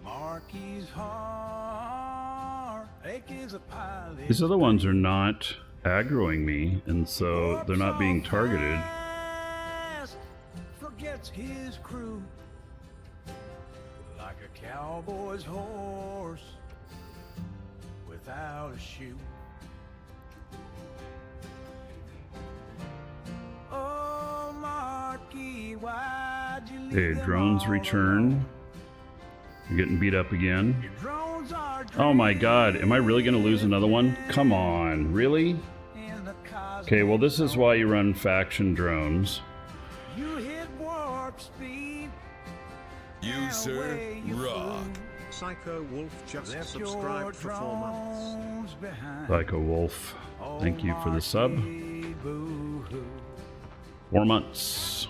Markee's heart ache is a pilot. These other ones are not aggroing me, and so they're not being targeted. Forgets his crew like a cowboy's horse without a shoe. Oh, Markee, why'd you leave Okay, them drones all return. alone? You're getting beat up again. Your drones are Oh my god, am I really gonna lose another one? Come on, really? in the cosmic Okay, well this is why you run faction drones. You hit warp speed. You, sir, rock. Psycho Wolf just Left your subscribed for 4 months. drones behind. Like a wolf. Thank you for the sub. Markee, boo-hoo. 4 months.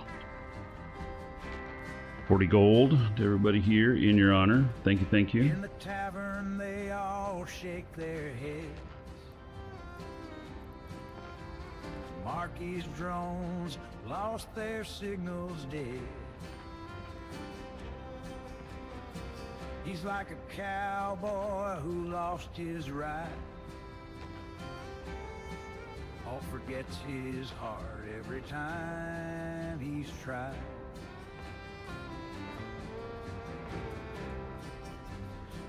40 gold to everybody here in your honor. Thank you, thank you. In the tavern, they all shake their heads. Markee's drones lost their signals dead. He's like a cowboy who lost his ride. All forgets his heart every time he's tried.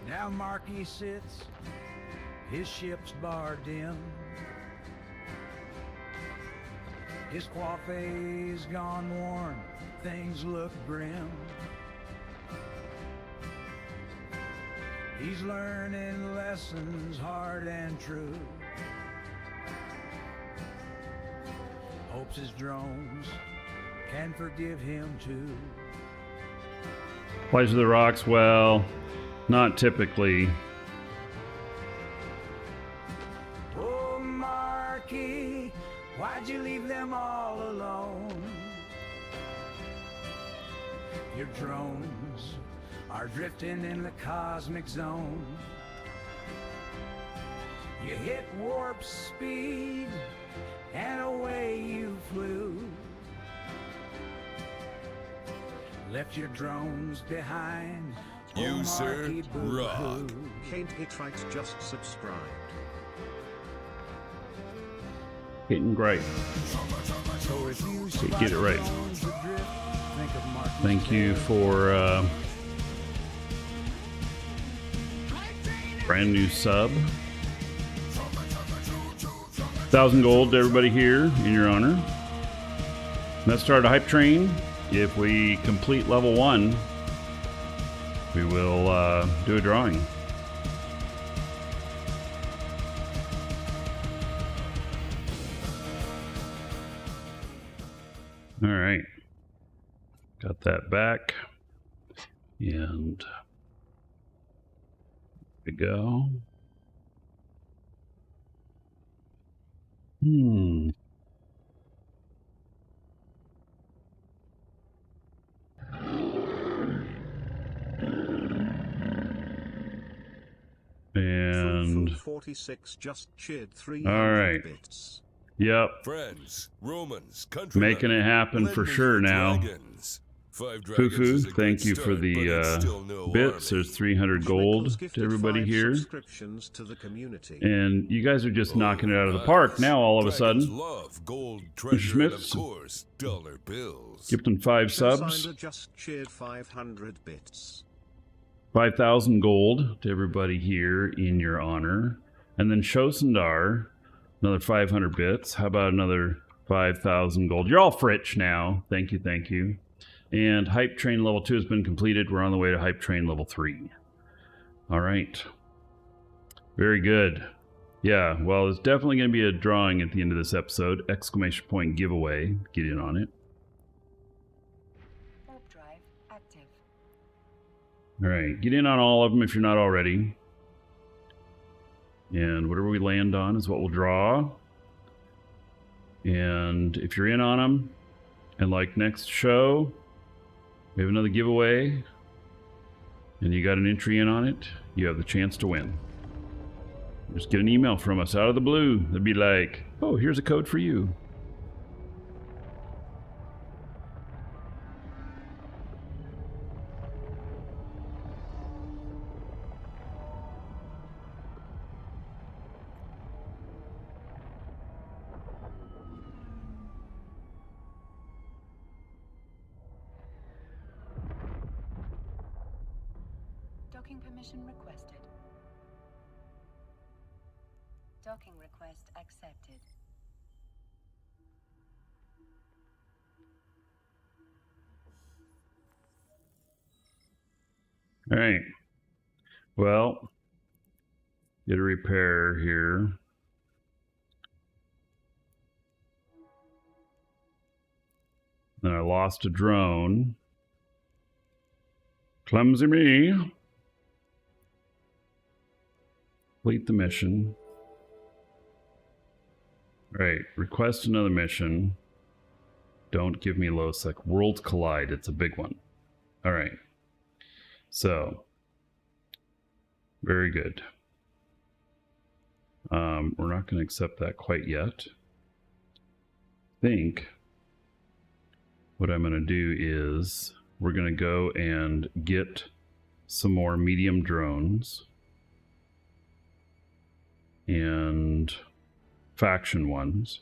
Now Markee sits, his ship's barred dim. His coiffe's gone worn, things look grim. He's learning lessons hard and true. Hopes his drones can forgive him too. Plays with the rocks? Well, not typically. Oh, Markee, why'd you leave them all alone? Your drones are drifting in the cosmic zone. You hit warp speed and away you flew. Left your drones behind. You, sir, Markee, rock. Kate Hitrites just subscribed. Hitting great. So if you Get it right. drones adrift, think of Markee's Thank you for brand new sub. 1,000 gold to everybody here in your honor. Let's start a hype train. If we complete level 1, we will do a drawing. All right. Got that back. And there we go. And 46 just cheered all right. 300 bits. Yep. Friends, Romans, countrymen, Making it happen lend for me sure your now. dragons. 5 dragons Fufu, is a thank good you for start, but it's the still no bits. army. There's 300 Schmickles gold gifted to everybody 5 here. subscriptions to the community. And you guys are just Oh, knocking it out of the nice. park now all of a Dragons sudden. love gold, treasure, and of Schmitz. course, dollar bills. Gifting 5 subs. Sinder just cheered 500 bits. 5,000 gold to everybody here in your honor. And then Shosundar, another 500 bits. How about another 5,000 gold? You're all Fritch now. Thank you, thank you. And Hype Train level 2 has been completed. We're on the way to Hype Train level 3. All right. Very good. Yeah, well, there's definitely going to be a drawing at the end of this episode. Exclamation point giveaway. Get in on it. Warp drive active. All right, get in on all of them if you're not already. And whatever we land on is what we'll draw. And if you're in on them, and like next show, we have another giveaway, and you got an entry in on it, you have the chance to win. Just get an email from us out of the blue. They'd be like, oh, here's a code for you. Docking permission requested. Docking request accepted. All right. Well, get a repair here. Then I lost a drone. Clumsy me. Complete the mission. All right, request another mission. Don't give me low sec. Worlds collide. It's a big one. All right. So, very good. We're not going to accept that quite yet. I think what I'm going to do is we're going to go and get some more medium drones and faction ones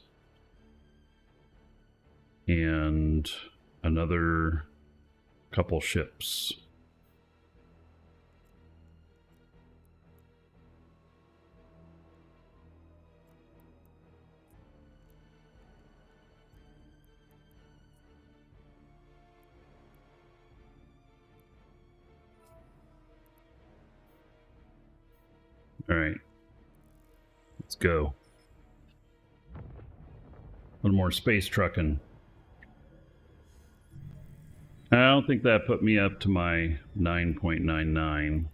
and another couple ships. Alright. Let's go. A little more space trucking. I don't think that put me up to my 9.99.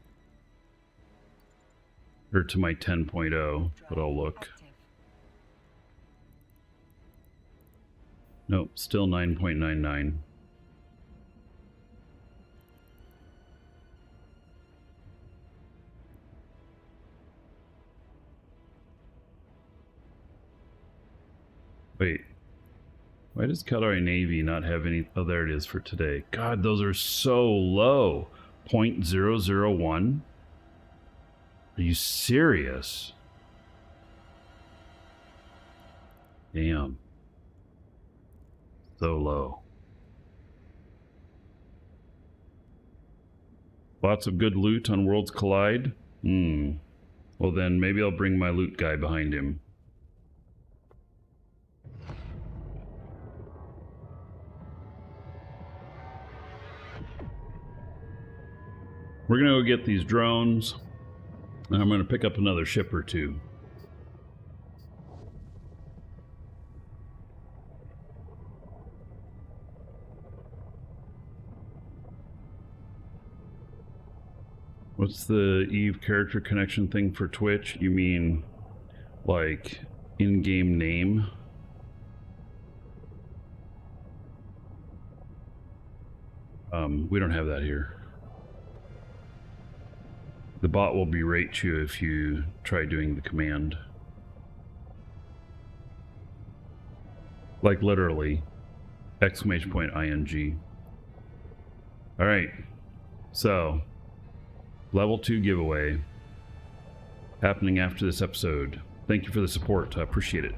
Or to my 10.0, but I'll look. Nope, still 9.99. Wait. Why does Caldari Navy not have any... Oh, there it is for today. God, those are so low. 0.001? Are you serious? Damn. So low. Lots of good loot on Worlds Collide? Well then, maybe I'll bring my loot guy behind him. We're gonna go get these drones, and I'm gonna pick up another ship or two. What's the Eve character connection thing for Twitch? You mean like in-game name? We don't have that here. The bot will berate you if you try doing the command. Like literally, ! ing. Alright, so, level 2 giveaway happening after this episode. Thank you for the support, I appreciate it.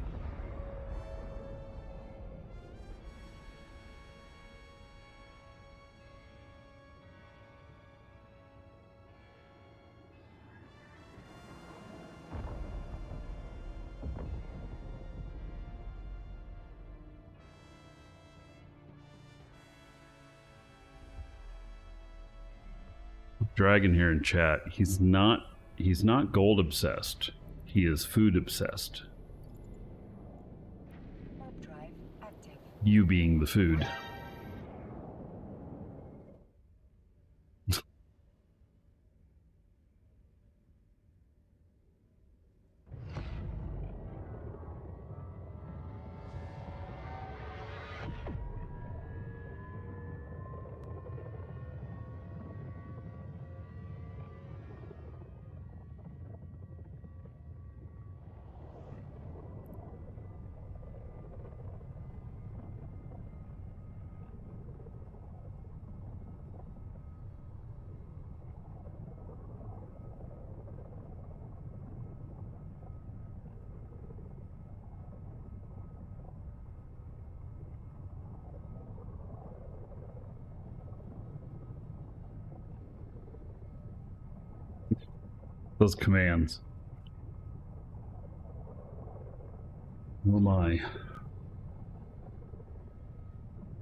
Dragon here in chat. He's not gold obsessed. He is food obsessed. Warp drive active. You being the food. Those commands. Oh my.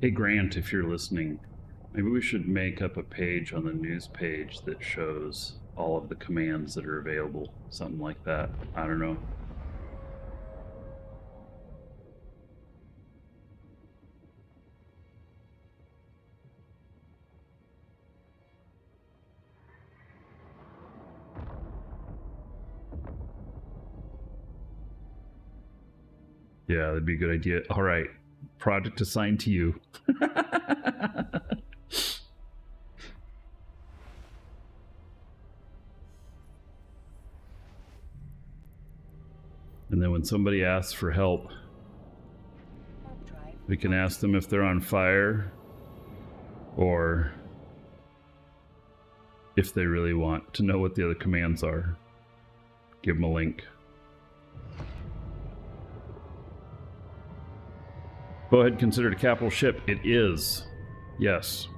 Hey Grant, if you're listening, maybe we should make up a page on the news page that shows all of the commands that are available. Something like that. I don't know. Yeah, that'd be a good idea. All right, project assigned to you. And then when somebody asks for help, we can ask them if they're on fire or if they really want to know what the other commands are. Give them a link. Go ahead, consider it a capital ship. It is. Yes.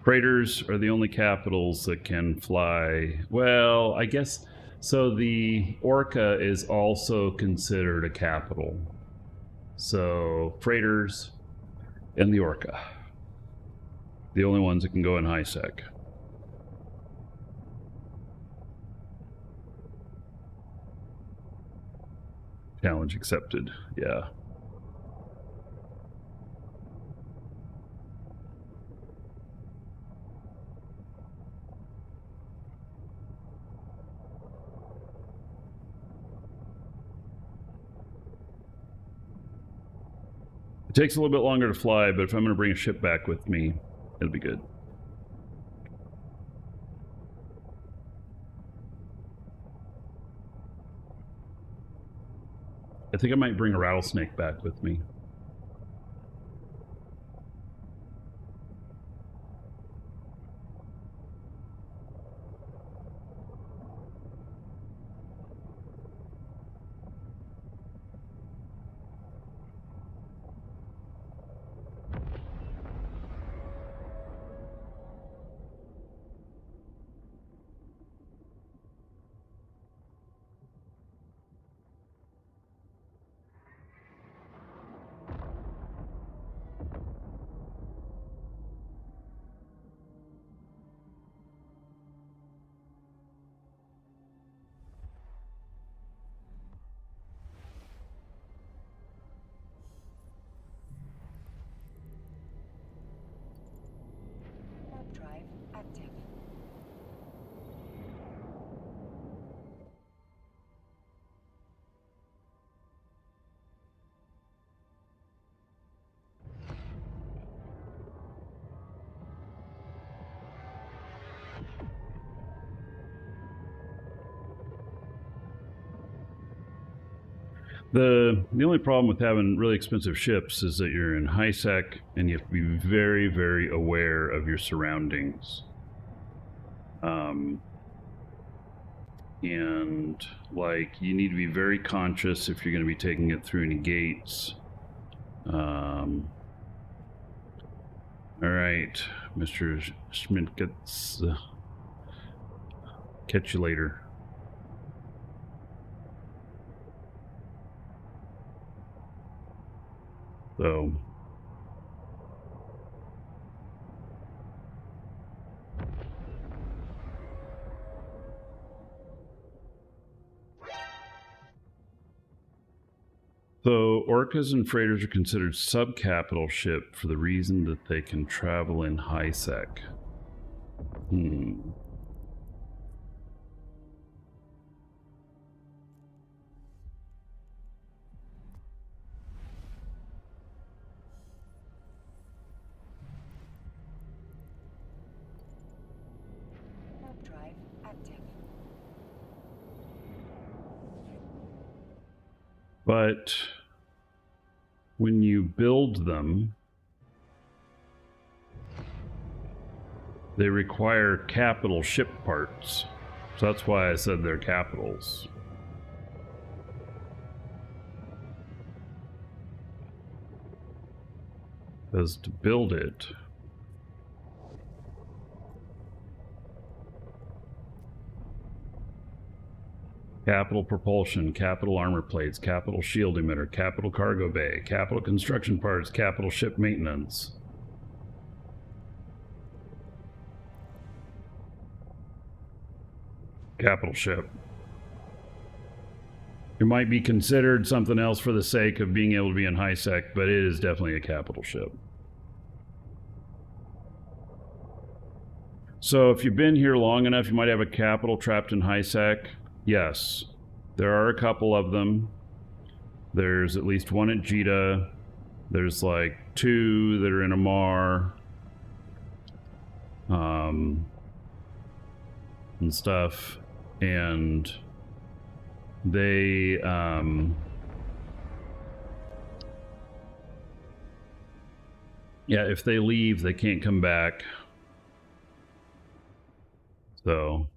Freighters are the only capitals that can fly. Well, I guess so. The Orca is also considered a capital. So freighters and the Orca, the only ones that can go in high sec. Challenge accepted. Yeah. It takes a little bit longer to fly, but if I'm going to bring a ship back with me, it'll be good. I think I might bring a rattlesnake back with me. Warp drive active. The only problem with having really expensive ships is that you're in high sec and you have to be very, very aware of your surroundings. And like you need to be very conscious if you're going to be taking it through any gates. All right, Mr. Schmidt gets catch you later. So orcas and freighters are considered subcapital ship for the reason that they can travel in high sec. Warp drive active. But when you build them, they require capital ship parts. So that's why I said they're capitals. Because to build it, capital propulsion, capital armor plates, capital shield emitter, capital cargo bay, capital construction parts, capital ship maintenance. Capital ship. It might be considered something else for the sake of being able to be in high sec, but it is definitely a capital ship. So if you've been here long enough, you might have a capital trapped in high sec. Yes, there are a couple of them. There's at least one at Jita. There's like 2 that are in Amar. And stuff. And they, yeah, if they leave, they can't come back. So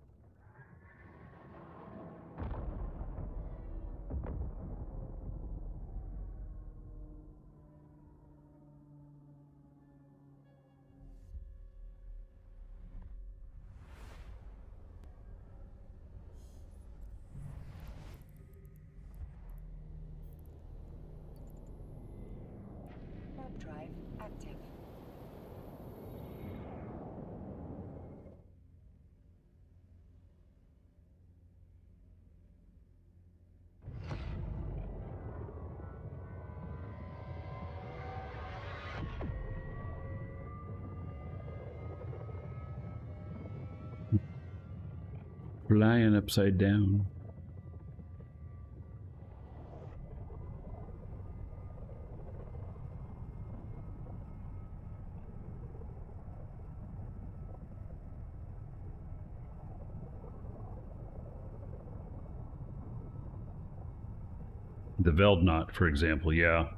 Warp drive active. Flying upside down. The Veldknot, for example, yeah.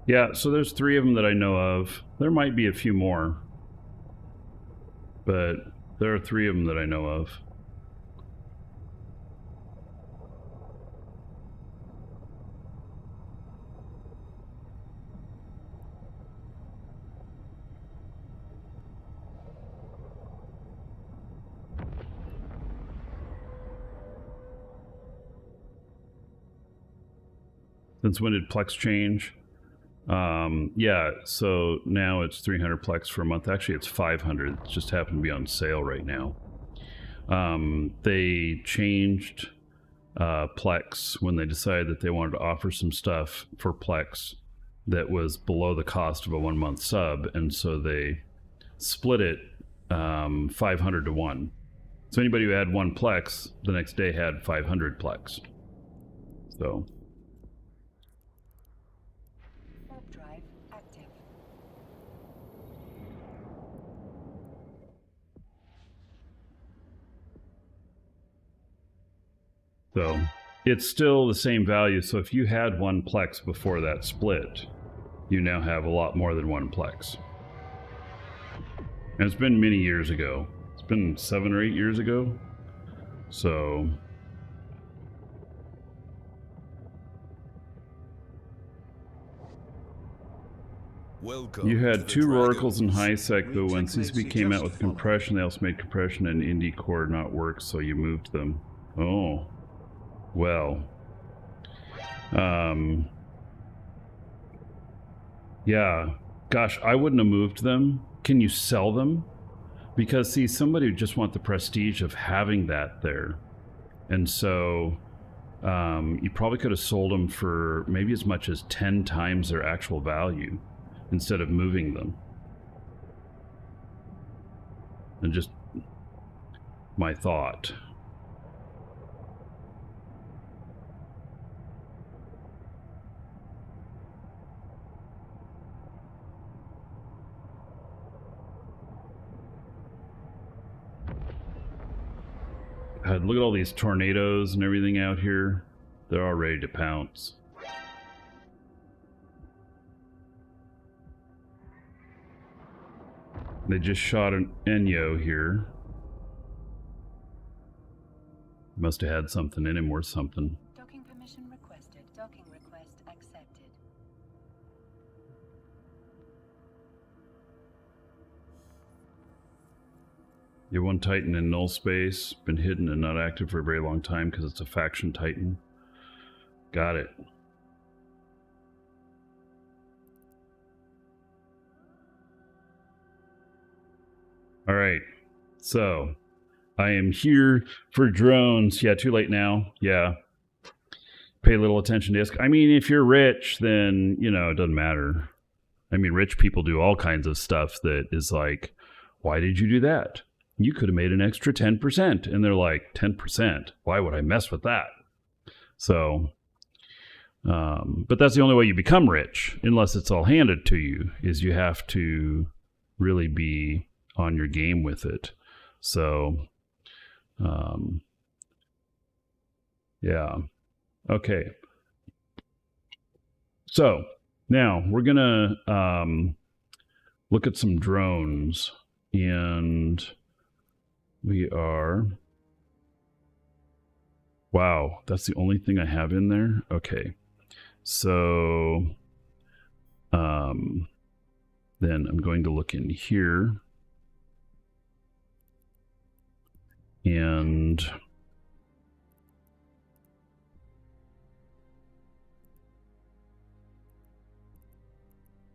Yeah, so there's 3 of them that I know of. There might be a few more, but there are 3 of them that I know of. Since when did Plex change? Yeah, so now it's 300 Plex for a month. Actually, it's 500. It just happened to be on sale right now. They changed Plex when they decided that they wanted to offer some stuff for Plex that was below the cost of a 1-month sub, and so they split it 500 to 1. So anybody who had 1 Plex the next day had 500 Plex. So... Warp drive active. So it's still the same value. So if you had 1 Plex before that split, you now have a lot more than 1 Plex. And it's been many years ago. It's been 7 or 8 years ago. So Welcome you to had the 2 Roracles in Dragons. high sec, though when Music CCP makes came you out with just follow. compression, they also made compression and indie core not work, so you moved them. Oh. Well. Yeah. Gosh, I wouldn't have moved them. Can you sell them? Because, see, somebody would just want the prestige of having that there. And so you probably could have sold them for maybe as much as 10 times their actual value instead of moving them. And just my thought. God, look at all these tornadoes and everything out here. They're all ready to pounce. They just shot an Enyo here. Must have had something in him or something. Docking permission requested. Docking request accepted. You have 1 Titan in null space. Been hidden and not active for a very long time because it's a faction Titan. Got it. Alright. So, I am here for drones. Yeah, too late now. Yeah. Pay little attention to ISK. I mean, if you're rich, then, you know, it doesn't matter. I mean, rich people do all kinds of stuff that is like, why did you do that? You could have made an extra 10%. And they're like, 10%? Why would I mess with that? So, but that's the only way you become rich, unless it's all handed to you, is you have to really be on your game with it. So, yeah. Okay. So, now we're going to look at some drones, and we are... Wow, that's the only thing I have in there? Okay. So, then I'm going to look in here. And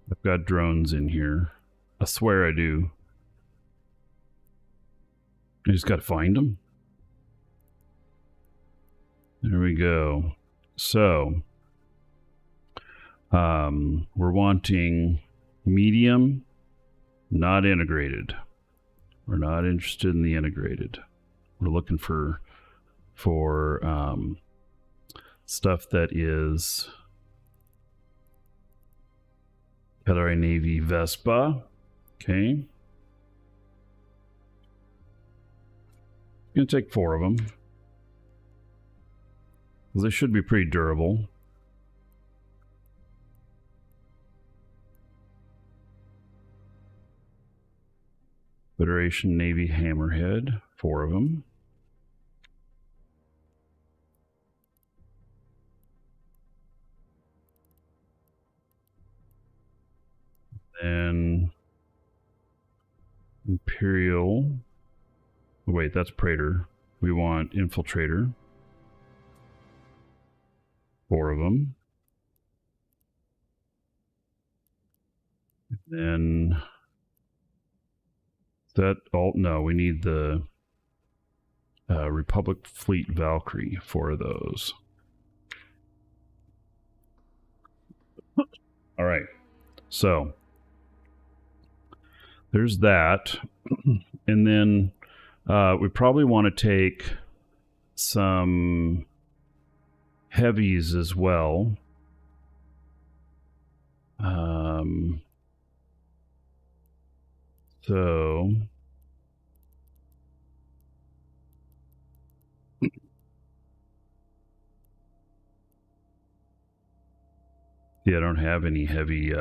I've got drones in here. I swear I do. I just got to find them. There we go. So, we're wanting medium, not integrated. We're not interested in the integrated. We're looking for stuff that is Caldari Navy Vespa. Okay. Gonna take 4 of them. They should be pretty durable. Federation Navy Hammerhead, 4 of them. Then Imperial. Wait, that's Praetor. We want Infiltrator. 4 of them. Then that all no, we need the Republic Fleet Valkyrie, 4 of those. All right, so there's that, and then we probably want to take some heavies as well. So yeah, I don't have any heavy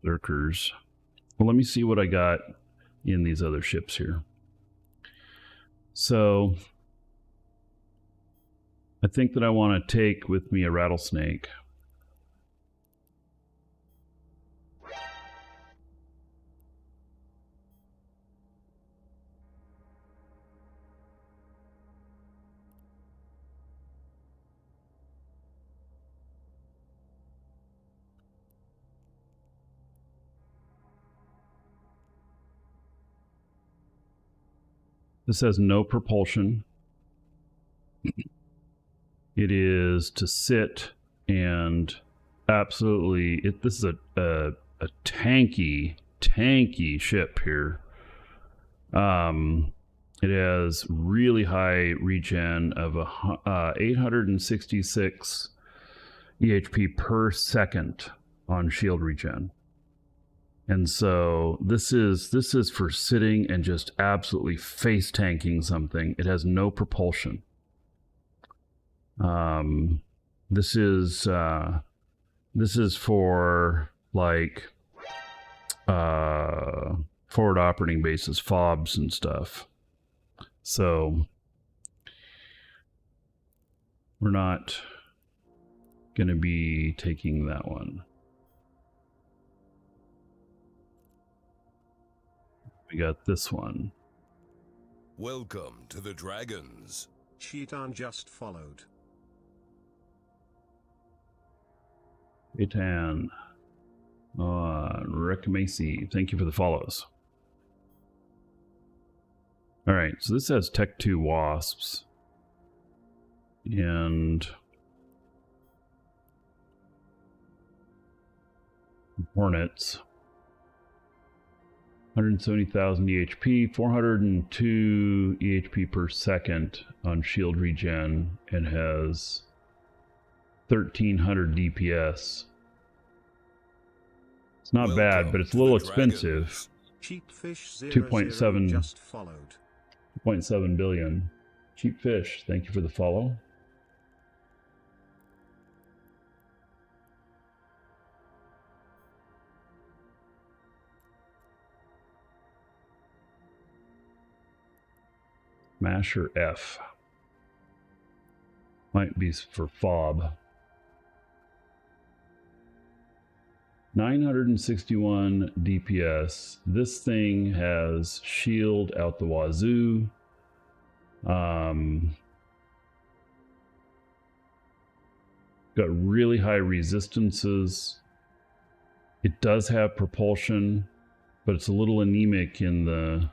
lurkers. Well, let me see what I got in these other ships here. So I think that I want to take with me a rattlesnake. This has no propulsion. It is to sit and absolutely, this is a tanky ship here. It has really high regen of 866 EHP per second on shield regen. And so this is for sitting and just absolutely face tanking something. It has no propulsion. This is for like forward operating bases, FOBs and stuff. So we're not going to be taking that one. We got this one. Welcome to the Dragons. Cheaton just followed. Etan. Rick Macy, thank you for the follows. All right, so this has Tech 2 Wasps. And Hornets. 170,000 EHP, 402 EHP per second on shield regen, and has 1,300 DPS. It's not bad, but it's a little expensive. Cheap Fish 2.7 just followed. 2.7 billion. Cheap Fish, thank you for the follow. Masher F. Might be for FOB. 961 DPS. This thing has shield out the wazoo. Got really high resistances. It does have propulsion, but it's a little anemic in the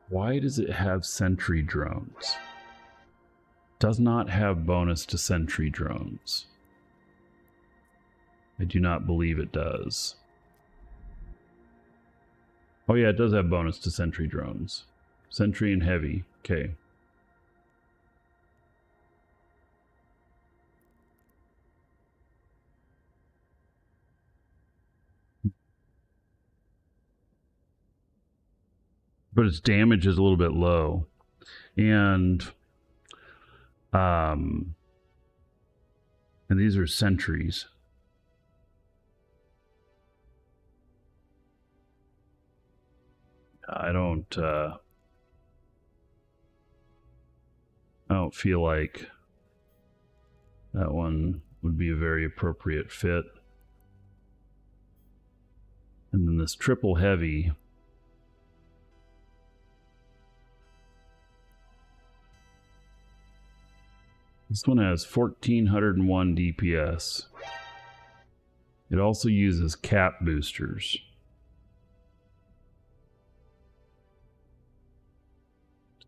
why does it have sentry drones? Does not have bonus to sentry drones. I do not believe it does. Oh yeah, it does have bonus to sentry drones. Sentry and heavy. Okay. But its damage is a little bit low. And these are sentries. I don't feel like that one would be a very appropriate fit. And then this triple heavy. This one has 1401 DPS. It also uses cap boosters.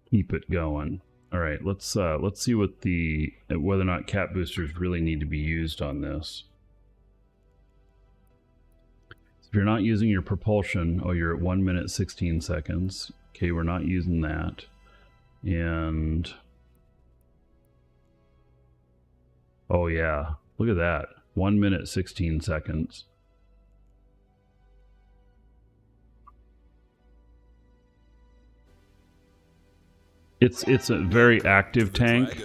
Keep it going. All right, let's see what whether or not cap boosters really need to be used on this. So if you're not using your propulsion, oh, you're at 1 minute 16 seconds. Okay, we're not using that. And oh yeah, look at that. 1 minute 16 seconds. It's a very active tank.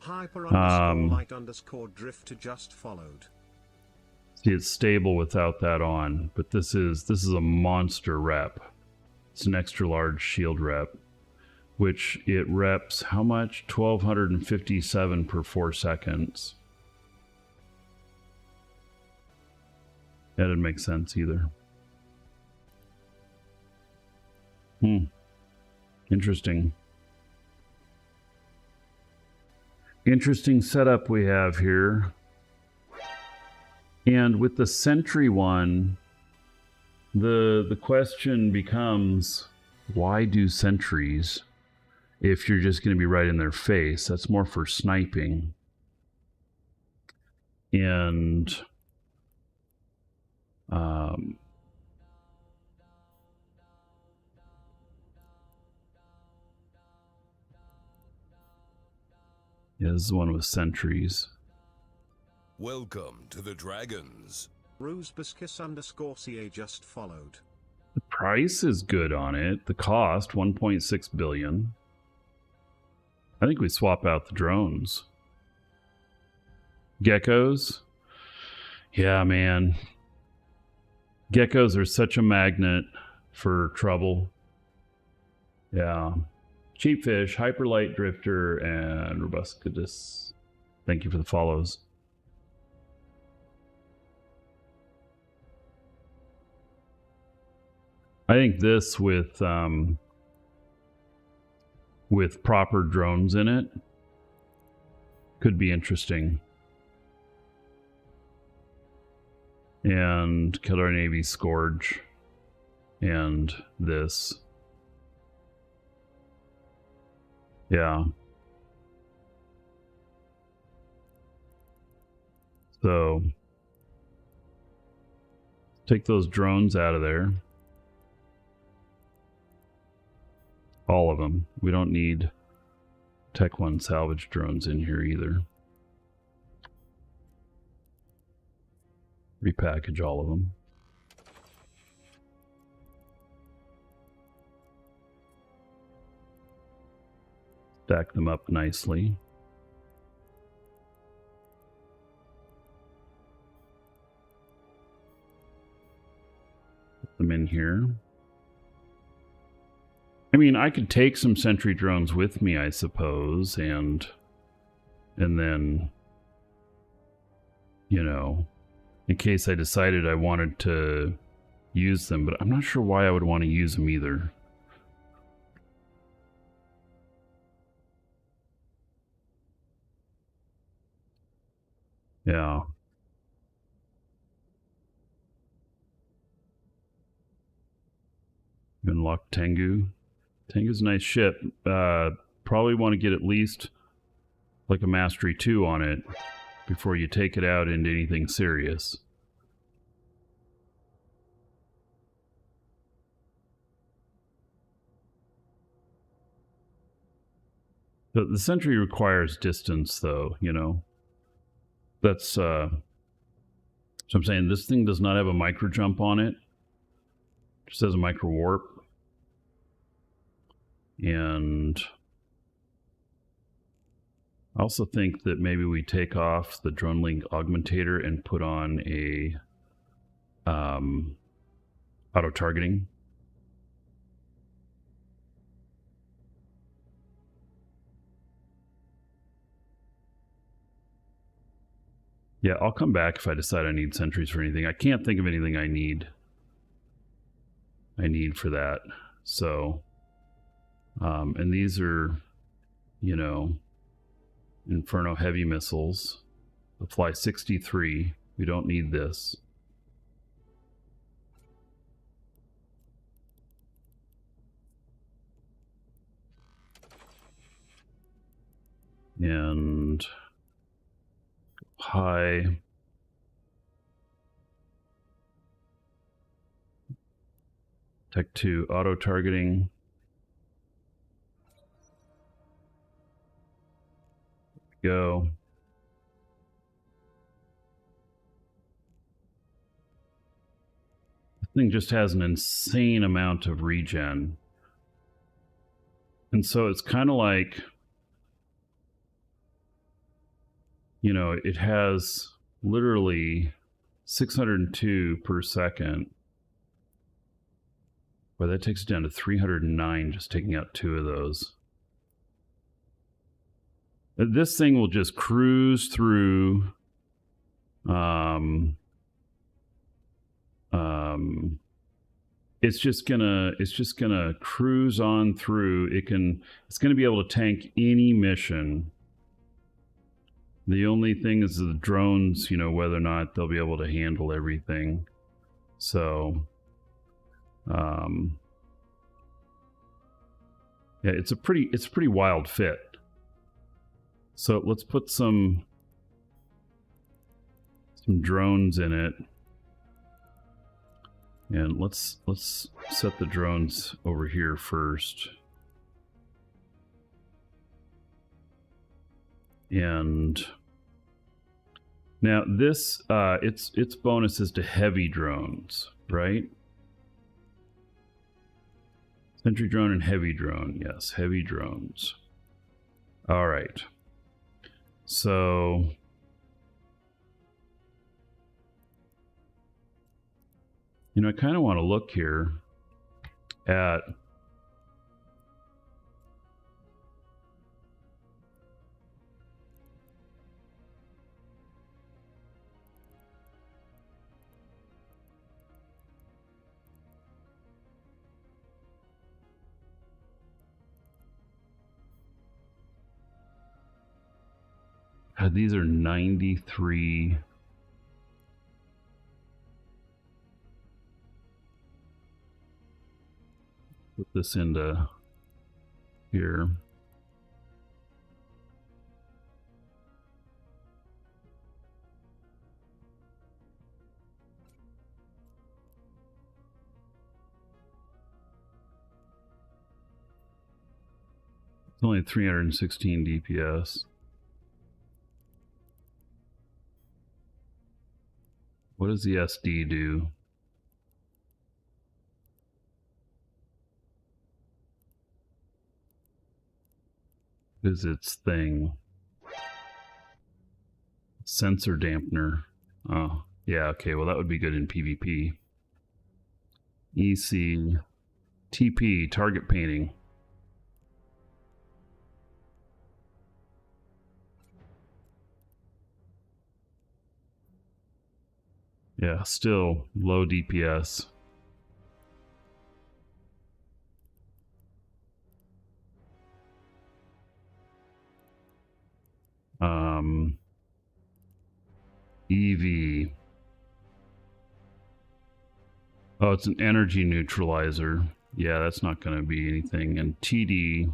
Hyper_light_drift just followed. See, it's stable without that on, but this is a monster rep. It's an extra large shield rep, which it reps how much? 1257 per 4 seconds. That didn't make sense either. Interesting. Interesting setup we have here. And with the sentry one, the question becomes, why do sentries if you're just going to be right in their face? That's more for sniping. And yeah, this is the one with sentries. Welcome to the Dragons. Rusebuscus_CA just followed. The price is good on it. The cost, 1.6 billion. I think we swap out the drones. Geckos? Yeah, man. Geckos are such a magnet for trouble. Yeah. Cheap Fish, Hyperlight Drifter, and Robuscus. Thank you for the follows. I think this with proper drones in it could be interesting. And Caldari Navy Scourge and this. Yeah. So take those drones out of there. All of them. We don't need Tech 1 salvage drones in here either. Repackage all of them. Stack them up nicely. Put them in here. I mean, I could take some sentry drones with me, I suppose, and then, you know, in case I decided I wanted to use them, but I'm not sure why I would want to use them either. Yeah. Unlock Tengu. Tengu's a nice ship. Probably want to get at least like a Mastery 2 on it before you take it out into anything serious. The sentry requires distance, though, you know. That's, so I'm saying this thing does not have a micro jump on it. It just has a micro warp. And I also think that maybe we take off the drone link augmentator and put on a auto targeting. Yeah, I'll come back if I decide I need sentries for anything. I can't think of anything I need for that. So, and these are, you know, Inferno heavy missiles. The Fly 63. We don't need this. And high. Tech 2 auto targeting. Go. This thing just has an insane amount of regen. And so it's kind of like, you know, it has literally 602 per second. Well, that takes it down to 309 just taking out 2 of those. This thing will just cruise through. It's just gonna cruise on through. It's gonna be able to tank any mission. The only thing is the drones, you know, whether or not they'll be able to handle everything. So, yeah, it's a pretty wild fit. So let's put some drones in it. And let's set the drones over here first. And now this its bonus is to heavy drones, right? Sentry drone and heavy drone. Yes, heavy drones. All right. So you know, I kind of want to look here at these are 93. Put this into here. It's only 316 DPS. What does the SD do? Is its thing? Sensor dampener. Oh, yeah, okay, well that would be good in PvP. EC, TP, target painting. Yeah, still low DPS. EV. Oh, it's an energy neutralizer. Yeah, that's not going to be anything. And TD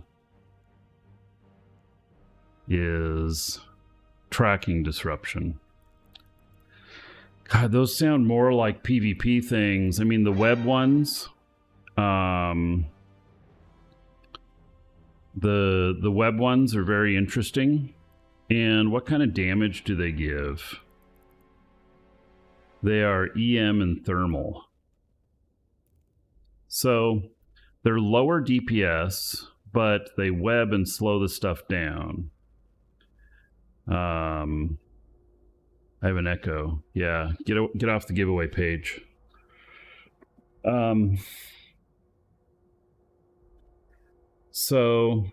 is tracking disruption. God, those sound more like PvP things. I mean, the web ones, The web ones are very interesting. And what kind of damage do they give? They are EM and thermal. So they're lower DPS, but they web and slow the stuff down. I have an echo. Yeah, get off the giveaway page. So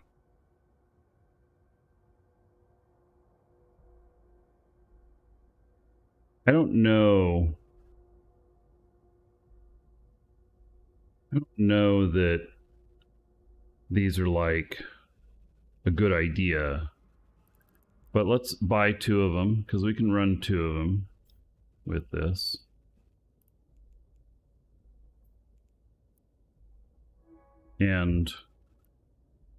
I don't know. I don't know that these are like a good idea. But let's buy 2 of them because we can run 2 of them with this. And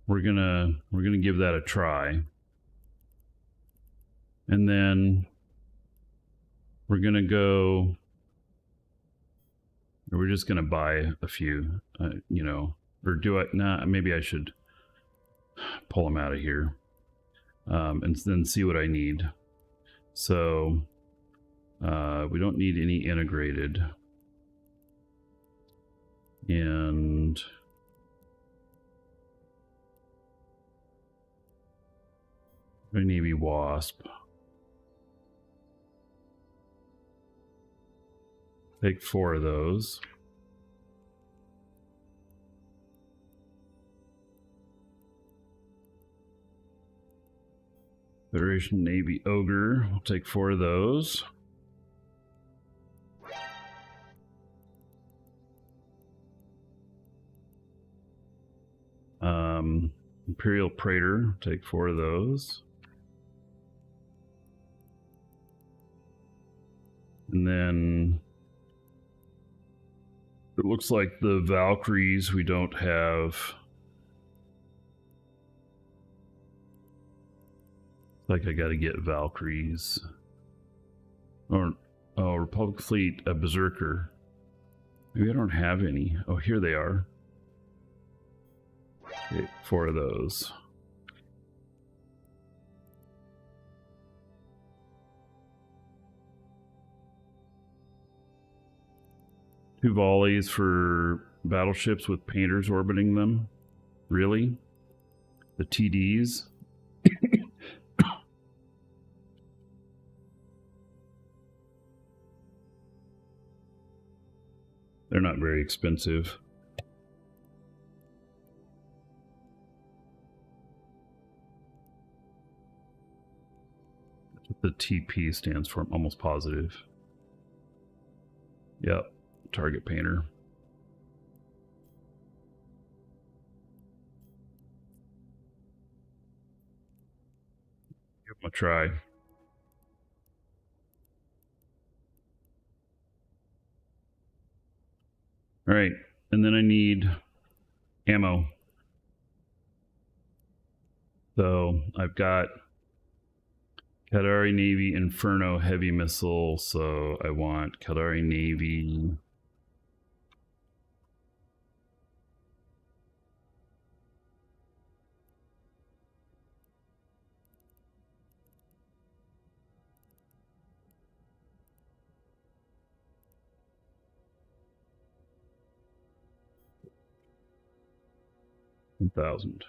we're gonna give that a try. And then we're gonna go, or we're just gonna buy a few, you know, or do I? Nah, maybe I should pull them out of here. And then see what I need. So we don't need any integrated. And Navy Wasp. Take 4 of those. Federation Navy Ogre, we'll take 4 of those. Imperial Praetor, take 4 of those. And then it looks like the Valkyries we don't have. Like I gotta get Valkyries. Or, oh, Republic Fleet, a Berserker. Maybe I don't have any. Oh, here they are. Okay, 4 of those. Two volleys for battleships with painters orbiting them. Really? The TDs? They're not very expensive. That's what the TP stands for, I'm almost positive. Yep, target painter. Give them a try. All right, and then I need ammo. So I've got Caldari Navy Inferno heavy missile, so I want Caldari Navy. $1,000.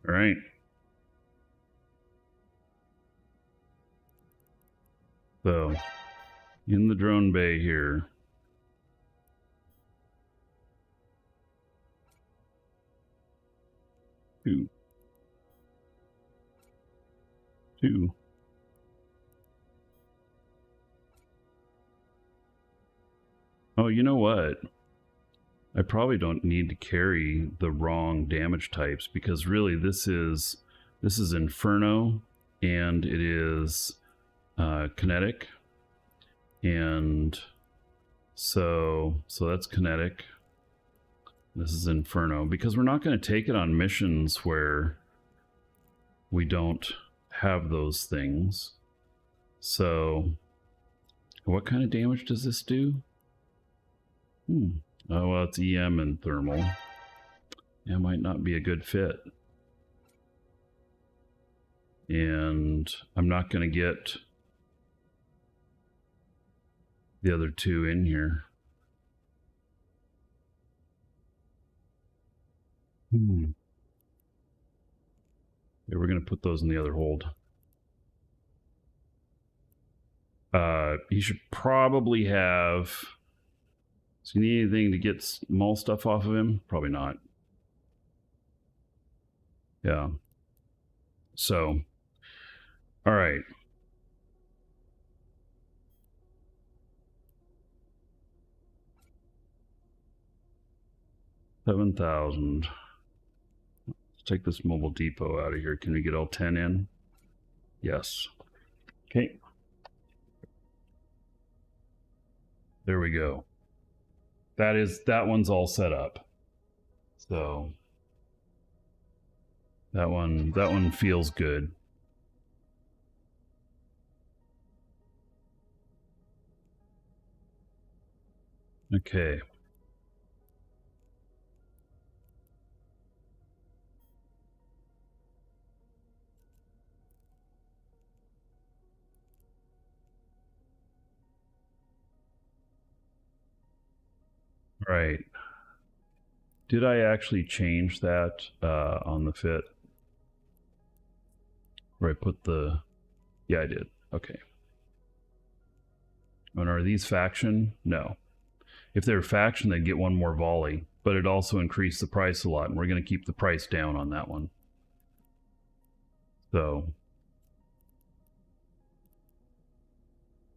All right. So, in the drone bay here. Two. Oh, you know what? I probably don't need to carry the wrong damage types because really this is Inferno and it is kinetic, and so that's kinetic. This is Inferno because we're not going to take it on missions where we don't have those things. So what kind of damage does this do? Oh, well, it's EM and thermal. It might not be a good fit. And I'm not going to get the other two in here. Yeah, we're going to put those in the other hold. You should probably have... So you need anything to get small stuff off of him? Probably not. Yeah. So, all right. $7,000. Let's take this mobile depot out of here. Can we get all 10 in? Yes. Okay. There we go. That one's all set up. So that one feels good. Okay. Right. Did I actually change that on the fit? Where I put the... Yeah, I did. Okay. And are these faction? No. If they're faction, they'd get one more volley, but it also increased the price a lot, and we're going to keep the price down on that one. So...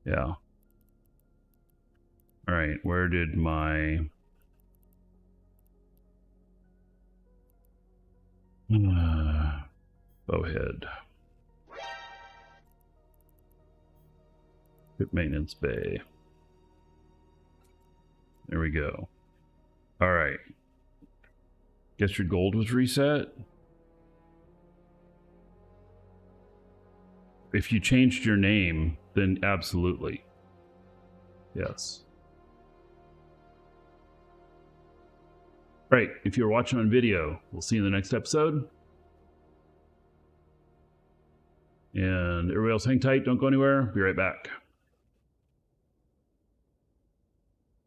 yeah. All right, where did my... bowhead. Ship maintenance bay. There we go. All right. Guess your gold was reset? If you changed your name, then absolutely. Yes. Right, if you're watching on video, we'll see you in the next episode. And everybody else hang tight, don't go anywhere, be right back.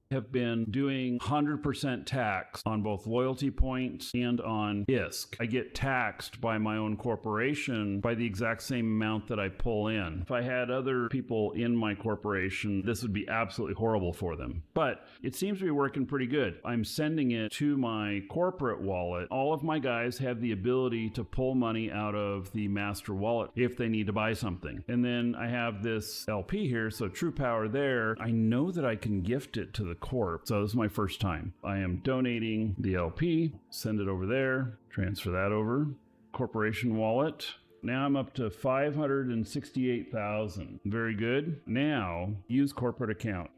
Have been doing 100% tax on both loyalty points and on ISK. I get taxed by my own corporation by the exact same amount that I pull in. If I had other people in my corporation, this would be absolutely horrible for them. But it seems to be working pretty good. I'm sending it to my corporate wallet. All of my guys have the ability to pull money out of the master wallet if they need to buy something. And then I have this LP here, so True Power there. I know that I can gift it to the corp, so this is my first time. I am donating the LP, send it over there, transfer that over, corporation wallet. Now I'm up to 568,000. Very good. Now use corporate account.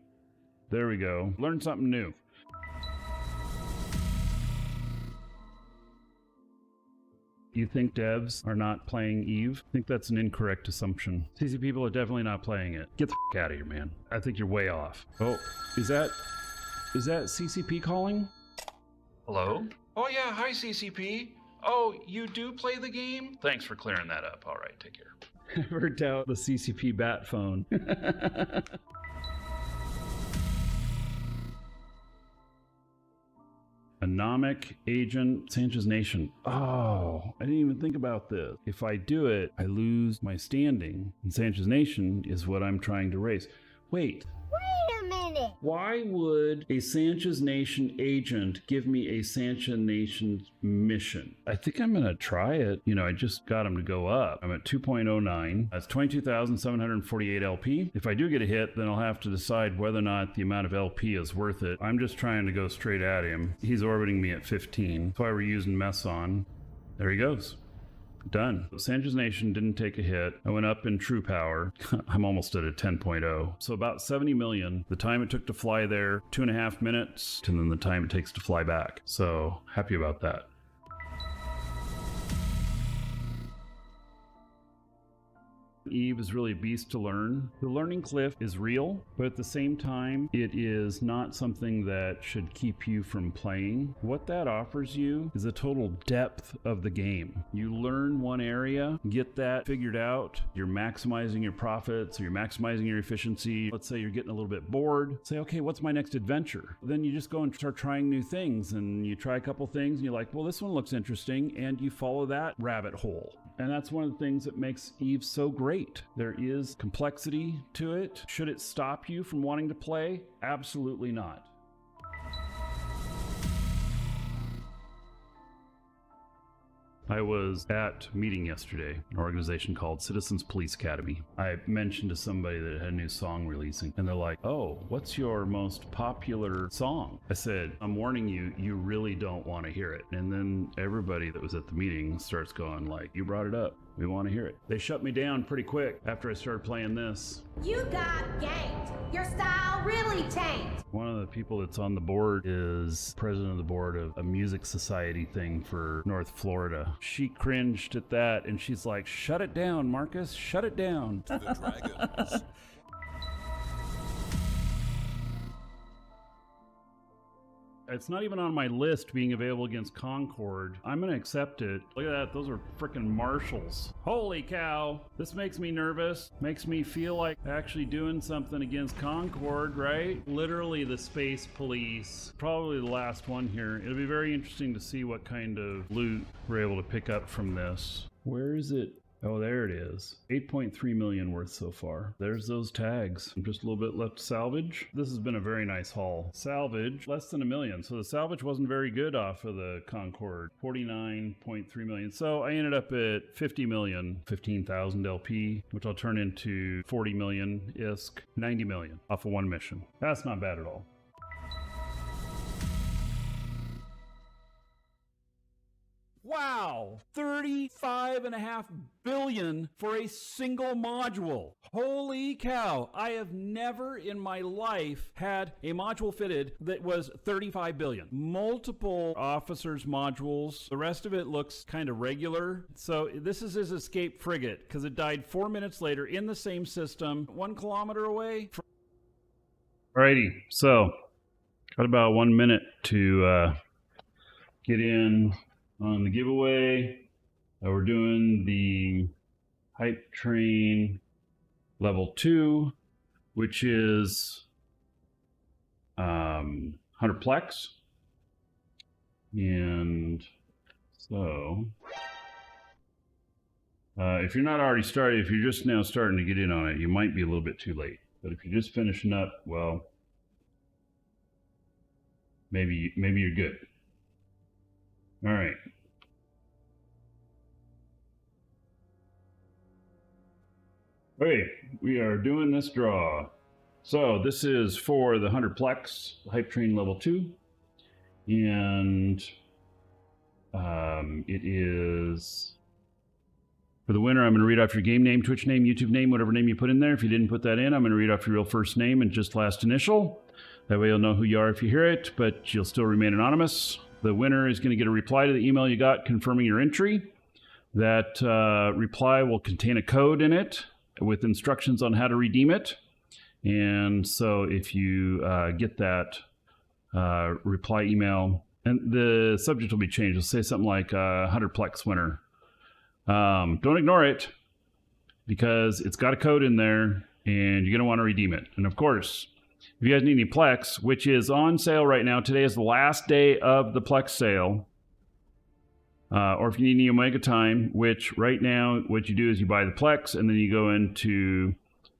There we go. Learn something new. You think devs are not playing Eve? I think that's an incorrect assumption. CC people are definitely not playing it. Get the f out of here, man. I think you're way off. Oh, is that CCP calling? Hello? Oh yeah, hi CCP. Oh, you do play the game? Thanks for clearing that up. All right, take care. I worked out the CCP bat phone. Anomic Agent Sanchez Nation. Oh, I didn't even think about this. If I do it, I lose my standing. And Sanchez Nation is what I'm trying to raise. Wait a minute. Why would a Sanchez Nation agent give me a Sanchez Nation mission? I think I'm going to try it. You know, I just got him to go up. I'm at 2.09. That's 22,748 LP. If I do get a hit, then I'll have to decide whether or not the amount of LP is worth it. I'm just trying to go straight at him. He's orbiting me at 15. That's why we're using Meson. There he goes. Done. Sanchez Nation didn't take a hit. I went up in True Power. I'm almost at a 10.0. So about 70 million. The time it took to fly there, 2.5 minutes, and then the time it takes to fly back. So happy about that. Eve is really a beast to learn. The learning cliff is real, but at the same time, it is not something that should keep you from playing. What that offers you is a total depth of the game. You learn one area, get that figured out, you're maximizing your profits, or you're maximizing your efficiency. Let's say you're getting a little bit bored. Say, okay, what's my next adventure? Then you just go and start trying new things, and you try a couple things, and you're like, well, this one looks interesting, and you follow that rabbit hole. And that's one of the things that makes Eve so great. There is complexity to it. Should it stop you from wanting to play? Absolutely not. I was at a meeting yesterday, an organization called Citizens Police Academy. I mentioned to somebody that it had a new song releasing, and they're like, oh, what's your most popular song? I said, I'm warning you, you really don't want to hear it. And then everybody that was at the meeting starts going like, you brought it up. We want to hear it. They shut me down pretty quick after I started playing this. You got ganked. Your style really tanked. One of the people that's on the board is president of the board of a music society thing for North Florida. She cringed at that and she's like, shut it down, Marcus, shut it down. To the dragons. It's not even on my list being available against Concord. I'm gonna accept it. Look at that, those are frickin' marshals. Holy cow, this makes me nervous. Makes me feel like actually doing something against Concord, right? Literally the space police. Probably the last one here. It'll be very interesting to see what kind of loot we're able to pick up from this. Where is it? Oh, there it is. 8.3 million worth so far. There's those tags. Just a little bit left to salvage. This has been a very nice haul. Salvage, less than $1 million. So the salvage wasn't very good off of the Concorde. 49.3 million. So I ended up at 50 million, 15,000 LP, which I'll turn into 40 million ISK, 90 million off of one mission. That's not bad at all. Wow, 35.5 billion for a single module. Holy cow, I have never in my life had a module fitted that was 35 billion. Multiple officers modules. The rest of it looks kind of regular. So this is his escape frigate because it died 4 minutes later in the same system, 1 kilometer away. Alrighty, so got about 1 minute to get in on the giveaway. We're doing the Hype Train level 2, which is 100 PLEX. And so if you're not already started, if you're just now starting to get in on it, you might be a little bit too late. But if you're just finishing up, well, maybe you're good. All right. Okay, we are doing this draw. So this is for the 100 PLEX Hype Train level 2. And it is for the winner. I'm going to read off your game name, Twitch name, YouTube name, whatever name you put in there. If you didn't put that in, I'm going to read off your real first name and just last initial. That way you'll know who you are if you hear it, but you'll still remain anonymous. The winner is going to get a reply to the email you got confirming your entry. That reply will contain a code in it with instructions on how to redeem it. And so if you get that reply email, and the subject will be changed. It'll say something like 100 PLEX winner. Don't ignore it because it's got a code in there and you're going to want to redeem it. And of course, if you guys need any PLEX, which is on sale right now, today is the last day of the PLEX sale. Or if you need any Omega Time, which right now what you do is you buy the PLEX and then you go into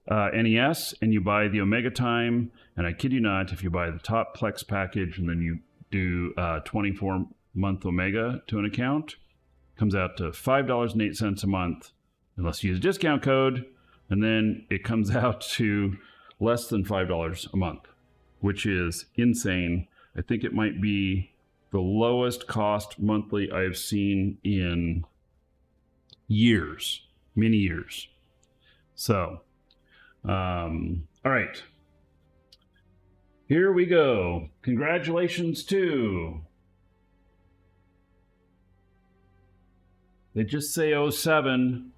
NES and you buy the Omega Time. And I kid you not, if you buy the top PLEX package and then you do 24-month Omega to an account, it comes out to $5.08 a month, unless you use a discount code. And then it comes out to less than $5 a month, which is insane. I think it might be the lowest cost monthly I've seen in years, many years. So, all right. Here we go. Congratulations to... They just say 07.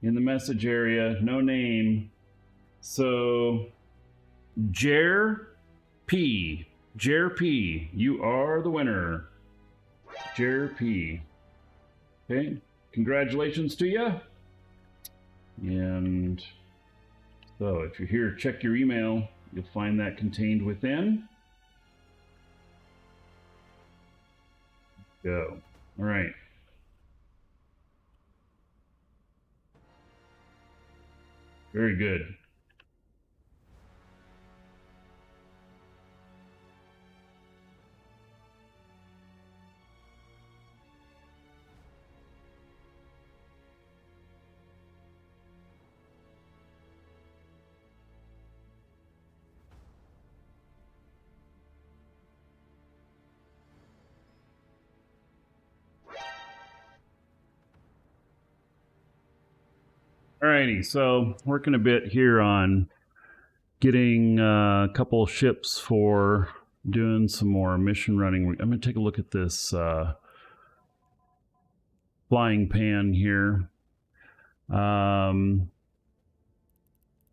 in the message area. No name. So, Jer P, you are the winner. Jer P. Okay, congratulations to you. And so, if you're here, check your email. You'll find that contained within. Go. All right. Very good. Alrighty, so working a bit here on getting a couple ships for doing some more mission running. I'm going to take a look at this flying pan here.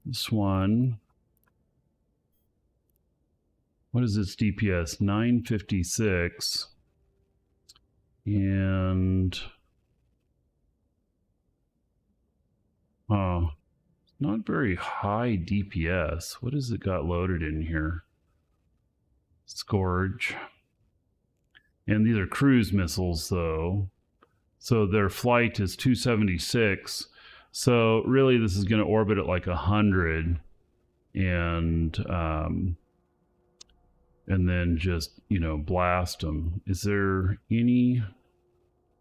This one. What is its DPS? 956. And oh, not very high DPS. What has it got loaded in here? Scourge. And these are cruise missiles, though. So their flight is 276. So really, this is going to orbit at like 100, and then just, you know, blast them. Is there any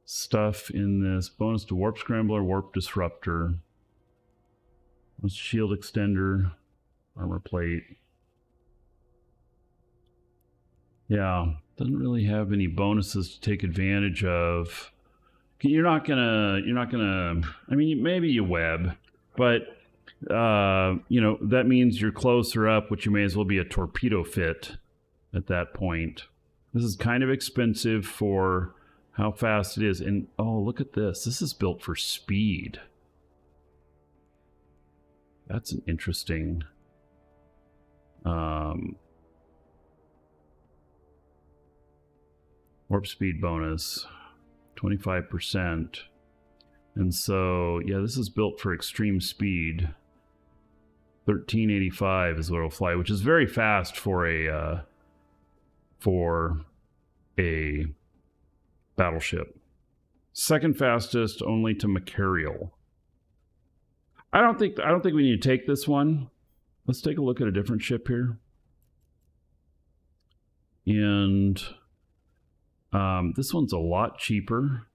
stuff in this? Bonus to warp scrambler, warp disruptor. Shield extender, armor plate. Yeah, doesn't really have any bonuses to take advantage of. You're not gonna, I mean, maybe you web, but, you know, that means you're closer up, which you may as well be a torpedo fit at that point. This is kind of expensive for how fast it is. And, oh, look at this. This is built for speed. That's an interesting warp speed bonus, 25%. And so, yeah, this is built for extreme speed. 1385 is what it'll fly, which is very fast for a battleship. Second fastest only to Macarial. I don't think we need to take this one. Let's take a look at a different ship here. And this one's a lot cheaper.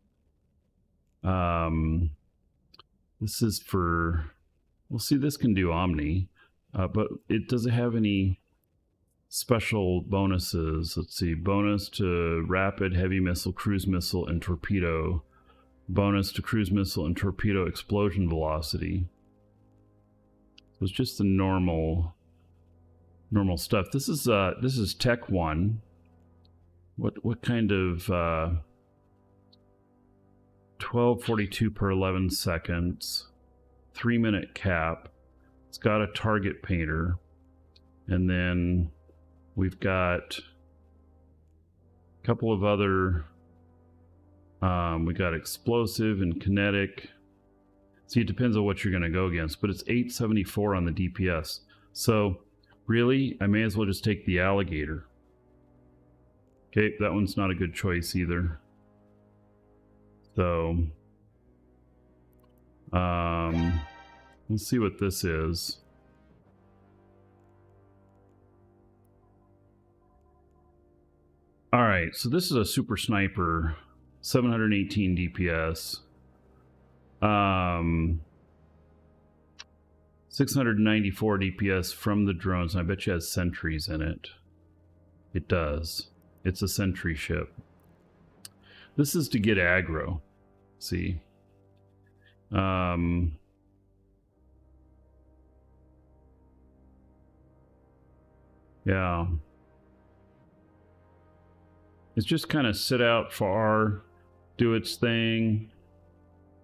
This is for, we'll see, this can do Omni, but it doesn't have any special bonuses. Let's see, bonus to rapid, heavy missile, cruise missile, and torpedo. Bonus to cruise missile and torpedo explosion velocity. So it's just the normal stuff. This is Tech 1. What kind of 1242 per 11 seconds, 3-minute cap. It's got a target painter, and then we've got a couple of other. We got explosive and kinetic. See, it depends on what you're going to go against, but it's 874 on the DPS. So really, I may as well just take the alligator. Okay, that one's not a good choice either. So, let's see what this is. All right, so this is a super sniper, 718 DPS. 694 DPS from the drones, and I bet you it has sentries in it. It does. It's a sentry ship. This is to get aggro. See? Yeah. It's just kind of sit out far, do its thing.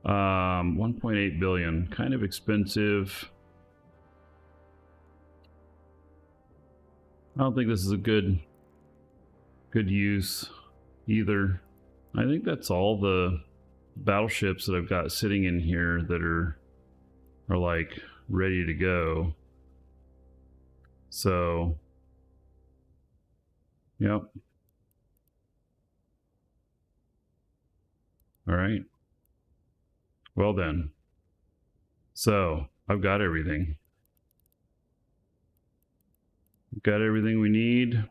1.8 billion, kind of expensive. I don't think this is a good use either. I think that's all the battleships that I've got sitting in here that are like ready to go. So, yep. All right. Well then. So, I've got everything. Got everything we need.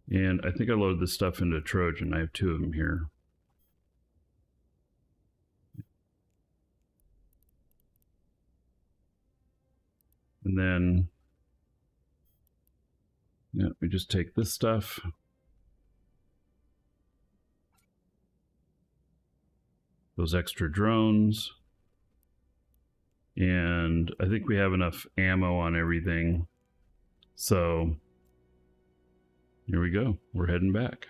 And I think I loaded this stuff into Trojan. I have 2 of them here. And then, yeah, we just take this stuff. Those extra drones. And I think we have enough ammo on everything. So, here we go. We're heading back.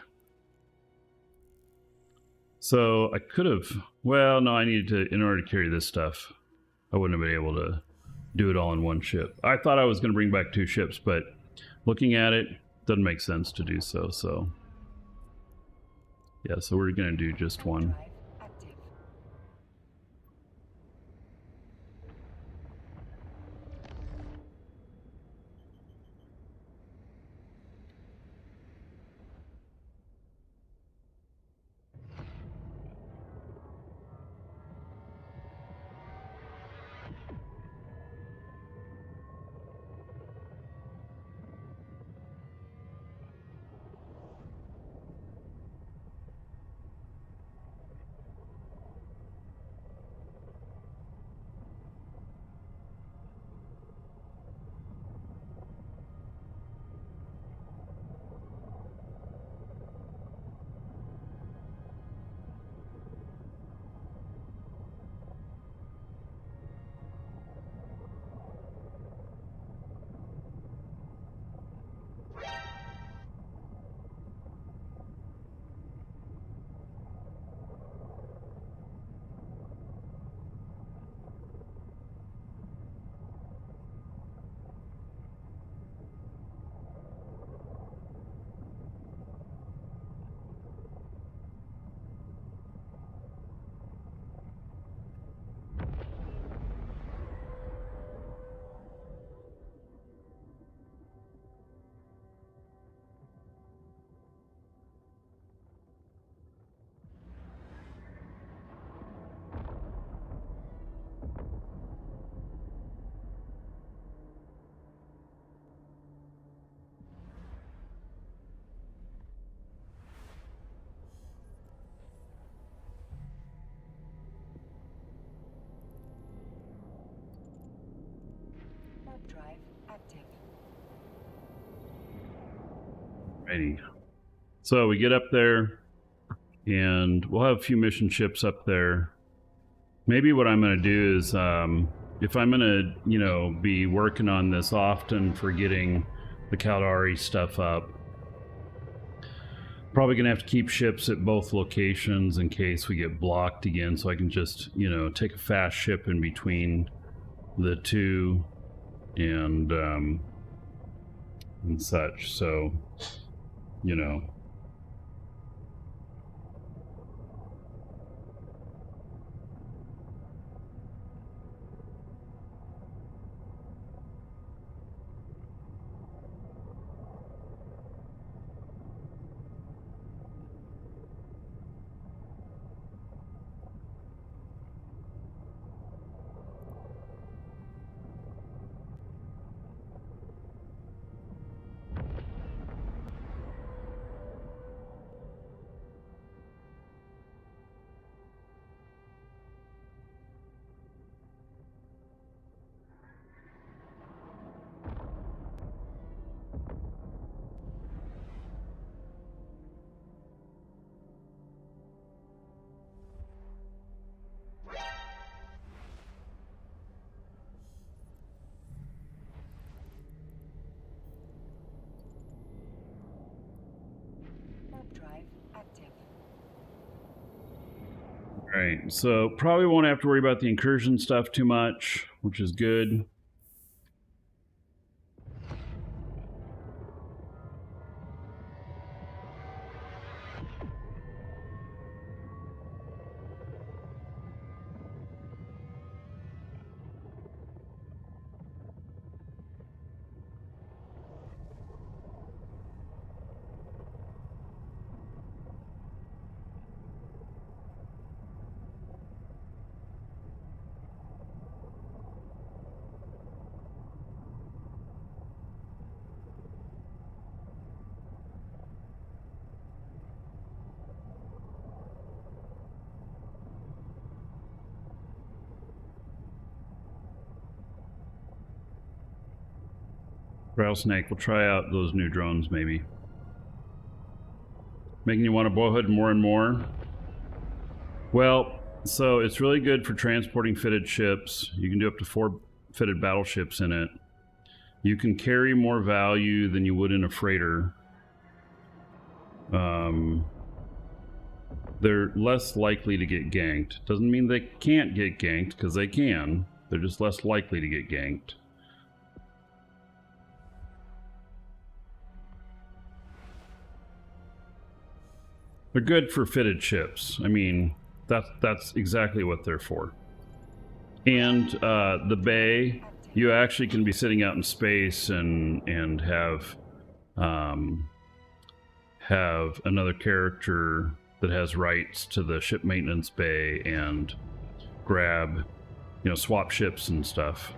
So, I could have... Well, no, I needed to... In order to carry this stuff, I wouldn't have been able to do it all in one ship. I thought I was going to bring back 2 ships, but looking at it, doesn't make sense to do so. So, yeah, so we're going to do just one. Drive active. Righty. So we get up there, and we'll have a few mission ships up there. Maybe what I'm going to do is, if I'm going to, you know, be working on this often for getting the Caldari stuff up, probably going to have to keep ships at both locations in case we get blocked again, so I can just, you know, take a fast ship in between the two and such. So, you know, Alright, so probably won't have to worry about the incursion stuff too much, which is good. Rattlesnake, we'll try out those new drones maybe. Making you want to bowhead more and more? Well, so it's really good for transporting fitted ships. You can do up to 4 fitted battleships in it. You can carry more value than you would in a freighter. They're less likely to get ganked. Doesn't mean they can't get ganked, because they can. They're just less likely to get ganked. They're good for fitted ships. I mean, that's exactly what they're for. And the bay, you actually can be sitting out in space and have another character that has rights to the ship maintenance bay and grab, you know, swap ships and stuff.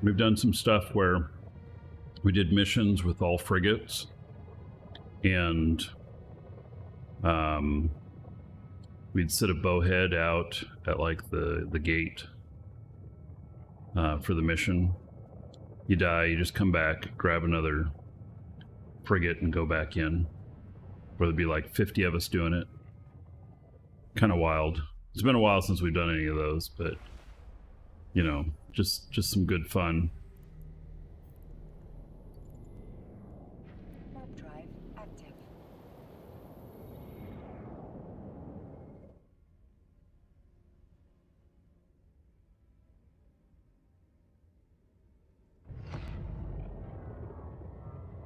We've done some stuff where we did missions with all frigates, and we'd sit a bowhead out at like the gate for the mission. You die, you just come back, grab another frigate and go back in. Or there'd be like 50 of us doing it. Kind of wild. It's been a while since we've done any of those, but you know, just some good fun. Warp drive active.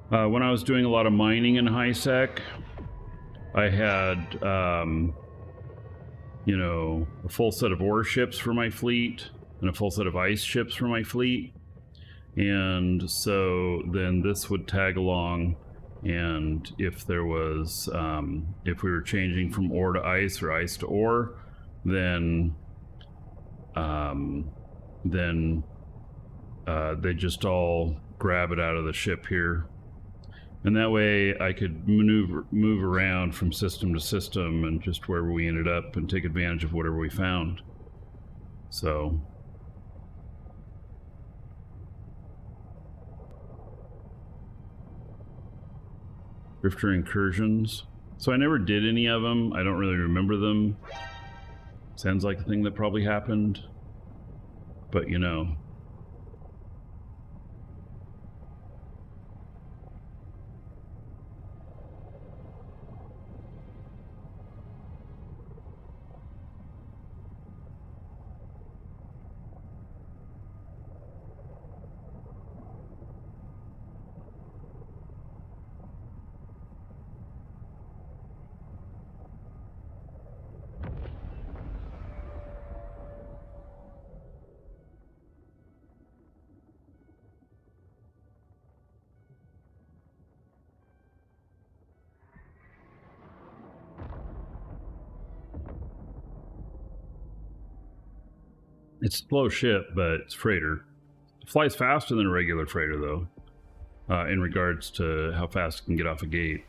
When I was doing a lot of mining in high sec, I had you know, a full set of ore ships for my fleet and a full set of ice ships for my fleet, and so then this would tag along, and if there was if we were changing from ore to ice or ice to ore, then they just all grab it out of the ship here, and that way I could move around from system to system and just wherever we ended up and take advantage of whatever we found. So Drifter incursions. So I never did any of them. I don't really remember them. Sounds like a thing that probably happened. But you know. It's a slow ship, but it's freighter. It flies faster than a regular freighter, though, in regards to how fast it can get off a gate.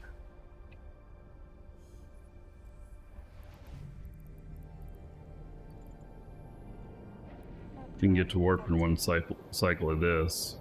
You can get to warp in one cycle of this.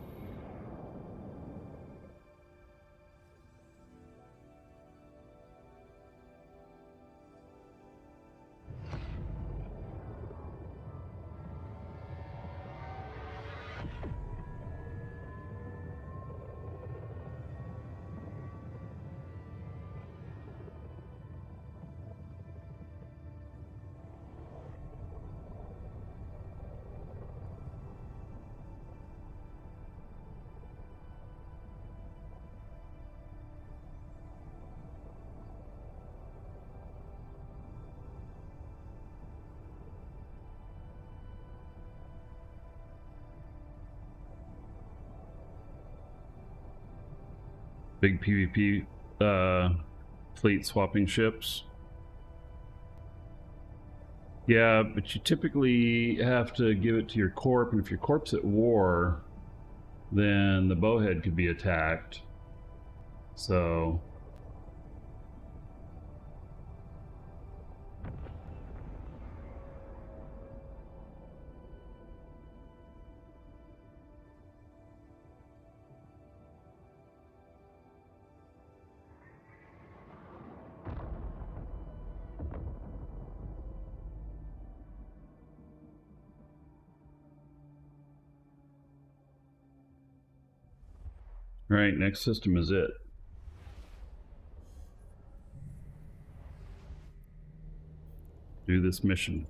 big PvP fleet swapping ships. Yeah, but you typically have to give it to your corp, and if your corp's at war, then the bowhead could be attacked. So all right, next system is it. Do this mission.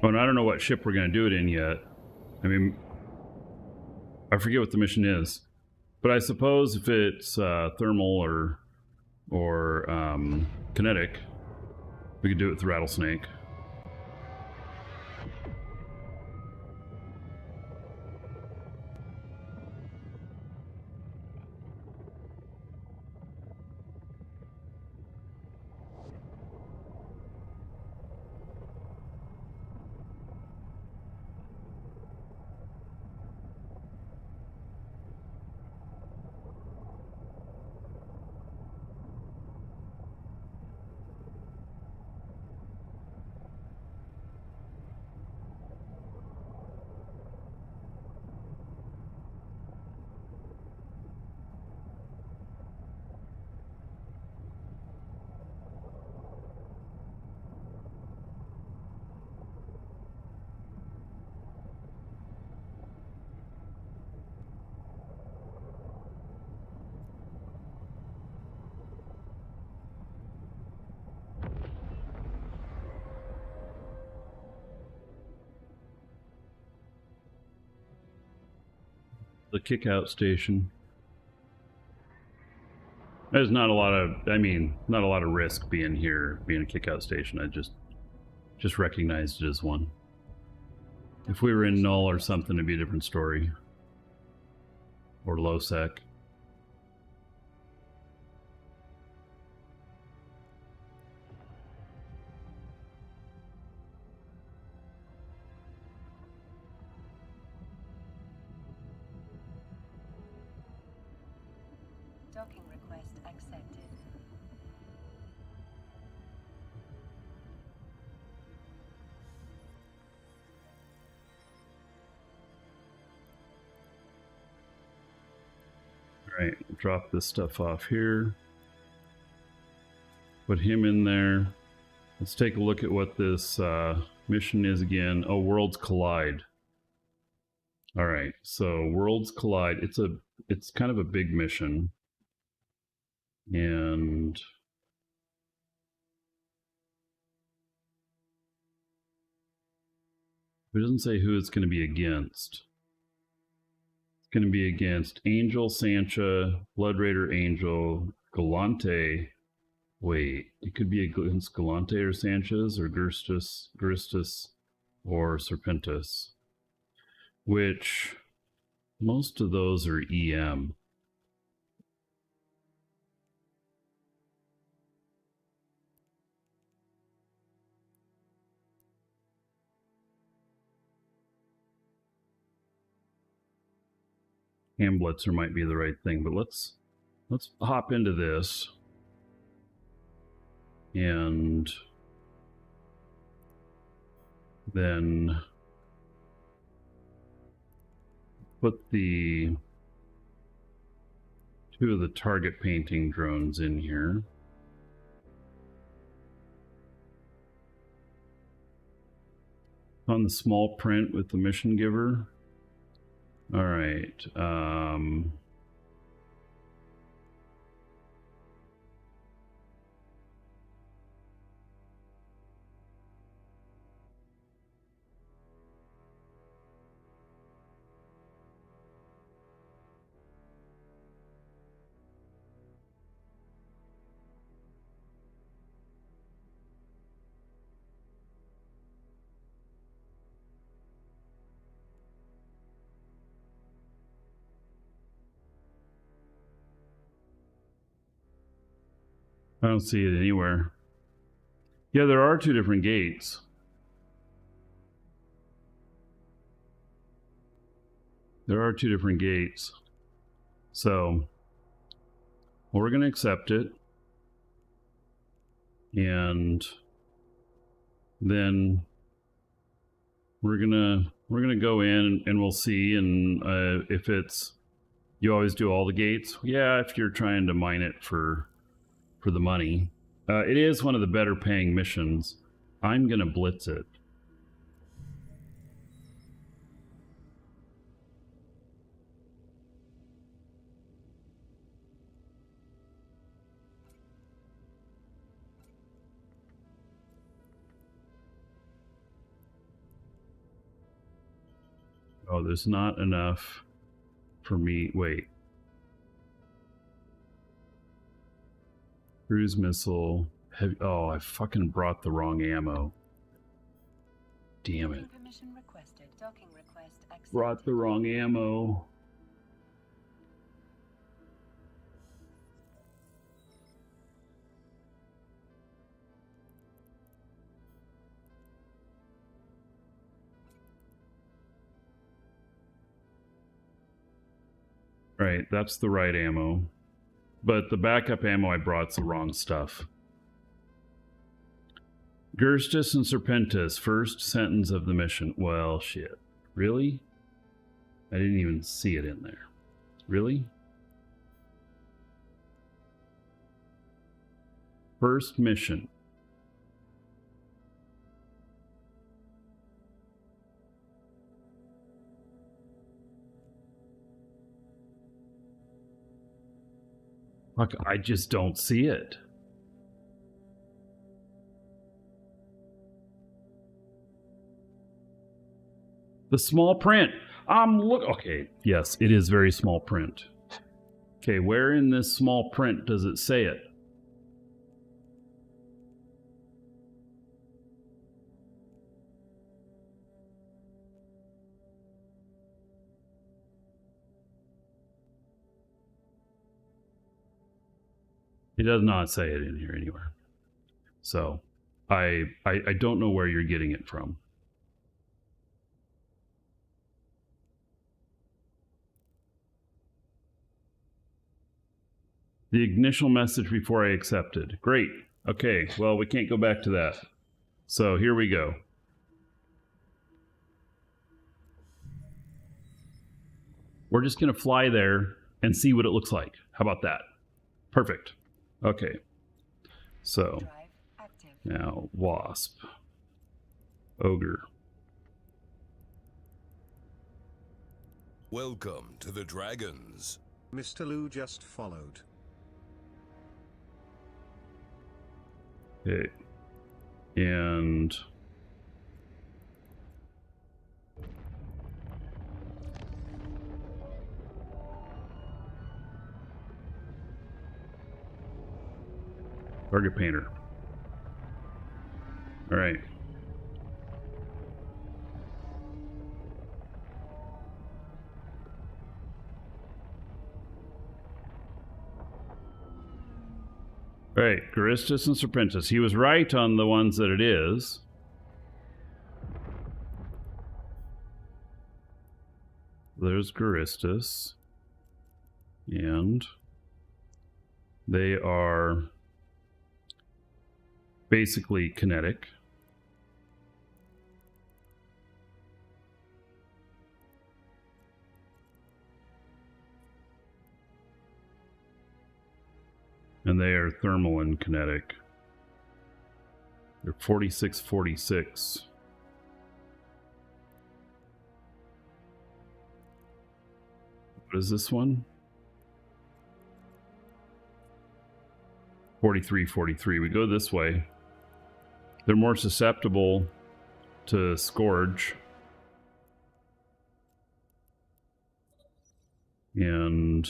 Oh, and I don't know what ship we're going to do it in yet. I mean, I forget what the mission is. But I suppose if it's thermal or kinetic, we could do it with the rattlesnake. The kick-out station. There's not a lot of, I mean, not a lot of risk being here, being a kick-out station. I just recognized it as one. If we were in null or something, it'd be a different story. Or low sec. Docking request accepted. Alright, drop this stuff off here. Put him in there. Let's take a look at what this mission is again. Oh, Worlds Collide. Alright, so Worlds Collide. It's kind of a big mission. And it doesn't say who it's going to be against. It's going to be against Angel, Sancha, Blood Raider Angel, Galante. Wait, it could be against Galante or Sanchez or Guristas or Serpentis. Which most of those are EM. Hamblitzer might be the right thing, but let's hop into this and then put the two of the target painting drones in here. On the small print with the mission giver. All right. I don't see it anywhere. Yeah, there are two different gates. There are two different gates. So, well, we're going to accept it. And then we're gonna go in and we'll see. And if it's, you always do all the gates. Yeah, if you're trying to mine it for the money. It is one of the better paying missions. I'm gonna blitz it. Oh, there's not enough for me. Wait. Cruise missile. Heavy. Oh, I fucking brought the wrong ammo. Damn it. Permission requested. Docking request accepted. Brought the wrong ammo. Right, that's the right ammo. But the backup ammo I brought's the wrong stuff. Gerstus and Serpentis, first sentence of the mission. Well, shit. Really? I didn't even see it in there. Really? First mission. Look, I just don't see it. The small print. Look. Okay, yes, it is very small print. Okay, where in this small print does it say it? It does not say it in here anywhere. So, I don't know where you're getting it from. The ignition message before I accepted. Great. Okay, well, we can't go back to that. So here we go. We're just going to fly there and see what it looks like. How about that? Perfect. Okay. So now Wasp. Ogre. Welcome to the Dragons. Mr. Lou just followed. Okay. And target painter. All right. Right, Geristus and Serpentis. He was right on the ones that it is. There's Geristus. And they are basically kinetic. And they are thermal and kinetic. They're 46-46. What is this one? 43-43. We go this way. They're more susceptible to Scourge. And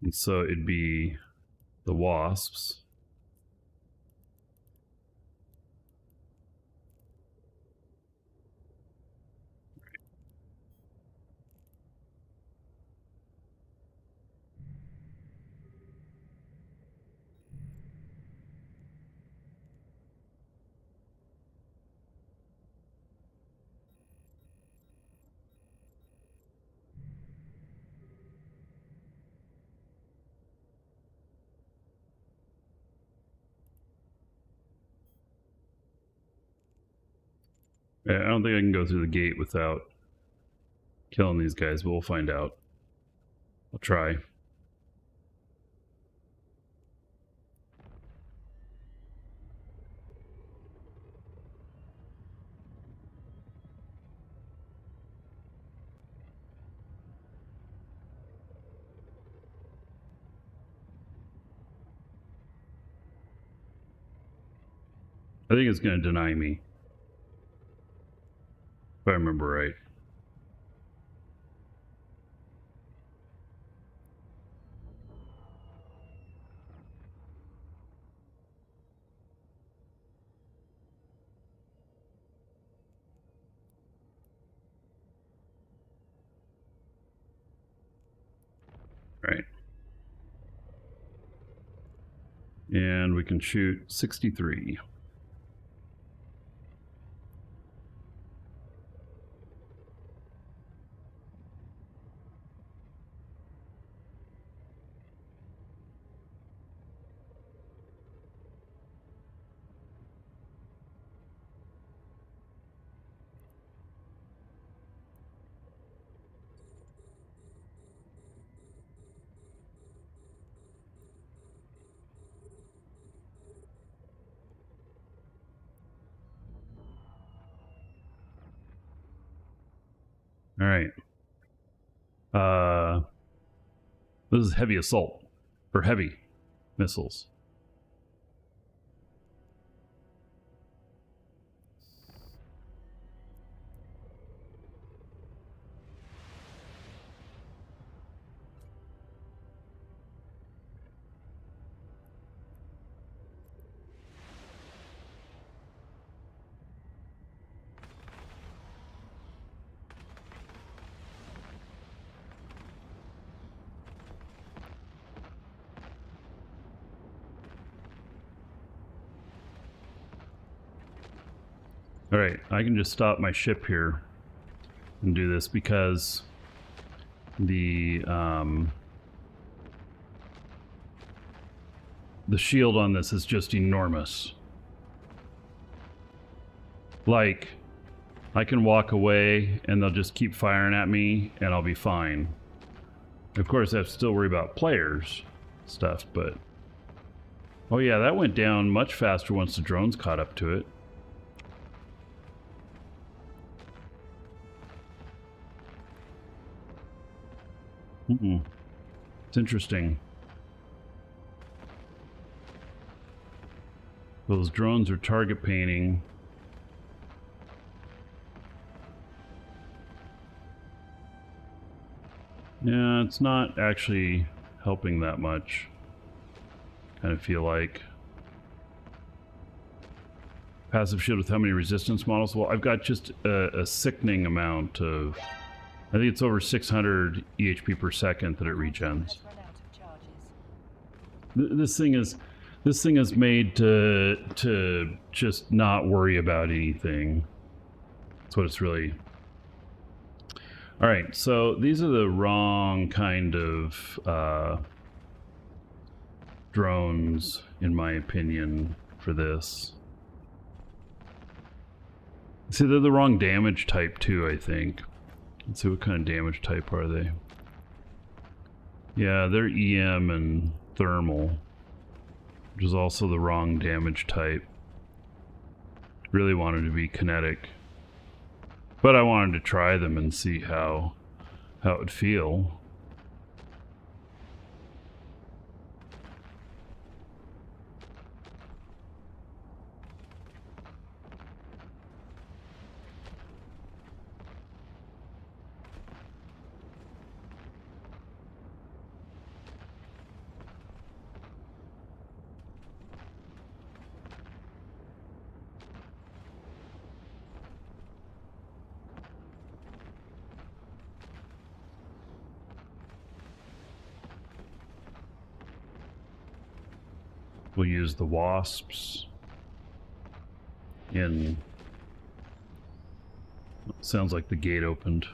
so it'd be the Wasps. Yeah, I don't think I can go through the gate without killing these guys, but we'll find out. I'll try. I think it's going to deny me. If I remember right. Right. And we can shoot 63. All right. This is heavy assault for heavy missiles. All right, I can just stop my ship here and do this because the shield on this is just enormous. Like, I can walk away and they'll just keep firing at me and I'll be fine. Of course, I have to still worry about players stuff, but... Oh yeah, that went down much faster once the drones caught up to it. It's interesting. Those drones are target painting. Yeah, it's not actually helping that much. Kind of feel like. Passive shield with how many resistance models? Well, I've got just a sickening amount of... I think it's over 600 EHP per second that it regens. This thing is made to just not worry about anything. That's what it's really. All right, so these are the wrong kind of drones, in my opinion, for this. See, they're the wrong damage type too, I think. Let's see, what kind of damage type are they? Yeah, they're EM and thermal, which is also the wrong damage type. Really wanted to be kinetic, but I wanted to try them and see how it would feel. We'll use the wasps in... Sounds like the gate opened.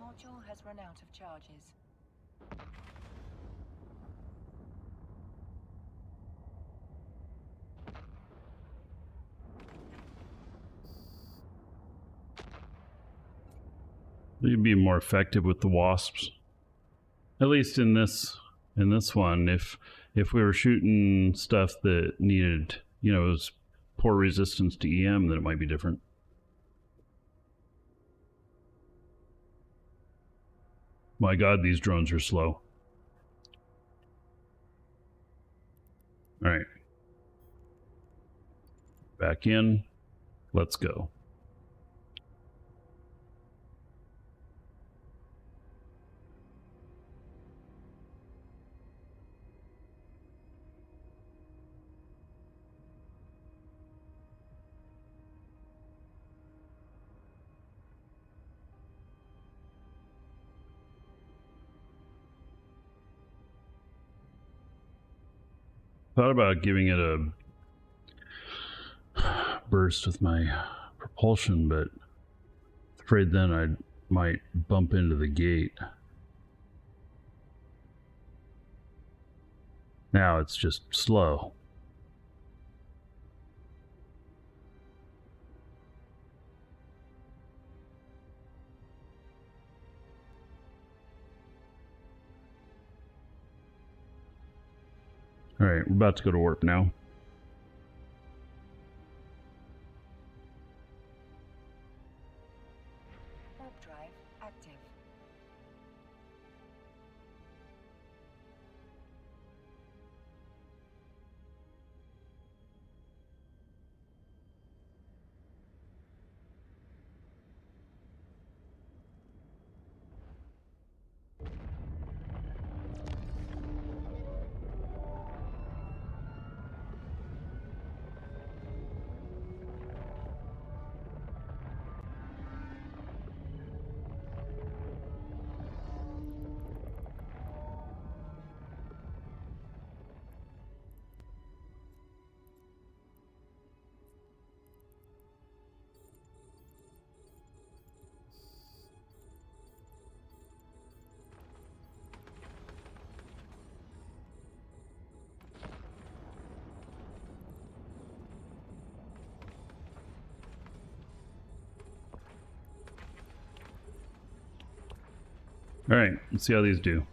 module has run out of charges. You'd be more effective with the wasps. At least in this one, if we were shooting stuff that needed, you know, it was poor resistance to EM, then it might be different. My God, these drones are slow. All right. Back in. Let's go. Thought about giving it a burst with my propulsion, but afraid then I might bump into the gate. Now it's just slow. All right, we're about to go to warp now. Warp drive active. All right, let's see how these do.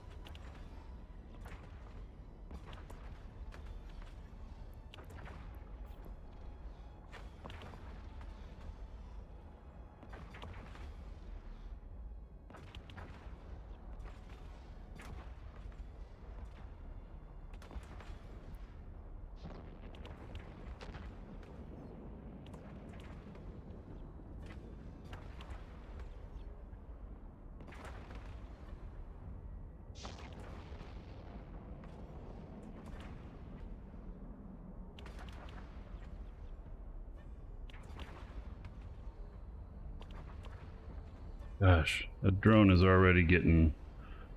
Gosh, that drone is already getting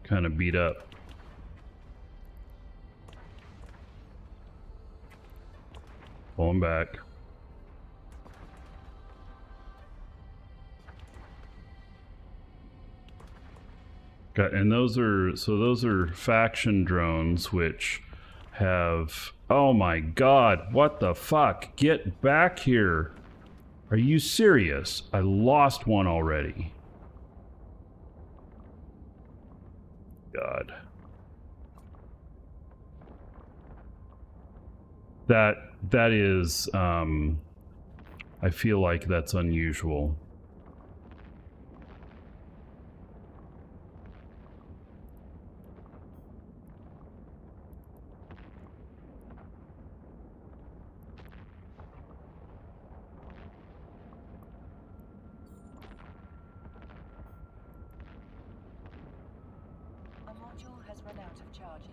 kind of beat up. Pulling back. And those are faction drones which have, oh my God, what the fuck? Get back here. Are you serious? I lost one already. God. That is, I feel like that's unusual. A module has run out of charges.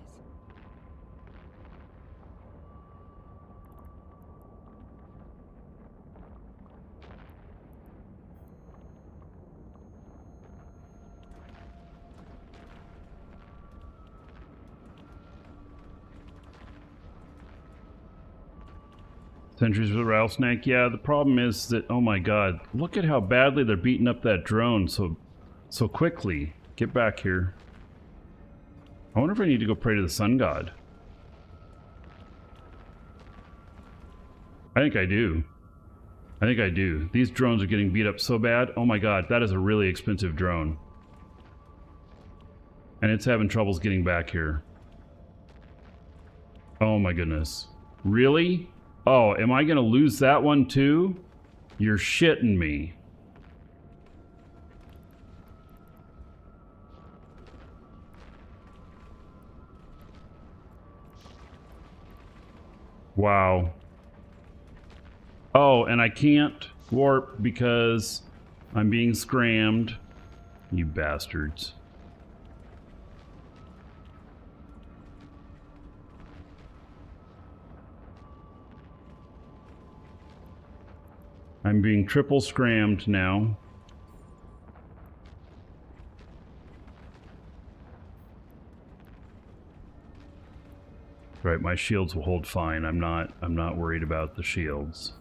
Sentries with rattlesnake. Yeah, the problem is that, oh my God, look at how badly they're beating up that drone. So so quickly. Get back here. I wonder if I need to go pray to the sun god. I think I do. I think I do. These drones are getting beat up so bad. Oh my god, that is a really expensive drone. And it's having troubles getting back here. Oh my goodness. Really? Oh, am I gonna lose that one too? You're shitting me. Wow. Oh, and I can't warp because I'm being scrammed. You bastards. I'm being triple scrammed now. Right, my shields will hold fine. I'm not worried about the shields.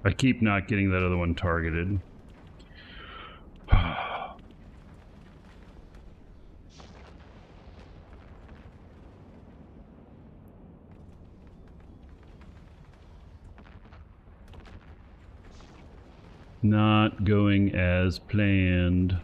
I keep not getting that other one targeted. Not going as planned.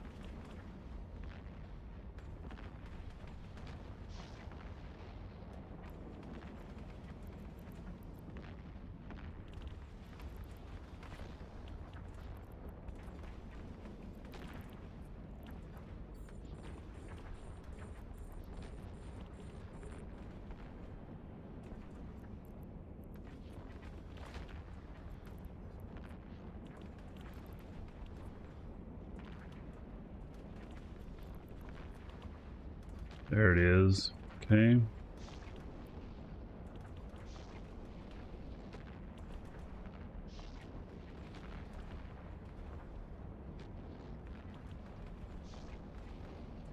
There it is. Okay.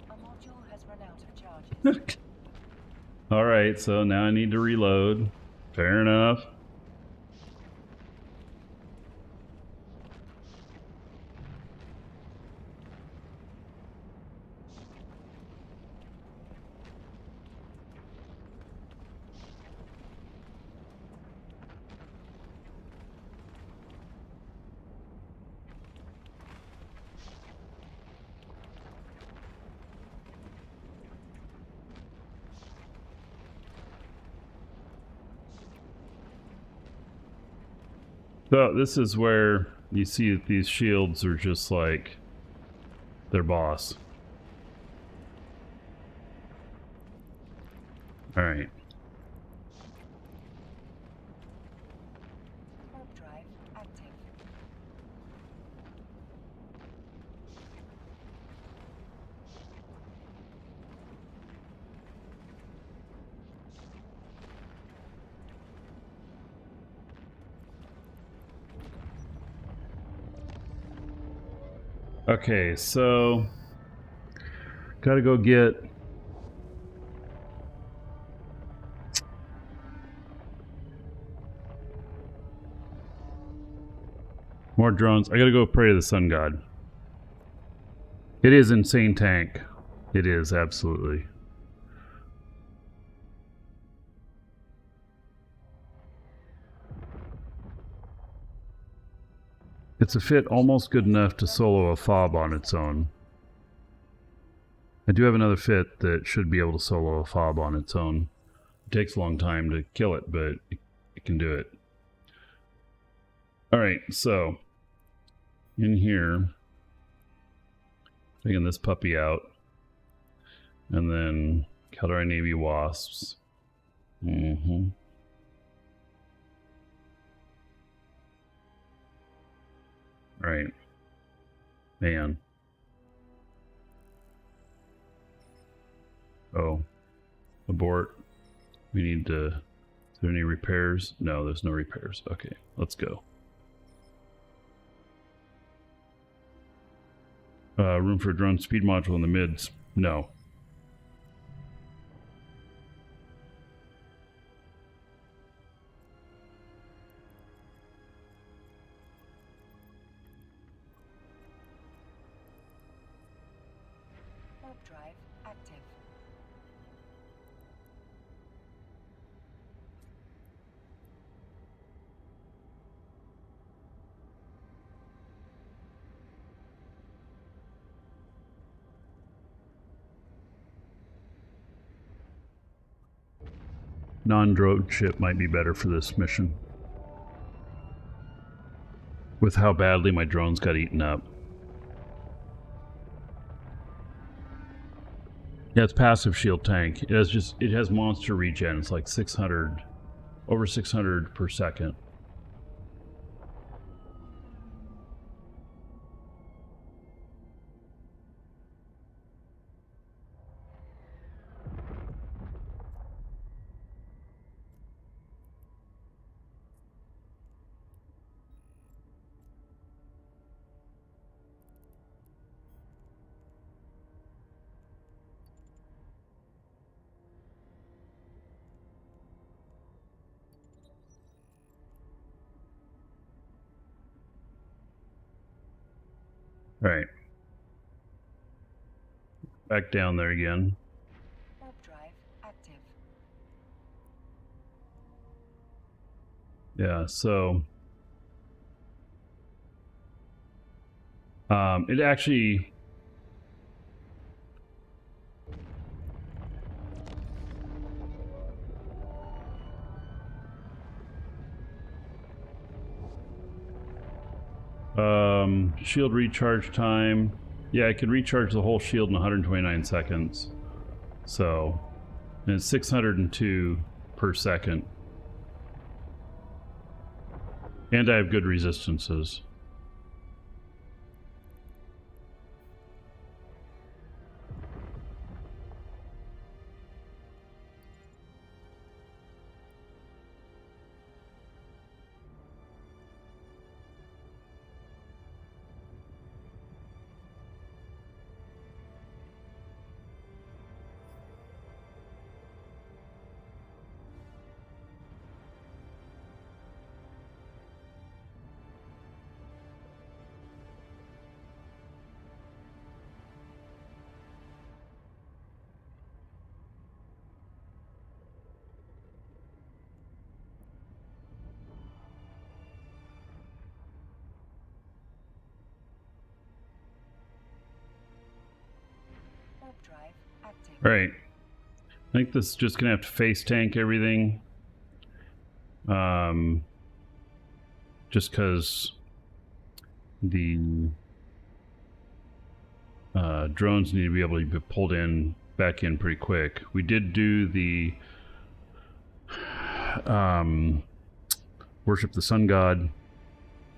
A module has run out of charges. All right, so now I need to reload. Fair enough. So this is where you see that these shields are just like their boss. All right. Warp drive active. Okay, so gotta go get more drones. I gotta go pray to the sun god. It is insane tank. It is, absolutely. It's a fit almost good enough to solo a fob on its own. I do have another fit that should be able to solo a fob on its own. It takes a long time to kill it, but it can do it. Alright, so in here, taking this puppy out, and then Caldari Navy Wasps. Right. Man. Oh. Abort. We need to... Is there any repairs? No, there's no repairs. Okay, let's go. Room for a drone speed module in the mids? No. Warp drive active. Non-drone ship might be better for this mission. With how badly my drones got eaten up. Yeah, it's passive shield tank. It has monster regen. It's like 600, over 600 per second. All right. Back down there again. Warp drive active. Yeah, so it actually shield recharge time. Yeah, I could recharge the whole shield in 129 seconds. So, and it's 602 per second. And I have good resistances. Warp drive active. Right. I think this is just gonna have to face tank everything. Just because the drones need to be able to be pulled in back in pretty quick. We did do the worship the sun god.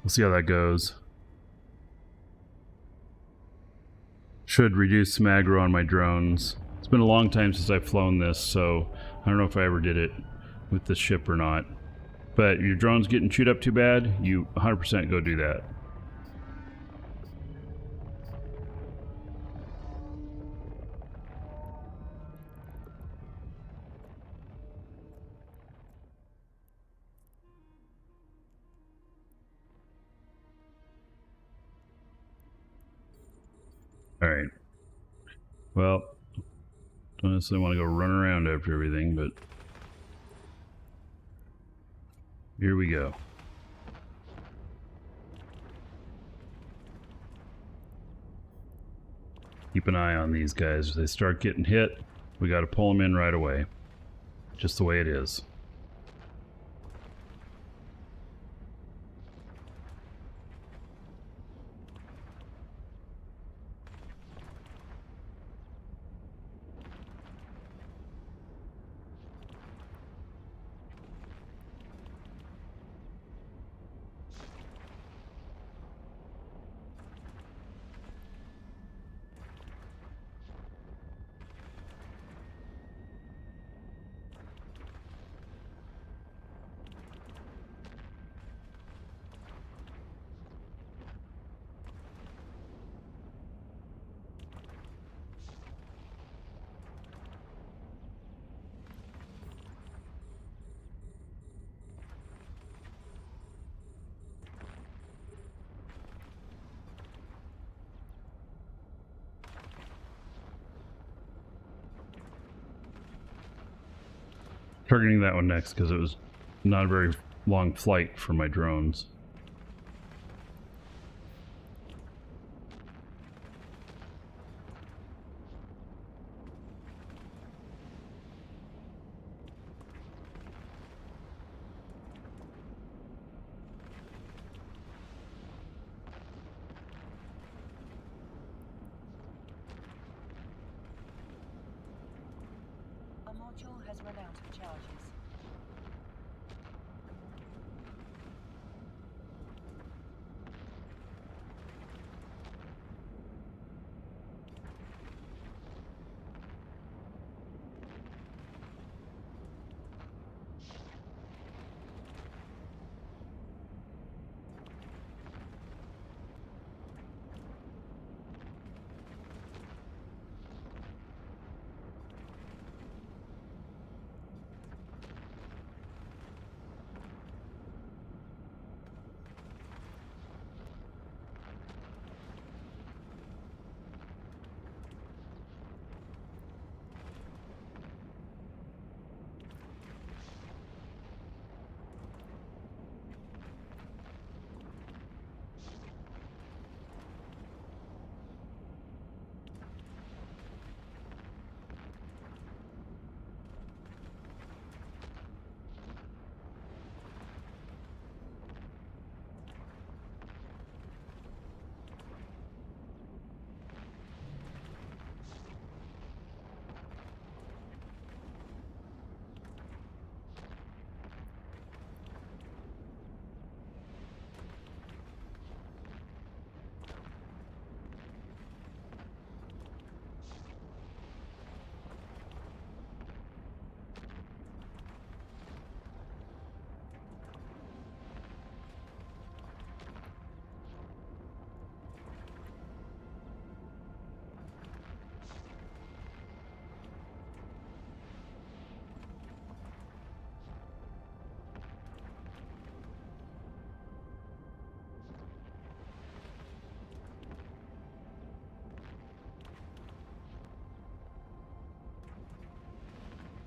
We'll see how that goes. Should reduce some aggro on my drones. It's been a long time since I've flown this, so I don't know if I ever did it with the ship or not. But your drone's getting chewed up too bad, you 100% go do that. Alright. Well, don't necessarily want to go run around after everything, but here we go. Keep an eye on these guys. If they start getting hit, we got to pull them in right away. Just the way it is. Targeting that one next because it was not a very long flight for my drones. A module has run out of charges.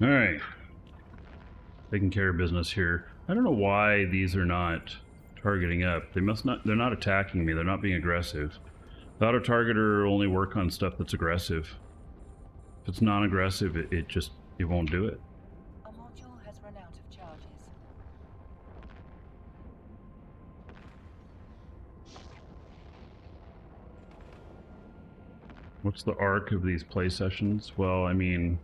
All right, taking care of business here. I don't know why these are not targeting up. They must not. They're not attacking me. They're not being aggressive. The auto targeter only work on stuff that's aggressive. If it's non-aggressive, it won't do it. A module has run out of charges. What's the arc of these play sessions? Well, I mean,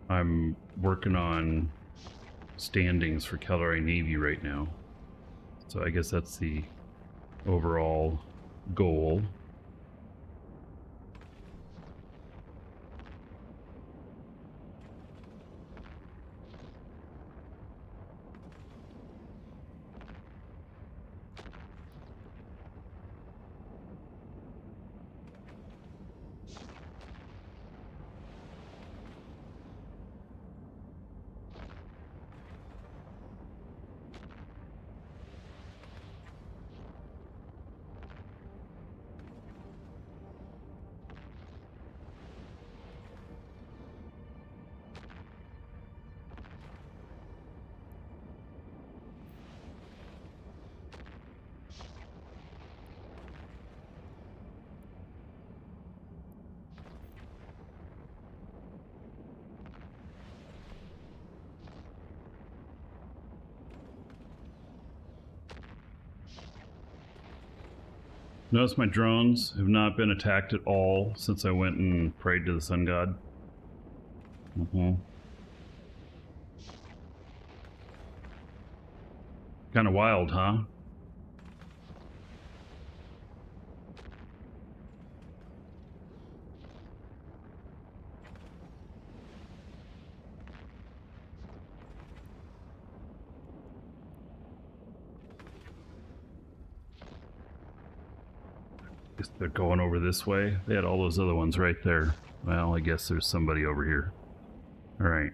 I'm working on standings for Caldari Navy right now. So I guess that's the overall goal. Notice my drones have not been attacked at all since I went and prayed to the sun god. Kind of wild, huh? Guess they're going over this way. They had all those other ones right there. Well, I guess there's somebody over here. All right.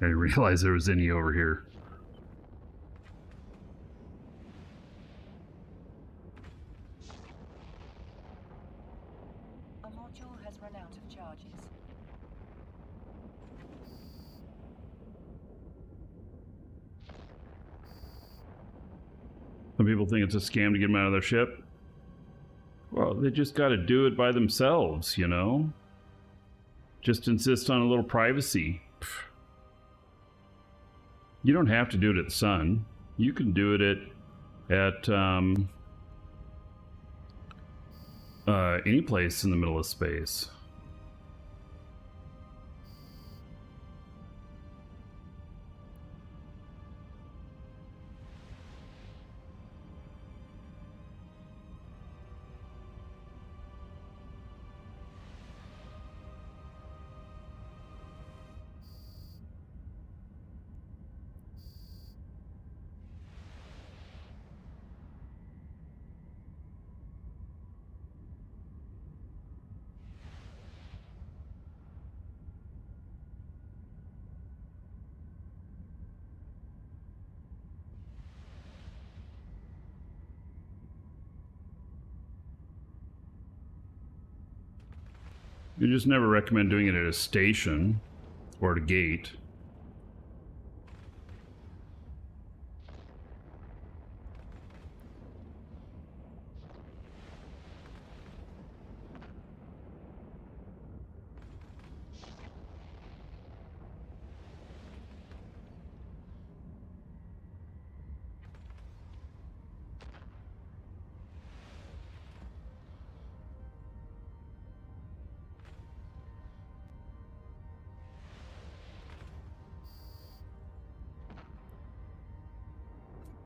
I didn't realize there was any over here. A module has run out of charges. Some people think it's a scam to get them out of their ship. Well, they just got to do it by themselves, you know? Just insist on a little privacy. You don't have to do it at the sun. You can do it at any place in the middle of space. You just never recommend doing it at a station or at a gate.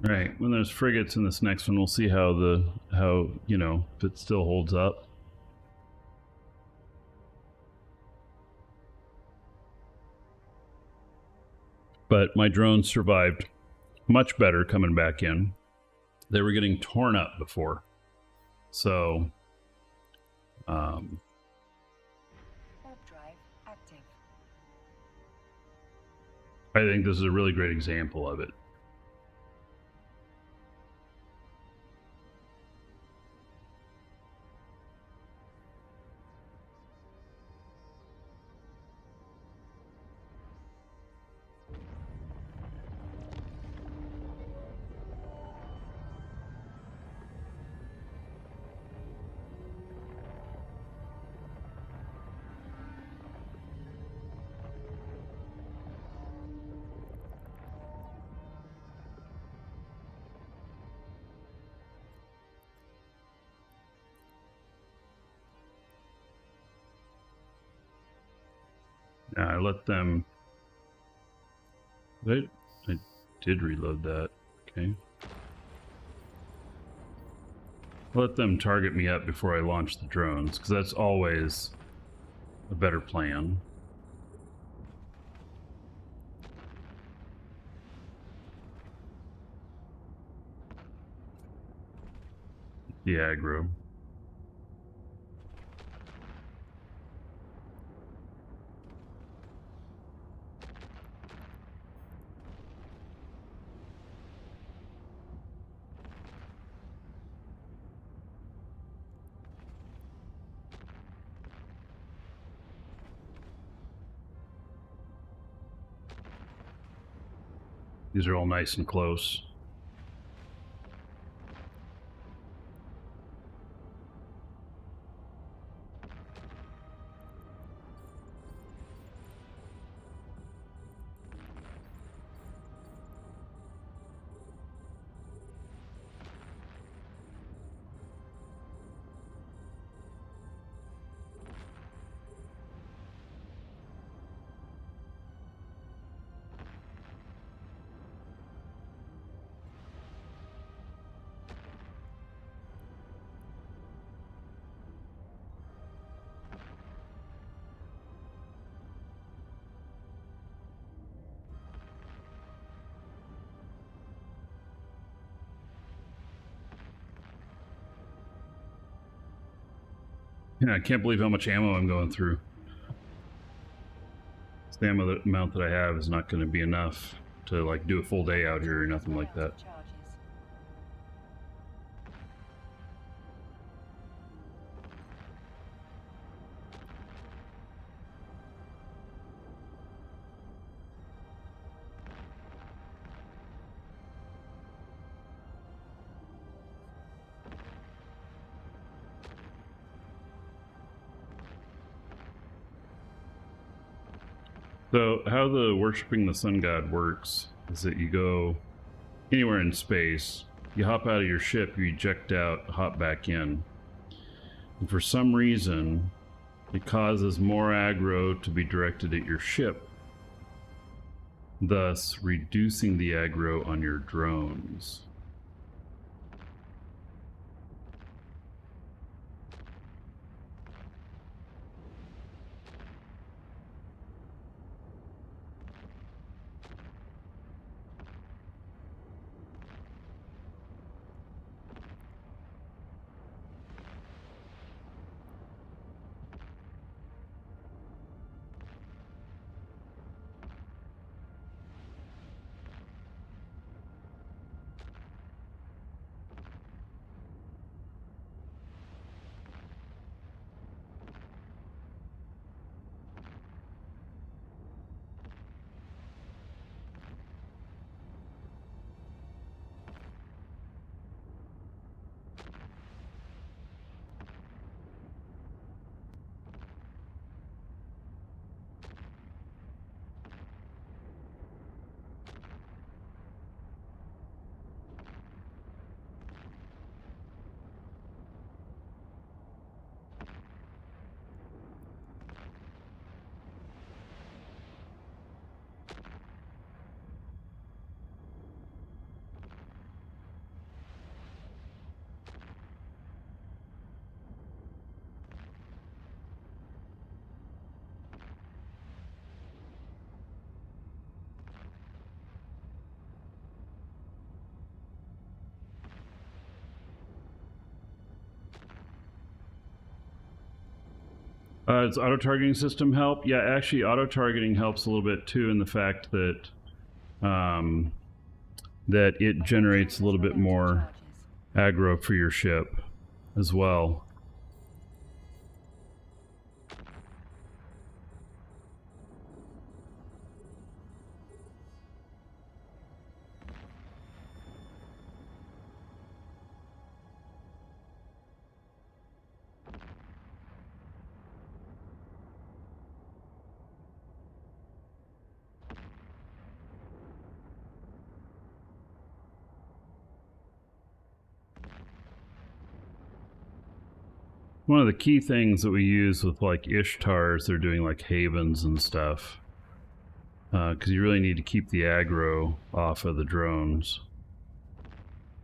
Right, when there's frigates in this next one, we'll see how you know, if it still holds up. But my drones survived much better coming back in. They were getting torn up before. So, Warp drive active. I think this is a really great example of it. I let them... I did reload that. Okay. Let them target me up before I launch the drones, because that's always a better plan. The aggro. These are all nice and close. Yeah, I can't believe how much ammo I'm going through. The amount that I have is not going to be enough to like do a full day out here or nothing like that. So how the worshiping the sun god works is that you go anywhere in space, you hop out of your ship, you eject out, hop back in. And for some reason, it causes more aggro to be directed at your ship, thus reducing the aggro on your drones. Does auto-targeting system help? Yeah, actually auto-targeting helps a little bit too in the fact that that it generates a little bit more aggro for your ship as well. One of the key things that we use with like Ishtars, they're doing like havens and stuff, because you really need to keep the aggro off of the drones,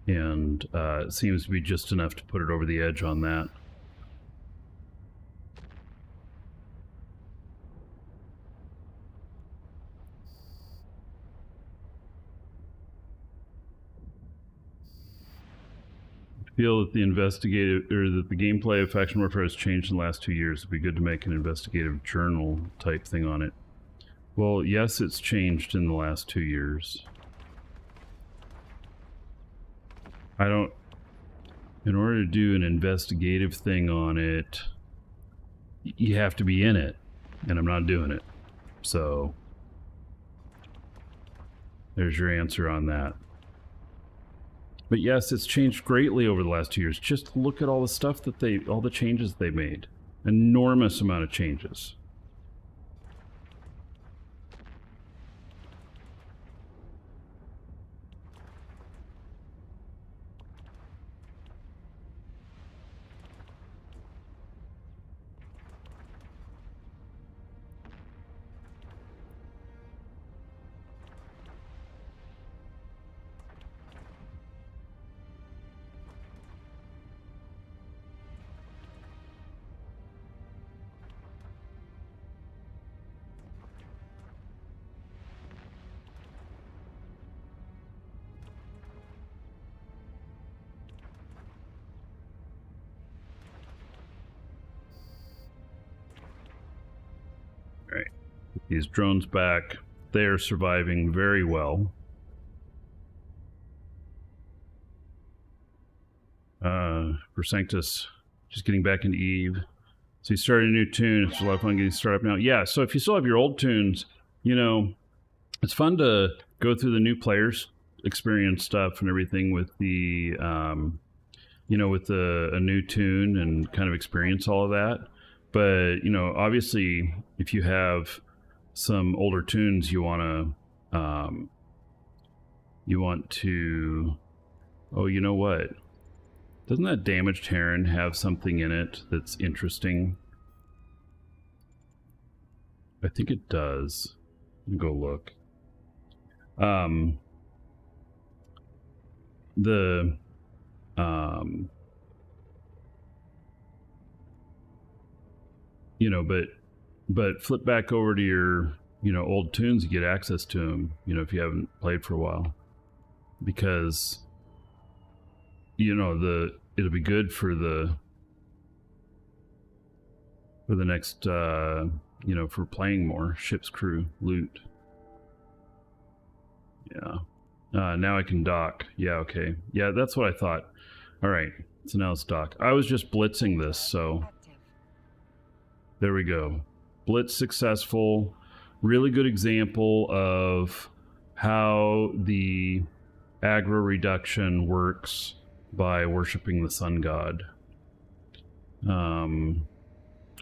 and it seems to be just enough to put it over the edge on that. Feel that the gameplay of faction warfare has changed in the last 2 years. It'd be good to make an investigative journal type thing on it. Well, yes, it's changed in the last 2 years. In order to do an investigative thing on it, you have to be in it, and I'm not doing it. So there's your answer on that. But yes, it's changed greatly over the last 2 years. Just look at all the stuff that all the changes they made. Enormous amount of changes. Right. These drones back. They are surviving very well. Versanctus just getting back into Eve. So he started a new tune. It's a lot of fun getting started up now. Yeah, so if you still have your old tunes, you know, it's fun to go through the new players experience stuff and everything with the, you know, with a new tune and kind of experience all of that. But, you know, obviously, if you have some older tunes you want to, oh, you know what? Doesn't that Damaged Heron have something in it that's interesting? I think it does. Go look. You know, but flip back over to your, you know, old tunes, you get access to them, you know, if you haven't played for a while. Because, you know, it'll be good for the next, you know, for playing more ship's crew loot. Yeah. Now I can dock. Yeah, okay. Yeah, that's what I thought. All right, so now it's dock. I was just blitzing this, so there we go. Blitz successful. Really good example of how the aggro reduction works by worshiping the sun god.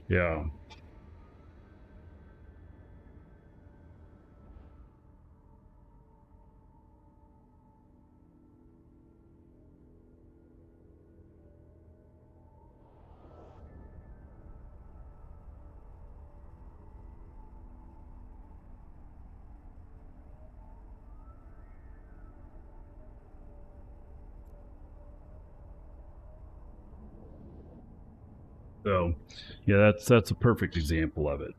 Yeah. So, yeah, that's a perfect example of it.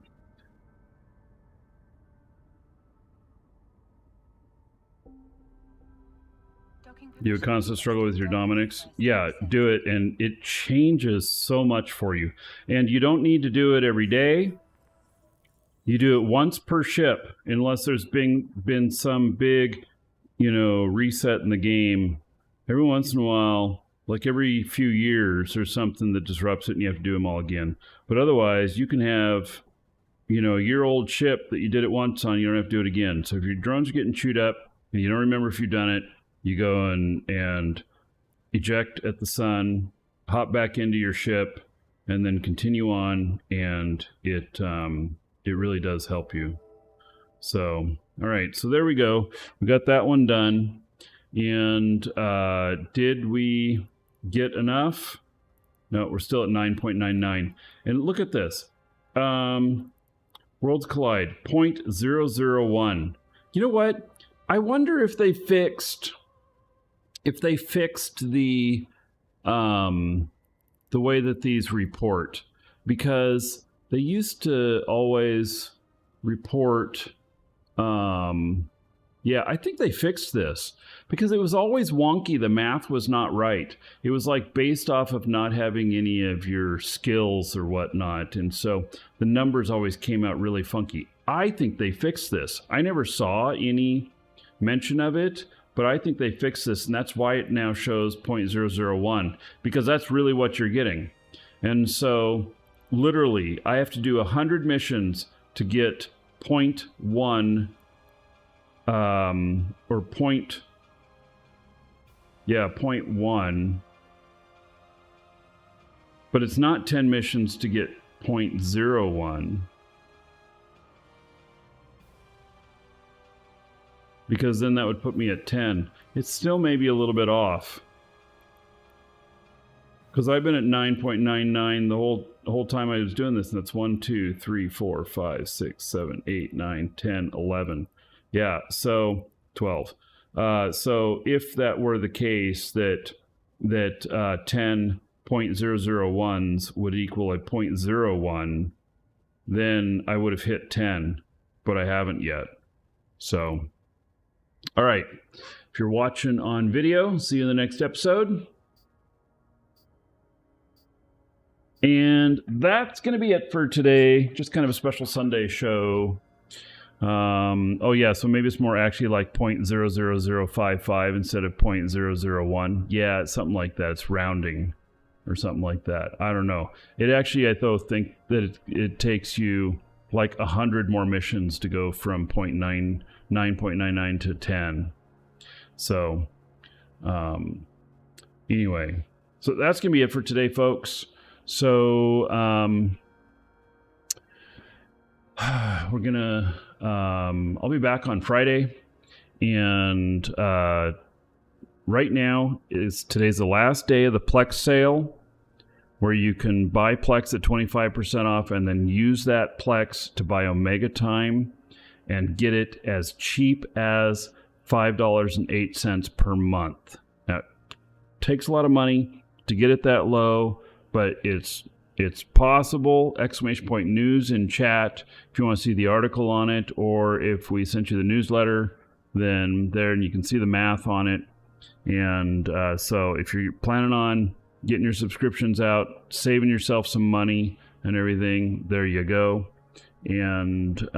You have a constant struggle with your Dominics? Yeah, do it, and it changes so much for you. And you don't need to do it every day. You do it once per ship, unless there's been some big, you know, reset in the game. Every once in a while, like every few years, there's something that disrupts it and you have to do them all again. But otherwise, you can have, you know, a year-old ship that you did it once on, you don't have to do it again. So if your drones are getting chewed up and you don't remember if you've done it, you go and eject at the sun, hop back into your ship, and then continue on, and it really does help you. So, all right, so there we go. We got that one done. And did we get enough? No, we're still at 9.99. And look at this. Worlds collide, 0.001. You know what? I wonder if they fixed the way that these report, because they used to always report, yeah, I think they fixed this because it was always wonky. The math was not right. It was like based off of not having any of your skills or whatnot. And so the numbers always came out really funky. I think they fixed this. I never saw any mention of it, but I think they fixed this, and that's why it now shows 0.001, because that's really what you're getting. And so literally I have to do 100 missions to get 0.1 or 0.1, but it's not 10 missions to get 0.01, because then that would put me at 10. It's still maybe a little bit off, because I've been at 9.99 the whole time I was doing this, and that's 1, 2, 3, 4, 5, 6, 7, 8, 9, 10, 11. Yeah, so 12. So if that were the case, that 10.001s would equal a 0.01, then I would have hit 10, but I haven't yet. So, all right. If you're watching on video, see you in the next episode. And that's going to be it for today. Just kind of a special Sunday show. Oh yeah, so maybe it's more actually like 0.00055 instead of 0.001. Yeah, it's something like that. It's rounding or something like that. I don't know. It actually, I think that it takes you like 100 more missions to go from 9.99 to 10. So anyway, so that's gonna be it for today, folks. So we're gonna I'll be back on Friday, and right now today's the last day of the PLEX sale, where you can buy PLEX at 25% off and then use that PLEX to buy Omega Time and get it as cheap as $5.08 per month. Now, it takes a lot of money to get it that low, but it's possible. ! News in chat if you want to see the article on it, or if we sent you the newsletter, then there you can see the math on it. And so if you're planning on getting your subscriptions out, saving yourself some money and everything, there you go. And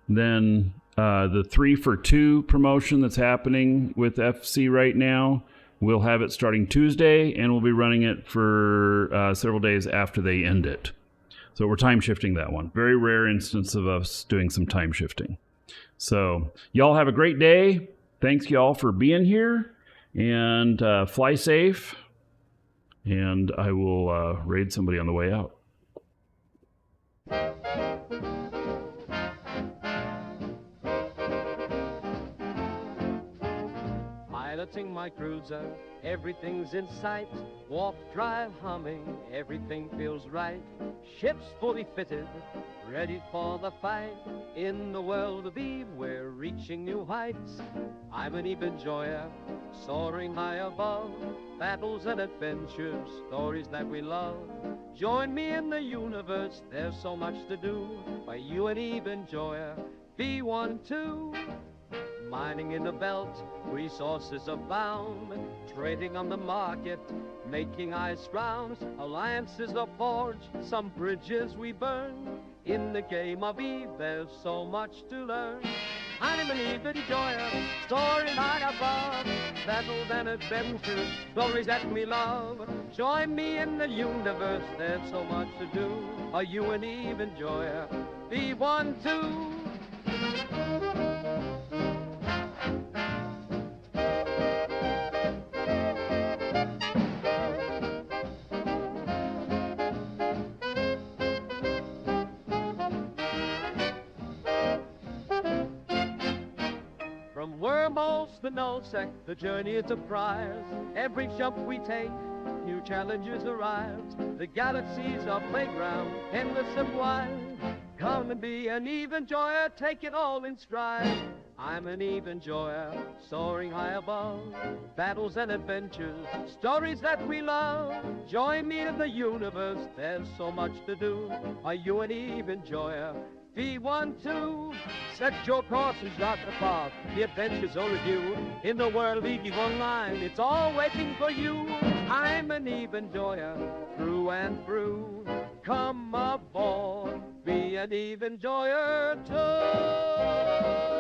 then the 3 for 2 promotion that's happening with FC right now, we'll have it starting Tuesday, and we'll be running it for several days after they end it. So we're time shifting that one. Very rare instance of us doing some time shifting. So y'all have a great day. Thanks y'all for being here, and fly safe. And I will raid somebody on the way out. Piloting my cruiser, everything's in sight. Warp drive humming, everything feels right. Ships fully fitted, ready for the fight. In the world of Eve, we're reaching new heights. I'm an Eve enjoyer, soaring high above. Battles and adventures, stories that we love. Join me in the universe, there's so much to do. By you an Eve enjoyer, B12. Mining in the belt, resources abound. Trading on the market, making ice rounds. Alliances are forged, some bridges we burn. In the game of Eve, there's so much to learn. I'm an Eve enjoyer, soaring high above. Battles and adventures, stories that we love. Join me in the universe, there's so much to do. Are you an Eve enjoyer? B12. From wormholes to nullsec, the journey is a prize. Every jump we take, new challenges arise. The galaxy's our playground, endless and wide. Come and be an Eve enjoyer, take it all in stride. I'm an Eve enjoyer, soaring high above. Battles and adventures, stories that we love. Join me in the universe, there's so much to do. Are you an Eve enjoyer? V12, set your course and chart the path. The adventures are review. In the world Eve Online, it's all waiting for you. I'm an Eve enjoyer, through and through. Come aboard, be an Eve enjoyer too.